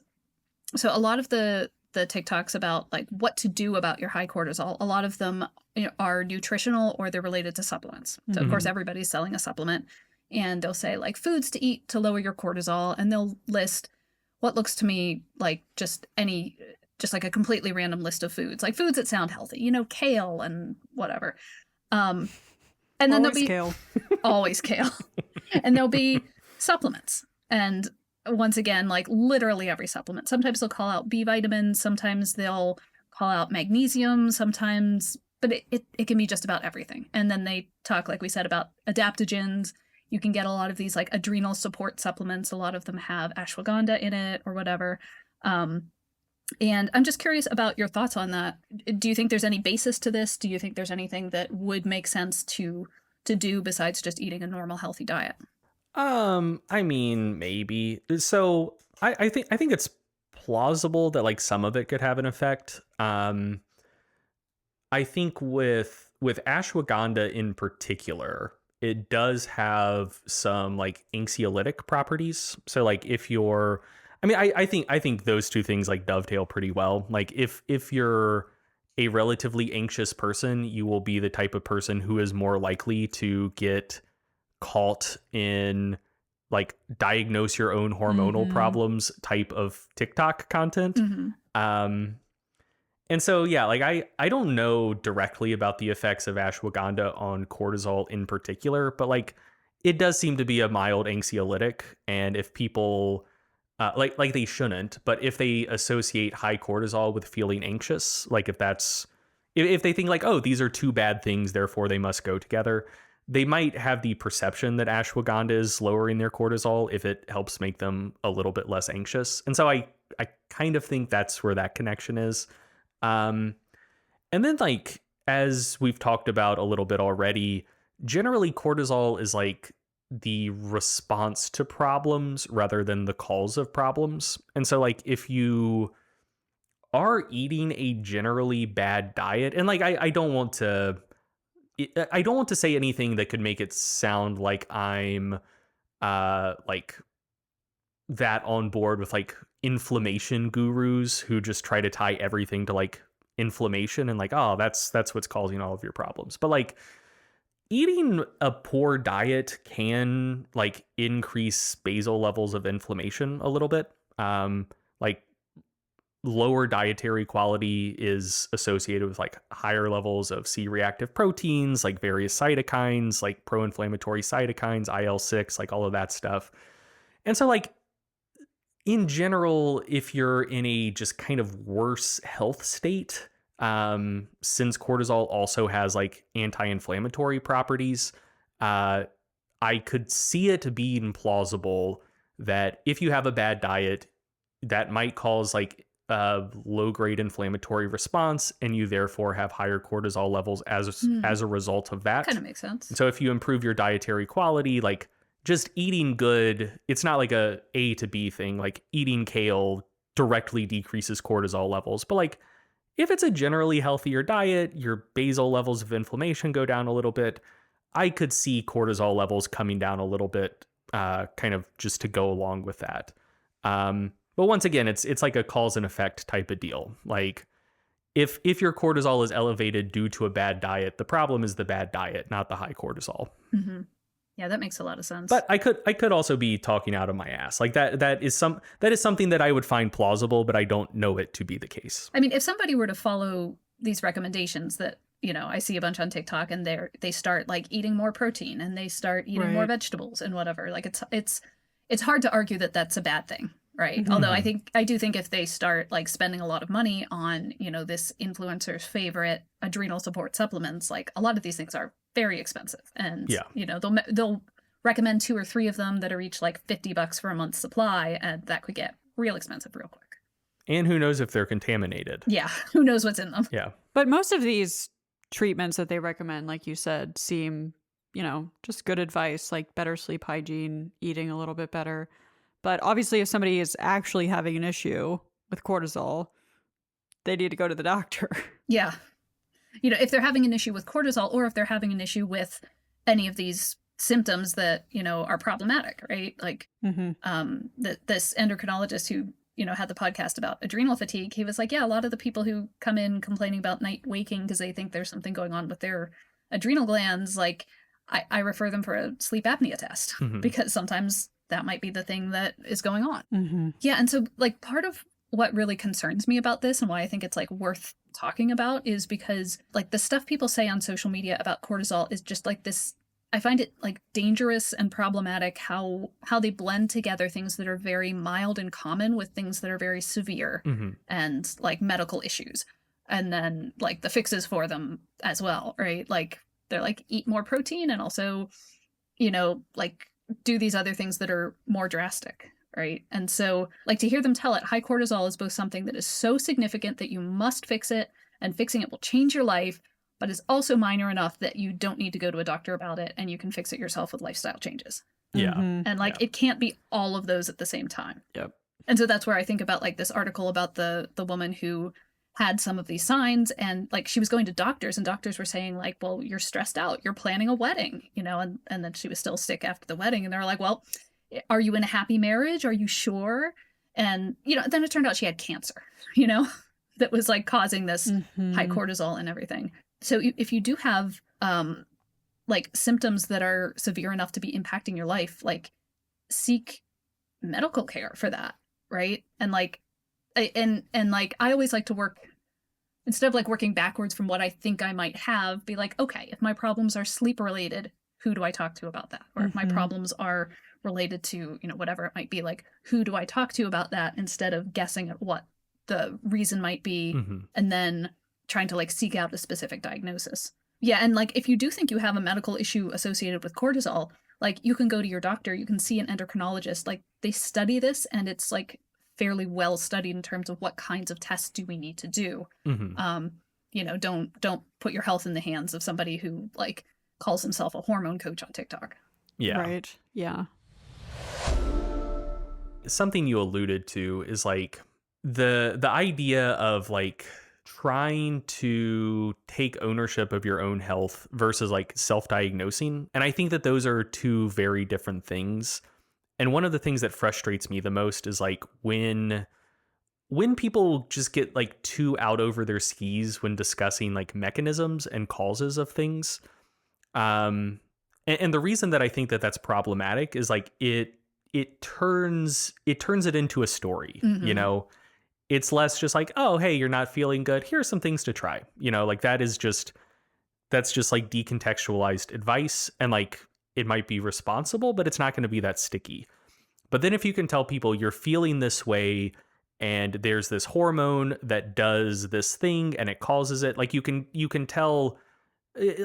so a lot of the TikToks about like what to do about your high cortisol, a lot of them are nutritional or they're related to supplements. So of course everybody's selling a supplement and they'll say like foods to eat to lower your cortisol, and they'll list what looks to me like just like a completely random list of foods, like foods that sound healthy, kale and whatever. And then Always there'll be kale. always kale. And there'll be supplements. And once again, like literally every supplement. Sometimes they'll call out B vitamins, sometimes they'll call out magnesium, sometimes, but it can be just about everything. And then they talk, like we said, about adaptogens. You can get a lot of these like adrenal support supplements. A lot of them have ashwagandha in it or whatever. And I'm just curious about your thoughts on that. Do you think there's any basis to this? Do you think there's anything that would make sense to do besides just eating a normal healthy diet? I mean, maybe. So I think it's plausible that like some of it could have an effect. I think with ashwagandha in particular, it does have some like anxiolytic properties. So like if you're, I mean, I think those two things like dovetail pretty well. Like if you're a relatively anxious person, you will be the type of person who is more likely to get caught in like diagnose your own hormonal problems type of TikTok content. And so, yeah, like I don't know directly about the effects of ashwagandha on cortisol in particular, but like it does seem to be a mild anxiolytic. And if people like they shouldn't, but if they associate high cortisol with feeling anxious, like if they think like, oh, these are two bad things, therefore they must go together, they might have the perception that ashwagandha is lowering their cortisol if it helps make them a little bit less anxious. And so I kind of think that's where that connection is. And then like, as we've talked about a little bit already, generally cortisol is like the response to problems rather than the cause of problems. And so like if you are eating a generally bad diet, and like I don't want to say anything that could make it sound like I'm like that on board with like inflammation gurus who just try to tie everything to like inflammation and like, oh, that's what's causing all of your problems. But like eating a poor diet can like increase basal levels of inflammation a little bit. Like lower dietary quality is associated with like higher levels of C-reactive proteins, like various cytokines, like pro-inflammatory cytokines, IL-6, like all of that stuff. And so like in general, if you're in a just kind of worse health state, since cortisol also has like anti-inflammatory properties, I could see it being plausible that if you have a bad diet, that might cause like a low-grade inflammatory response, and you therefore have higher cortisol levels as a result of that. Kind of makes sense. So if you improve your dietary quality, like just eating good, it's not like A to B thing. Like eating kale directly decreases cortisol levels, but like If it's a generally healthier diet, your basal levels of inflammation go down a little bit. I could see cortisol levels coming down a little bit, kind of just to go along with that. But once again, it's like a cause and effect type of deal. Like if your cortisol is elevated due to a bad diet, the problem is the bad diet, not the high cortisol. Mm-hmm. Yeah, that makes a lot of sense. But I could also be talking out of my ass. Like that is something that I would find plausible, but I don't know it to be the case. I mean, if somebody were to follow these recommendations that, I see a bunch on TikTok, and they start like eating more protein, and they start eating more Right. vegetables and whatever, like it's hard to argue that that's a bad thing, right? Mhm. Although I do think if they start like spending a lot of money on, this influencer's favorite adrenal support supplements, like a lot of these things are very expensive, and Yeah. they'll recommend 2 or 3 of them that are each like $50 for a month's supply, and that could get real expensive real quick. And who knows if they're contaminated. Yeah, who knows what's in them. Yeah. But most of these treatments that they recommend, like you said, seem, just good advice, like better sleep hygiene, eating a little bit better. But obviously, if somebody is actually having an issue with cortisol, they need to go to the doctor. Yeah. If they're having an issue with cortisol, or if they're having an issue with any of these symptoms that, are problematic, right? Like Mm-hmm. this endocrinologist who, had the podcast about adrenal fatigue, he was like, yeah, a lot of the people who come in complaining about night waking because they think there's something going on with their adrenal glands, like I refer them for a sleep apnea test Mhm. because sometimes that might be the thing that is going on. Mm-hmm. Yeah, and so like part of what really concerns me about this and why I think it's like worth talking about is because like the stuff people say on social media about cortisol is just like this. I find it like dangerous and problematic how they blend together things that are very mild and common with things that are very severe Mhm. and like medical issues, and then like the fixes for them as well, right? Like they're like eat more protein and also, like do these other things that are more drastic, right? And so like to hear them tell it, high cortisol is both something that is so significant that you must fix it, and fixing it will change your life, but is also minor enough that you don't need to go to a doctor about it, and you can fix it yourself with lifestyle changes. Yeah. And like Yeah. it can't be all of those at the same time. Yep. And so that's where I think about like this article about the woman who had some of these signs, and like she was going to doctors, and doctors were saying like, well, you're stressed out, you're planning a wedding, and then she was still sick after the wedding, and they were like, well, are you in a happy marriage? Are you sure? And then it turned out she had cancer, that was like causing this high cortisol and everything. So if you do have like symptoms that are severe enough to be impacting your life, like seek medical care for that, right? And like and like I always like to work, instead of like working backwards from what I think I might have, be like, okay, if my problems are sleep related, who do I talk to about that? Or if my Mhm. problems are related to, whatever it might be, like who do I talk to about that, instead of guessing at what the reason might be Mhm. and then trying to like seek out a specific diagnosis. Yeah, and like if you do think you have a medical issue associated with cortisol, like you can go to your doctor, you can see an endocrinologist. Like they study this, and it's like fairly well studied in terms of what kinds of tests do we need to do. Mhm. Don't put your health in the hands of somebody who like calls himself a hormone coach on TikTok. Yeah. Right. Yeah. Something you alluded to is like the idea of like trying to take ownership of your own health versus like self-diagnosing. And I think that those are two very different things. And one of the things that frustrates me the most is like when people just get like too out over their skis when discussing like mechanisms and causes of things. And the reason that I think that that's problematic is like it turns it into a story, Mhm. It's less just like, oh, hey, you're not feeling good, here's some things to try, like that's just like decontextualized advice, and like it might be responsible, but it's not going to be that sticky. But then if you can tell people you're feeling this way and there's this hormone that does this thing and it causes it, like you can tell,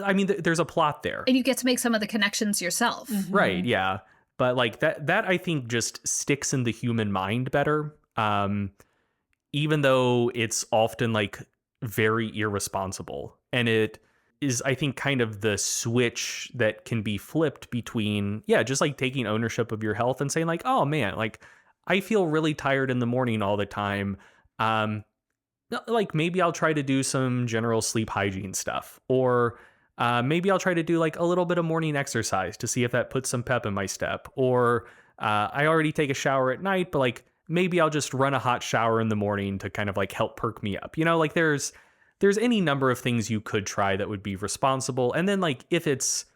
I mean, there's a plot there. And you get to make some of the connections yourself. Right, yeah. But like that I think just sticks in the human mind better. Even though it's often like very irresponsible. And it is, I think, kind of the switch that can be flipped between, yeah, just like taking ownership of your health and saying like, oh man, like I feel really tired in the morning all the time. like maybe I'll try to do some general sleep hygiene stuff, or maybe I'll try to do like a little bit of morning exercise to see if that puts some pep in my step, or I already take a shower at night, but like maybe I'll just run a hot shower in the morning to kind of like help perk me up. Like there's any number of things you could try that would be responsible. And then like if it's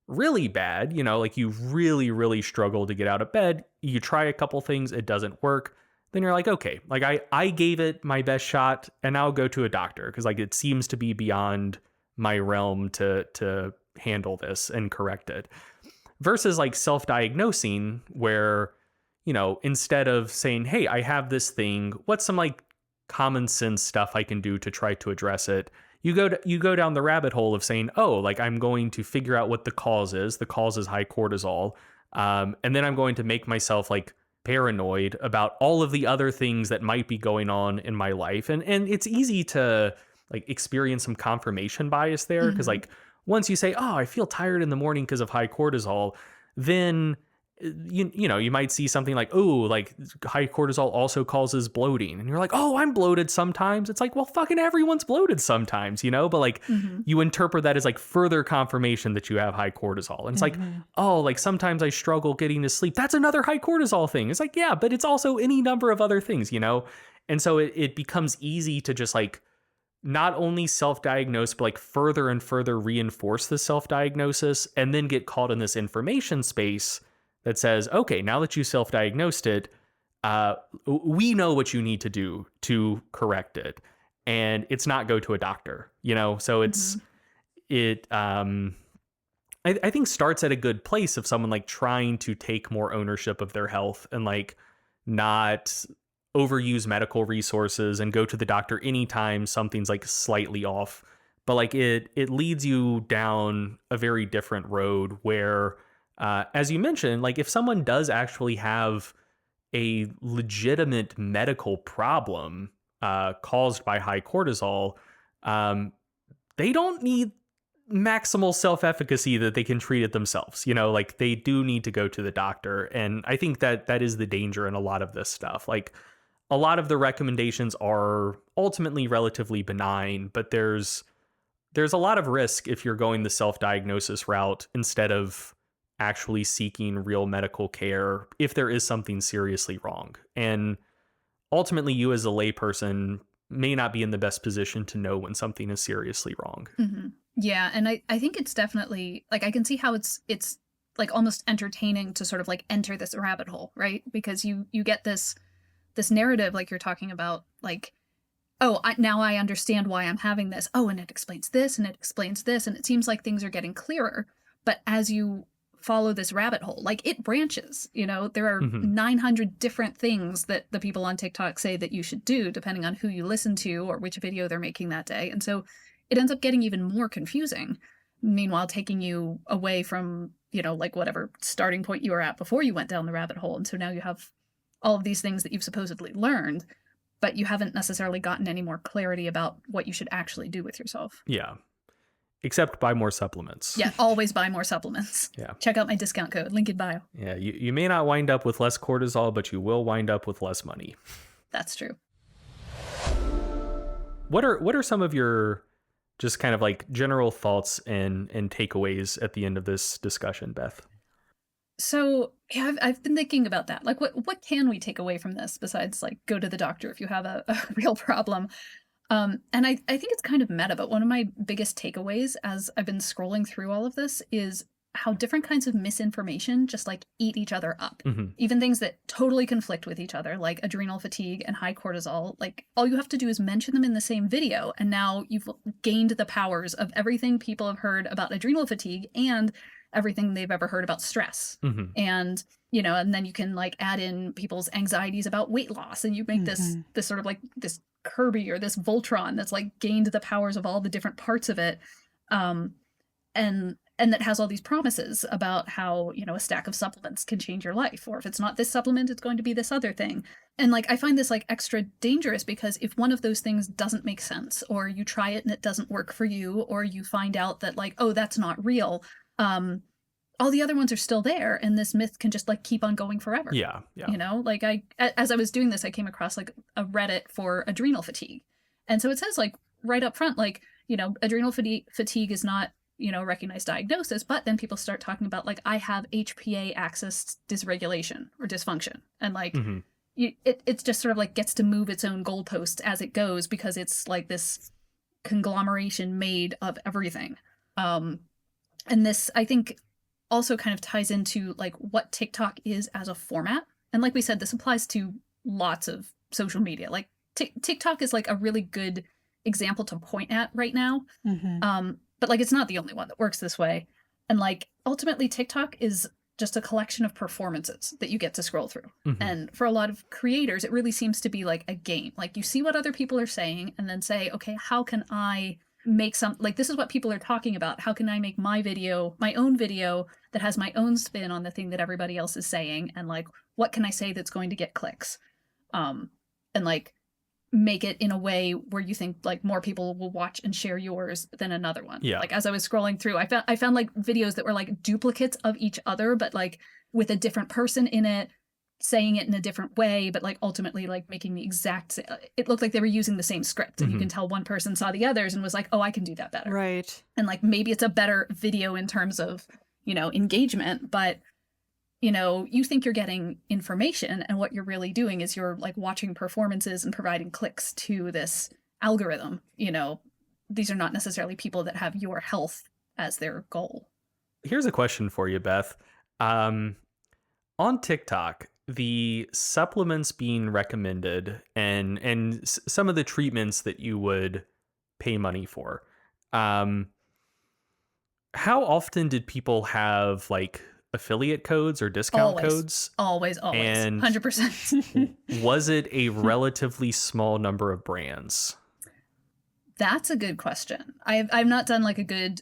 really bad, like you really, really struggle to get out of bed, you try a couple things, it doesn't work. Then you're like, okay, like I gave it my best shot and now I'll go to a doctor because like it seems to be beyond my realm to handle this and correct it. Versus like self-diagnosing where, instead of saying, hey, I have this thing, what's some like common sense stuff I can do to try to address it? You go down the rabbit hole of saying, oh, like I'm going to figure out what the cause is. The cause is high cortisol. And then I'm going to make myself like paranoid about all of the other things that might be going on in my life. And it's easy to like experience some confirmation bias there. Cause like once you say, oh, I feel tired in the morning because of high cortisol, then you might see something like, oh, like high cortisol also causes bloating. And you're like, oh, I'm bloated sometimes. It's like, well, fucking everyone's bloated sometimes, but like you interpret that as like further confirmation that you have high cortisol. And it's like, oh, like sometimes I struggle getting to sleep. That's another high cortisol thing. It's like, yeah, but it's also any number of other things, And so it becomes easy to just like not only self-diagnose, but like further and further reinforce the self-diagnosis and then get caught in this information space that says, okay, now that you self-diagnosed it, we know what you need to do to correct it. And it's not go to a doctor, So I think starts at a good place of someone like trying to take more ownership of their health and like not overuse medical resources and go to the doctor anytime something's like slightly off. But like it leads you down a very different road where as you mentioned, like if someone does actually have a legitimate medical problem caused by high cortisol, they don't need maximal self-efficacy that they can treat it themselves. Like they do need to go to the doctor. And I think that is the danger in a lot of this stuff. Like a lot of the recommendations are ultimately relatively benign, but there's a lot of risk if you're going the self-diagnosis route instead of actually seeking real medical care if there is something seriously wrong. And ultimately, you as a layperson may not be in the best position to know when something is seriously wrong. Yeah, and I think it's definitely like I can see how it's like almost entertaining to sort of like enter this rabbit hole, right? Because you get this narrative like you're talking about, like, oh, now I understand why I'm having this. Oh, and it explains this and it explains this, and it seems like things are getting clearer. But as you follow this rabbit hole, like it branches, there are 900 different things that the people on TikTok say that you should do depending on who you listen to or which video they're making that day. And so it ends up getting even more confusing, meanwhile taking you away from, like whatever starting point you were at before you went down the rabbit hole. And so now you have all of these things that you've supposedly learned, but you haven't necessarily gotten any more clarity about what you should actually do with yourself. Yeah. Except buy more supplements. Yeah, always buy more supplements. Yeah. Check out my discount code, link in bio. Yeah, you may not wind up with less cortisol, but you will wind up with less money. That's true. What are some of your just kind of like general thoughts and takeaways at the end of this discussion, Beth? So yeah, I've been thinking about that. Like, what can we take away from this besides like go to the doctor if you have a real problem? And I think it's kind of meta, but one of my biggest takeaways as I've been scrolling through all of this is how different kinds of misinformation just like eat each other up. Even things that totally conflict with each other, like adrenal fatigue and high cortisol, like all you have to do is mention them in the same video. And now you've gained the powers of everything people have heard about adrenal fatigue and everything they've ever heard about stress. And, and then you can like add in people's anxieties about weight loss, and you make this sort of like this Kirby or this Voltron that's like gained the powers of all the different parts of it. And that has all these promises about how, a stack of supplements can change your life. Or if it's not this supplement, it's going to be this other thing. And like, I find this like extra dangerous because if one of those things doesn't make sense, or you try it and it doesn't work for you, or you find out that like, oh, that's not real, all the other ones are still there. And this myth can just like keep on going forever. Yeah. Like as I was doing this, I came across like a Reddit for adrenal fatigue. And so it says like right up front, like, adrenal fatigue is not, a recognized diagnosis, but then people start talking about like, I have HPA axis dysregulation or dysfunction. And like, Mhm. it just sort of like gets to move its own goalpost as it goes because it's like this conglomeration made of everything. And this, I think, also kind of ties into like what TikTok is as a format. And like we said, this applies to lots of social media. Like TikTok is like a really good example to point at right now. But like it's not the only one that works this way. And like ultimately TikTok is just a collection of performances that you get to scroll through. Mhm. And for a lot of creators, it really seems to be like a game. Like you see what other people are saying and then say, okay, how can I make like this is what people are talking about. How can I make my own video that has my own spin on the thing that everybody else is saying? And like, what can I say that's going to get clicks? And like make it in a way where you think like more people will watch and share yours than another one. Yeah. Like as I was scrolling through, I found like videos that were like duplicates of each other, but like with a different person in it, saying it in a different way, but like ultimately like making the exact, it looked like they were using the same script and you Mhm. can tell one person saw the others and was like, oh, I can do that better. Right. And like maybe it's a better video in terms of, engagement, but you think you're getting information and what you're really doing is you're like watching performances and providing clicks to this algorithm. These are not necessarily people that have your health as their goal. Here's a question for you, Beth. On TikTok, the supplements being recommended and some of the treatments that you would pay money for. How often did people have like affiliate codes or discount Always. codes? Always. And 100%. was it a relatively small number of brands? That's a good question. I've not done like a good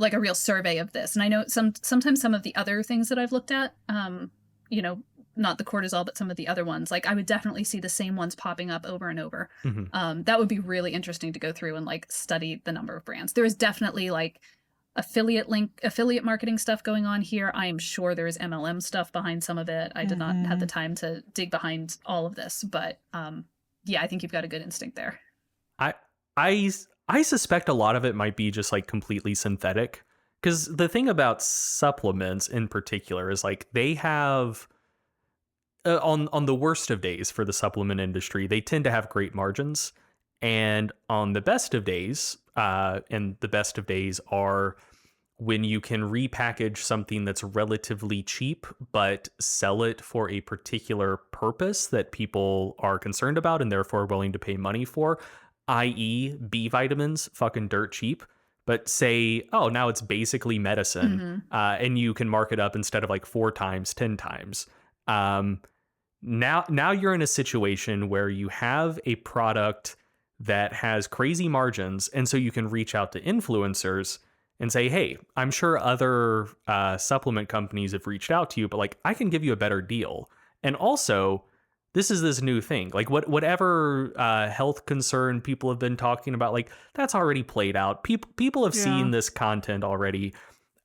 like a real survey of this. And I know sometimes some of the other things that I've looked at, not the cortisol, but some of the other ones, like I would definitely see the same ones popping up over and over. Mhm. That would be really interesting to go through and like study the number of brands. There is definitely like affiliate marketing stuff going on here. I am sure there is MLM stuff behind some of it. I did not have the time to dig behind all of this, but yeah, I think you've got a good instinct there. I suspect a lot of it might be just like completely synthetic, because the thing about supplements in particular is like they have on the worst of days for the supplement industry, they tend to have great margins, and on the best of days, and the best of days are when you can repackage something that's relatively cheap but sell it for a particular purpose that people are concerned about and therefore willing to pay money for, i.e. B vitamins, fucking dirt cheap. But say, oh, now it's basically medicine, and you can mark it up instead of like 4 times, 10 times. Now you're in a situation where you have a product that has crazy margins, and so you can reach out to influencers and say, hey, I'm sure other supplement companies have reached out to you, but like I can give you a better deal. And also, this is this new thing. Like whatever health concern people have been talking about, like that's already played out. People have seen this content already.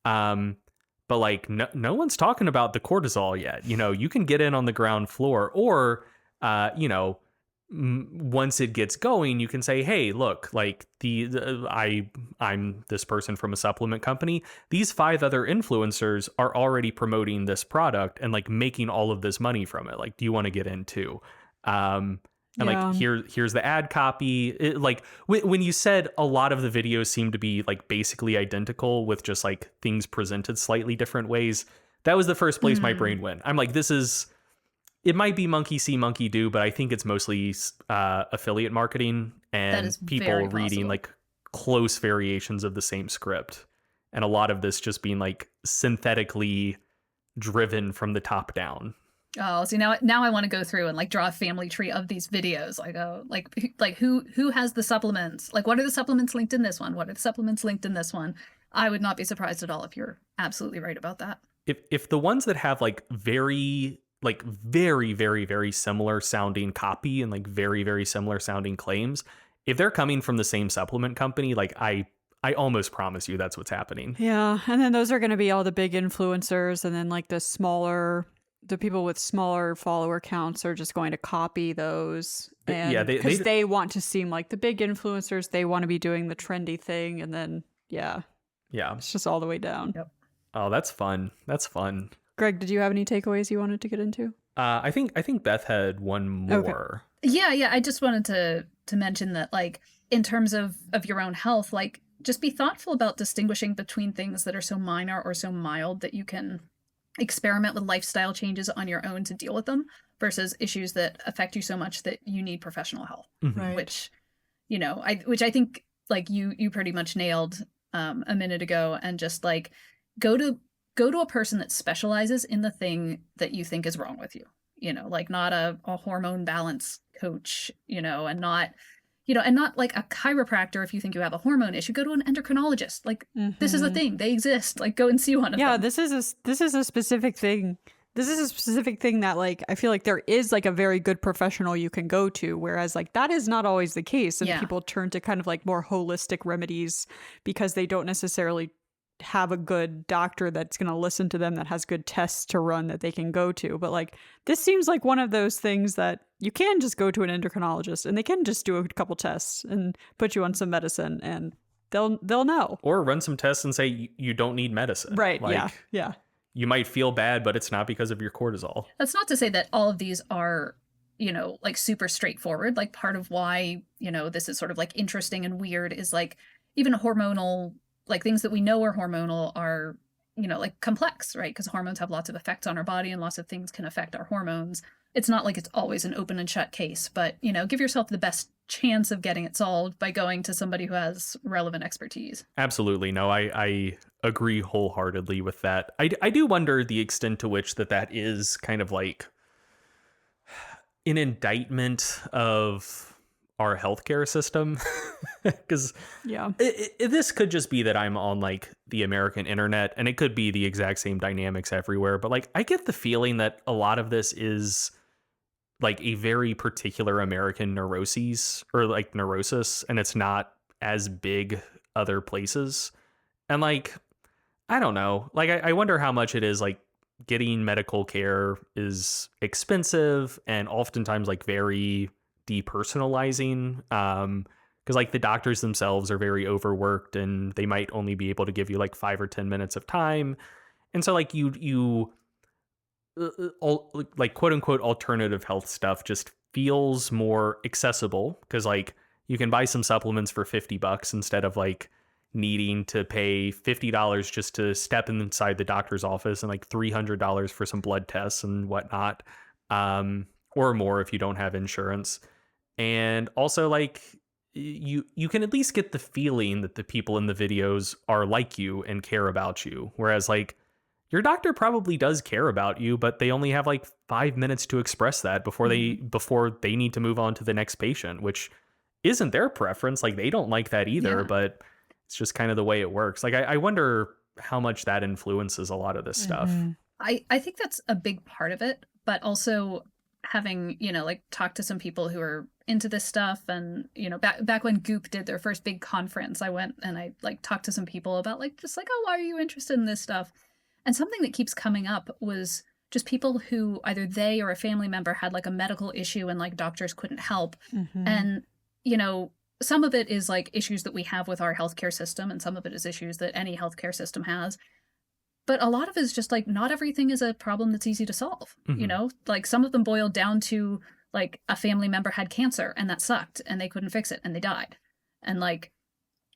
But like no one's talking about the cortisol yet. You can get in on the ground floor, or once it gets going, you can say, hey, look, like I'm this person from a supplement company. These 5 other influencers are already promoting this product and like making all of this money from it. Like, do you want to get in too? And like, here's the ad copy. Like when you said a lot of the videos seem to be like basically identical with just like things presented slightly different ways, that was the first place my brain went. I'm like, it might be monkey see, monkey do, but I think it's mostly affiliate marketing and people reading like close variations of the same script. And a lot of this just being like synthetically driven from the top down. Oh, see now I want to go through and like draw a family tree of these videos. Like, oh, like who has the supplements? Like, what are the supplements linked in this one? What are the supplements linked in this one? I would not be surprised at all if you're absolutely right about that. If the ones that have like very, very, very similar sounding copy and like very, very similar sounding claims, if they're coming from the same supplement company, like I almost promise you that's what's happening. Yeah. And then those are going to be all the big influencers, and then like the smaller the people with smaller follower counts are just going to copy those, Yeah, and because they want to seem like the big influencers, they want to be doing the trendy thing, and then yeah. it's just all the way down. Yep. Oh, that's fun. That's fun. Greg, did you have any takeaways you wanted to get into? I think Beth had one more. Yeah. I just wanted to mention that, like, in terms of your own health, like, just be thoughtful about distinguishing between things that are so minor or so mild that you can experiment with lifestyle changes on your own to deal with them, versus issues that affect you so much that you need professional help. Mhm. Right. Which, I think, like, you pretty much nailed a minute ago, and just like go to a person that specializes in the thing that you think is wrong with you. Like, not a hormone balance coach, and not like a chiropractor. If you think you have a hormone issue, go to an endocrinologist. Like, this is a thing. They exist. Like, go and see one of them. Yeah, this is a specific thing. This is a specific thing that, like, I feel like there is, like, a very good professional you can go to, whereas, like, that is not always the case, and people turn to kind of like more holistic remedies because they don't necessarily have a good doctor that's going to listen to them, that has good tests to run that they can go to. But, like, this seems like one of those things that you can just go to an endocrinologist and they can just do a couple tests and put you on some medicine, and they'll know. Or run some tests and say you don't need medicine. Right. Like, yeah. You might feel bad, but it's not because of your cortisol. That's not to say that all of these are, like, super straightforward. Like, part of why, this is sort of like interesting and weird is, like, even hormonal, like, things that we know are hormonal are, like, complex, right? Because hormones have lots of effects on our body, and lots of things can affect our hormones. It's not like it's always an open and shut case, but, give yourself the best chance of getting it solved by going to somebody who has relevant expertise. Absolutely. No, I agree wholeheartedly with that. I do wonder the extent to which that is kind of like an indictment of our healthcare system. Because this could just be that I'm on, like, the American internet, and it could be the exact same dynamics everywhere. But, like, I get the feeling that a lot of this is like a very particular American neurosis, and it's not as big other places. And, like, I don't know, like, I wonder how much it is, like, getting medical care is expensive and oftentimes, like, very depersonalizing. Because, like, the doctors themselves are very overworked, and they might only be able to give you, like, 5 or 10 minutes of time. And so, like, like, quote unquote alternative health stuff just feels more accessible, because, like, you can buy some supplements for $50 instead of, like, needing to pay $50 just to step inside the doctor's office, and, like, $300 for some blood tests and whatnot, or more if you don't have insurance. And also, like, you can at least get the feeling that the people in the videos are like you and care about you, whereas, like, your doctor probably does care about you, but they only have, like, 5 minutes to express that before they need to move on to the next patient, which isn't their preference. Like, they don't like that either, but it's just kind of the way it works. Like, I wonder how much that influences a lot of this stuff. I think that's a big part of it, but also having, like, talked to some people who are into this stuff, and, back when Goop did their first big conference, I went and I, like, talked to some people about, like, just like, oh, why are you interested in this stuff? And something that keeps coming up was just people who either they or a family member had, like, a medical issue and, like, doctors couldn't help. And, some of it is, like, issues that we have with our healthcare system, and some of it is issues that any healthcare system has. But a lot of it is just, like, not everything is a problem that's easy to solve. Like, some of them boiled down to, like, a family member had cancer and that sucked and they couldn't fix it and they died. And, like,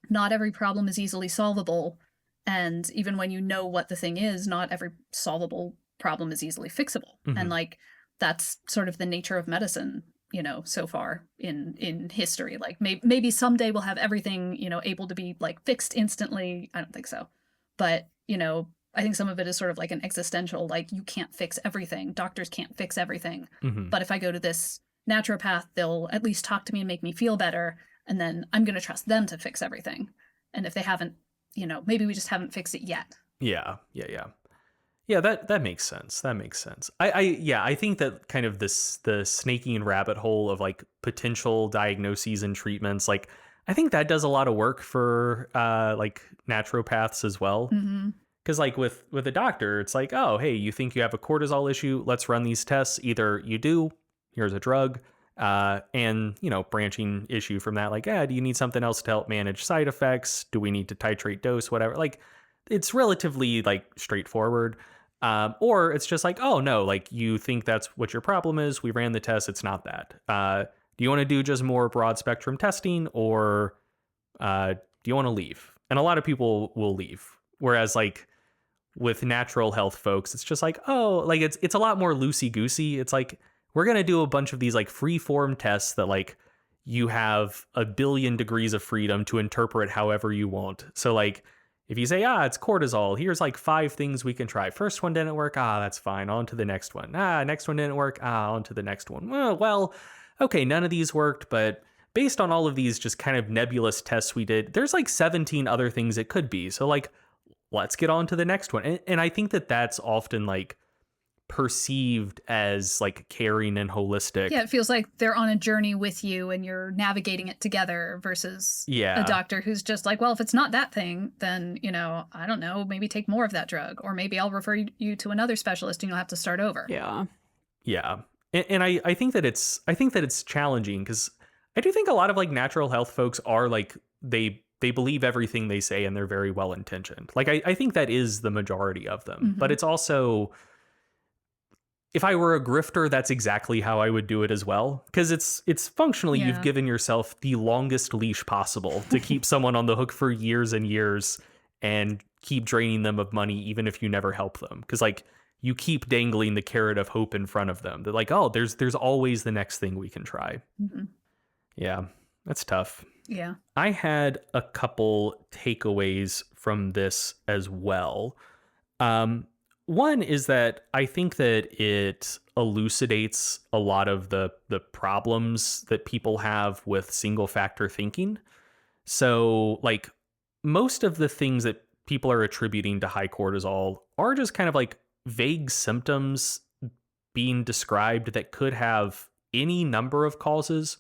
not every problem is easily solvable. And even when you know what the thing is, not every solvable problem is easily fixable. And, like, that's sort of the nature of medicine, so far in history. Like, maybe someday we'll have everything, able to be, like, fixed instantly. I don't think so. But, I think some of it is sort of like an existential, like, you can't fix everything. Doctors can't fix everything. But if I go to this naturopath, they'll at least talk to me and make me feel better. And then I'm going to trust them to fix everything. And if they haven't, maybe we just haven't fixed it yet. Yeah, that makes sense. I think that kind of the snaking rabbit hole of, like, potential diagnoses and treatments, like, I think that does a lot of work for like naturopaths as well. Because like with a doctor, it's like, oh, hey, you think you have a cortisol issue? Let's run these tests. Either you do, here's a drug, and branching issue from that, like, do you need something else to help manage side effects? Do we need to titrate dose? Whatever. Like, it's relatively like straightforward. Or it's just like, oh no, like you think that's what your problem is. We ran the test. It's not that. Do you want to do just more broad spectrum testing, or do you want to leave? And a lot of people will leave. Whereas like with natural health folks, it's just like, oh, like it's a lot more loosey goosey. It's like, we're going to do a bunch of these like free form tests that like you have a billion degrees of freedom to interpret however you want. So like, if you say, it's cortisol, here's like 5 things we can try. First one didn't work. That's fine. On to the next one. Next one didn't work. On to the next one. Well, okay, none of these worked, but based on all of these just kind of nebulous tests we did, there's like 17 other things it could be. So like, let's get on to the next one. And I think that that's often like perceived as like caring and holistic. Yeah, it feels like they're on a journey with you and you're navigating it together versus a doctor who's just like, well, if it's not that thing, then, I don't know, maybe take more of that drug, or maybe I'll refer you to another specialist and you'll have to start over. Yeah. Yeah. And I think that it's challenging, because I do think a lot of like natural health folks are like, they believe everything they say and they're very well intentioned. Like I think that is the majority of them, but it's also, if I were a grifter, that's exactly how I would do it as well. Because it's functionally, you've given yourself the longest leash possible to keep someone on the hook for years and years and keep draining them of money, even if you never help them. Because like, you keep dangling the carrot of hope in front of them. They're like, oh, there's always the next thing we can try. Yeah, that's tough. Yeah. I had a couple takeaways from this as well. One is that I think that it elucidates a lot of the problems that people have with single factor thinking. So like, most of the things that people are attributing to high cortisol are just kind of like vague symptoms being described that could have any number of causes,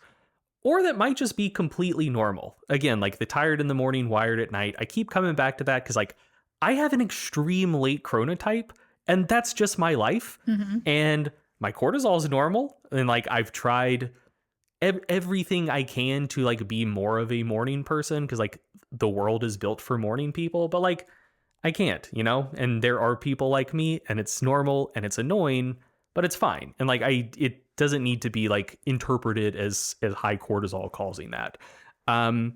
or that might just be completely normal. Again, like the tired in the morning, wired at night. I keep coming back to that because like, I have an extreme late chronotype, and that's just my life. And my cortisol is normal. And like, I've tried everything I can to like be more of a morning person, because like the world is built for morning people, but like I can't, and there are people like me, and it's normal and it's annoying, but it's fine. And like, it doesn't need to be like interpreted as high cortisol causing that. But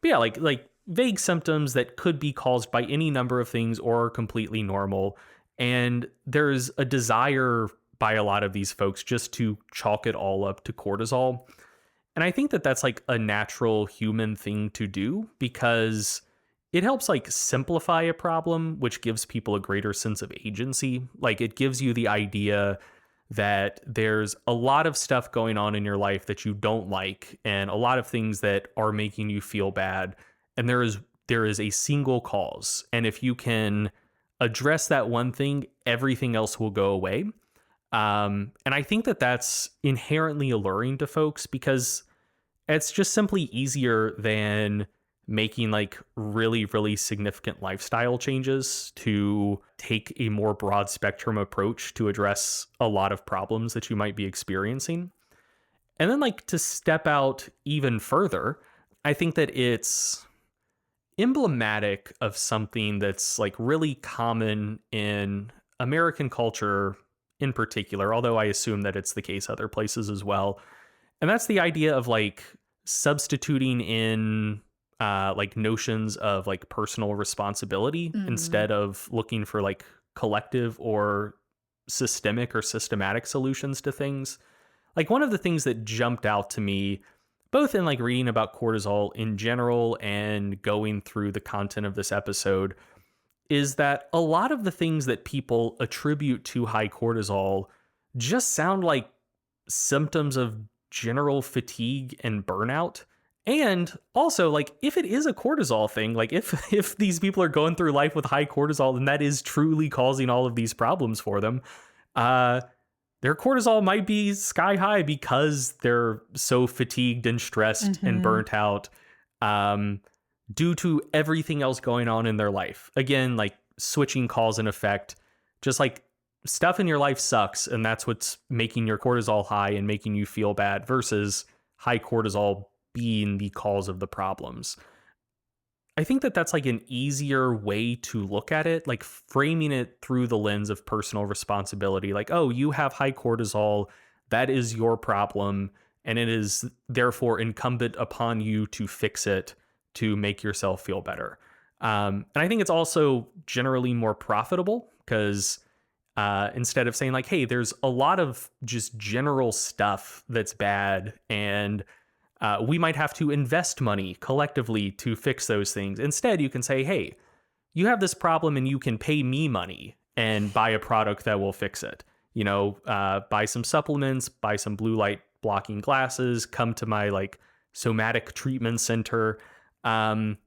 yeah, like vague symptoms that could be caused by any number of things or are completely normal. And there's a desire by a lot of these folks just to chalk it all up to cortisol. And I think that that's like a natural human thing to do, because it helps like simplify a problem, which gives people a greater sense of agency. Like, it gives you the idea that there's a lot of stuff going on in your life that you don't like, and a lot of things that are making you feel bad. And there is a single cause. And if you can address that one thing, everything else will go away. And I think that that's inherently alluring to folks, because it's just simply easier than making like really, really significant lifestyle changes to take a more broad spectrum approach to address a lot of problems that you might be experiencing. And then like, to step out even further, I think that it's emblematic of something that's like really common in American culture in particular, although I assume that it's the case other places as well. And that's the idea of like substituting in like notions of like personal responsibility instead of looking for like collective or systemic or systematic solutions to things. Like, one of the things that jumped out to me, both in like reading about cortisol in general and going through the content of this episode, is that a lot of the things that people attribute to high cortisol just sound like symptoms of general fatigue and burnout. And also, like, if it is a cortisol thing, like if these people are going through life with high cortisol, then that is truly causing all of these problems for them. Their cortisol might be sky high because they're so fatigued and stressed and burnt out due to everything else going on in their life. Again, like switching cause and effect, just like stuff in your life sucks and that's what's making your cortisol high and making you feel bad versus high cortisol being the cause of the problems. I think that that's like an easier way to look at it, like framing it through the lens of personal responsibility. Like, oh, you have high cortisol. That is your problem. And it is therefore incumbent upon you to fix it to make yourself feel better. And I think it's also generally more profitable because instead of saying like, hey, there's a lot of just general stuff that's bad and we might have to invest money collectively to fix those things. Instead, you can say, hey, you have this problem and you can pay me money and buy a product that will fix it. You know, buy some supplements, buy some blue light blocking glasses, come to my like somatic treatment center. And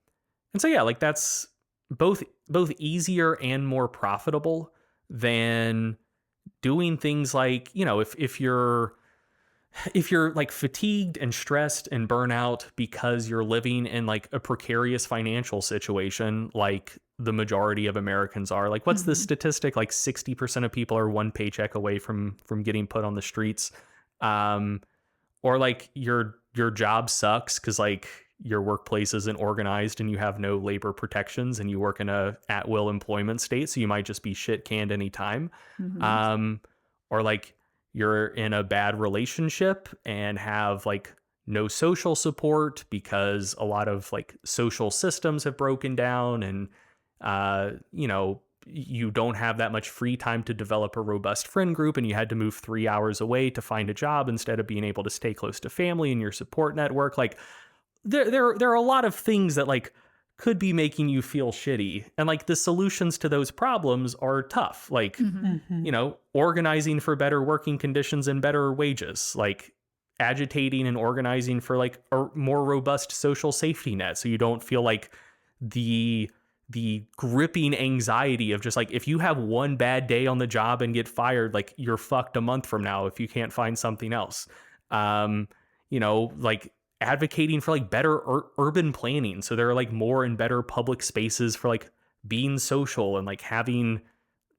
so, yeah, like that's both easier and more profitable than doing things like, you know, if you're like fatigued and stressed and burnout because you're living in like a precarious financial situation, like the majority of Americans are, like, what's the statistic? Like 60% of people are one paycheck away from getting put on the streets. Or like your job sucks because like your workplace isn't organized and you have no labor protections and you work in a at-will employment state. So you might just be shit canned anytime. Or like you're in a bad relationship and have like no social support because a lot of like social systems have broken down and, you know, you don't have that much free time to develop a robust friend group and you had to move 3 hours away to find a job instead of being able to stay close to family and your support network. Like there are a lot of things that like could be making you feel shitty. And like the solutions to those problems are tough. Like, you know, organizing for better working conditions and better wages, like agitating and organizing for like a more robust social safety net. So you don't feel like the gripping anxiety of just like, if you have one bad day on the job and get fired, like you're fucked a month from now if you can't find something else. You know, like advocating for like better urban planning. So there are like more and better public spaces for like being social and like having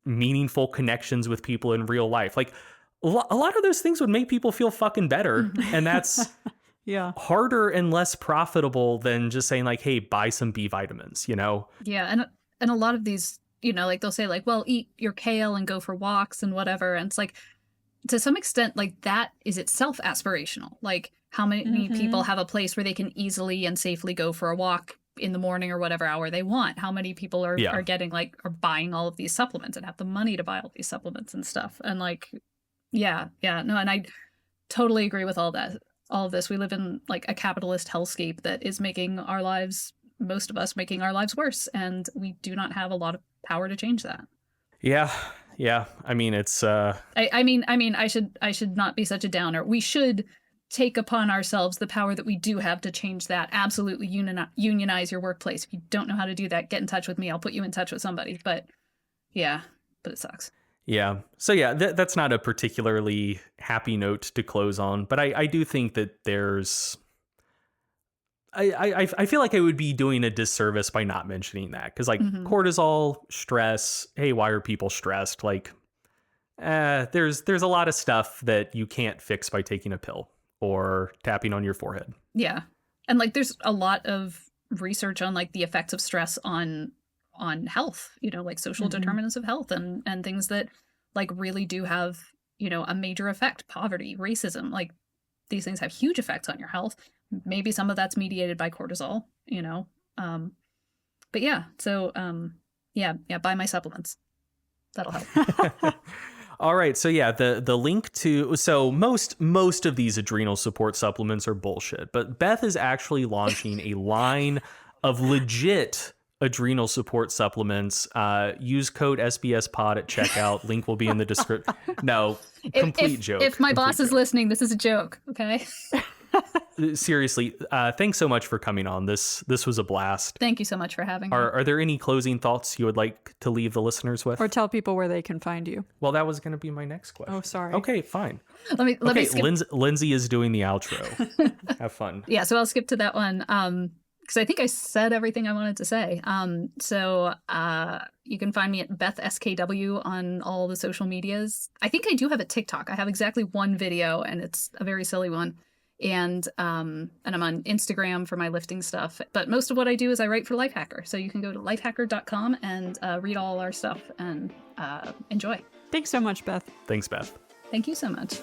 meaningful connections with people in real life. Like a lot of those things would make people feel fucking better. And that's Yeah. harder and less profitable than just saying like, hey, buy some B vitamins, you know? Yeah, and a lot of these, you know, like they'll say like, well, eat your kale and go for walks and whatever. And it's like, to some extent, like that is itself aspirational. Like how many people have a place where they can easily and safely go for a walk in the morning or whatever hour they want? How many people are getting like, are buying all of these supplements and have the money to buy all these supplements and stuff? And like, no, and I totally agree with all of this. We live in like a capitalist hellscape that is making our lives, most of us making our lives worse. And we do not have a lot of power to change that. Yeah. I mean, it's, I mean, I should not be such a downer. We should take upon ourselves the power that we do have to change that. Absolutely unionize your workplace. If you don't know how to do that, get in touch with me. I'll put you in touch with somebody. But it sucks. Yeah. So yeah, that's not a particularly happy note to close on, but I do think that there's, I feel like I would be doing a disservice by not mentioning that. Cause like cortisol, stress, hey, why are people stressed? Like, there's a lot of stuff that you can't fix by taking a pill or tapping on your forehead. Yeah. And like, there's a lot of research on like the effects of stress on health, you know, like social determinants of health and things that like really do have, you know, a major effect. Poverty, racism, like these things have huge effects on your health. Maybe some of that's mediated by cortisol, you know. But yeah, so buy my supplements. That'll help. All right. So yeah, the link to, so most of these adrenal support supplements are bullshit, but Beth is actually launching a line of legit adrenal support supplements. Use code SBSPod at checkout. Link will be in the description. No, complete joke. If my boss is listening, this is a joke. Okay. Seriously, thanks so much for coming on. This was a blast. Thank you so much for having me. Are there any closing thoughts you would like to leave the listeners with? Or tell people where they can find you. Well, that was going to be my next question. Oh, sorry. Okay, fine. Let me skip. Lindsay is doing the outro. Have fun. Yeah, so I'll skip to that one. because I think I said everything I wanted to say. You can find me at Beth SKW on all the social medias. I think I do have a TikTok. I have exactly one video, and it's a very silly one. And I'm on Instagram for my lifting stuff. But most of what I do is I write for Lifehacker. So you can go to lifehacker.com and read all our stuff and enjoy. Thanks so much, Beth. Thanks, Beth. Thank you so much.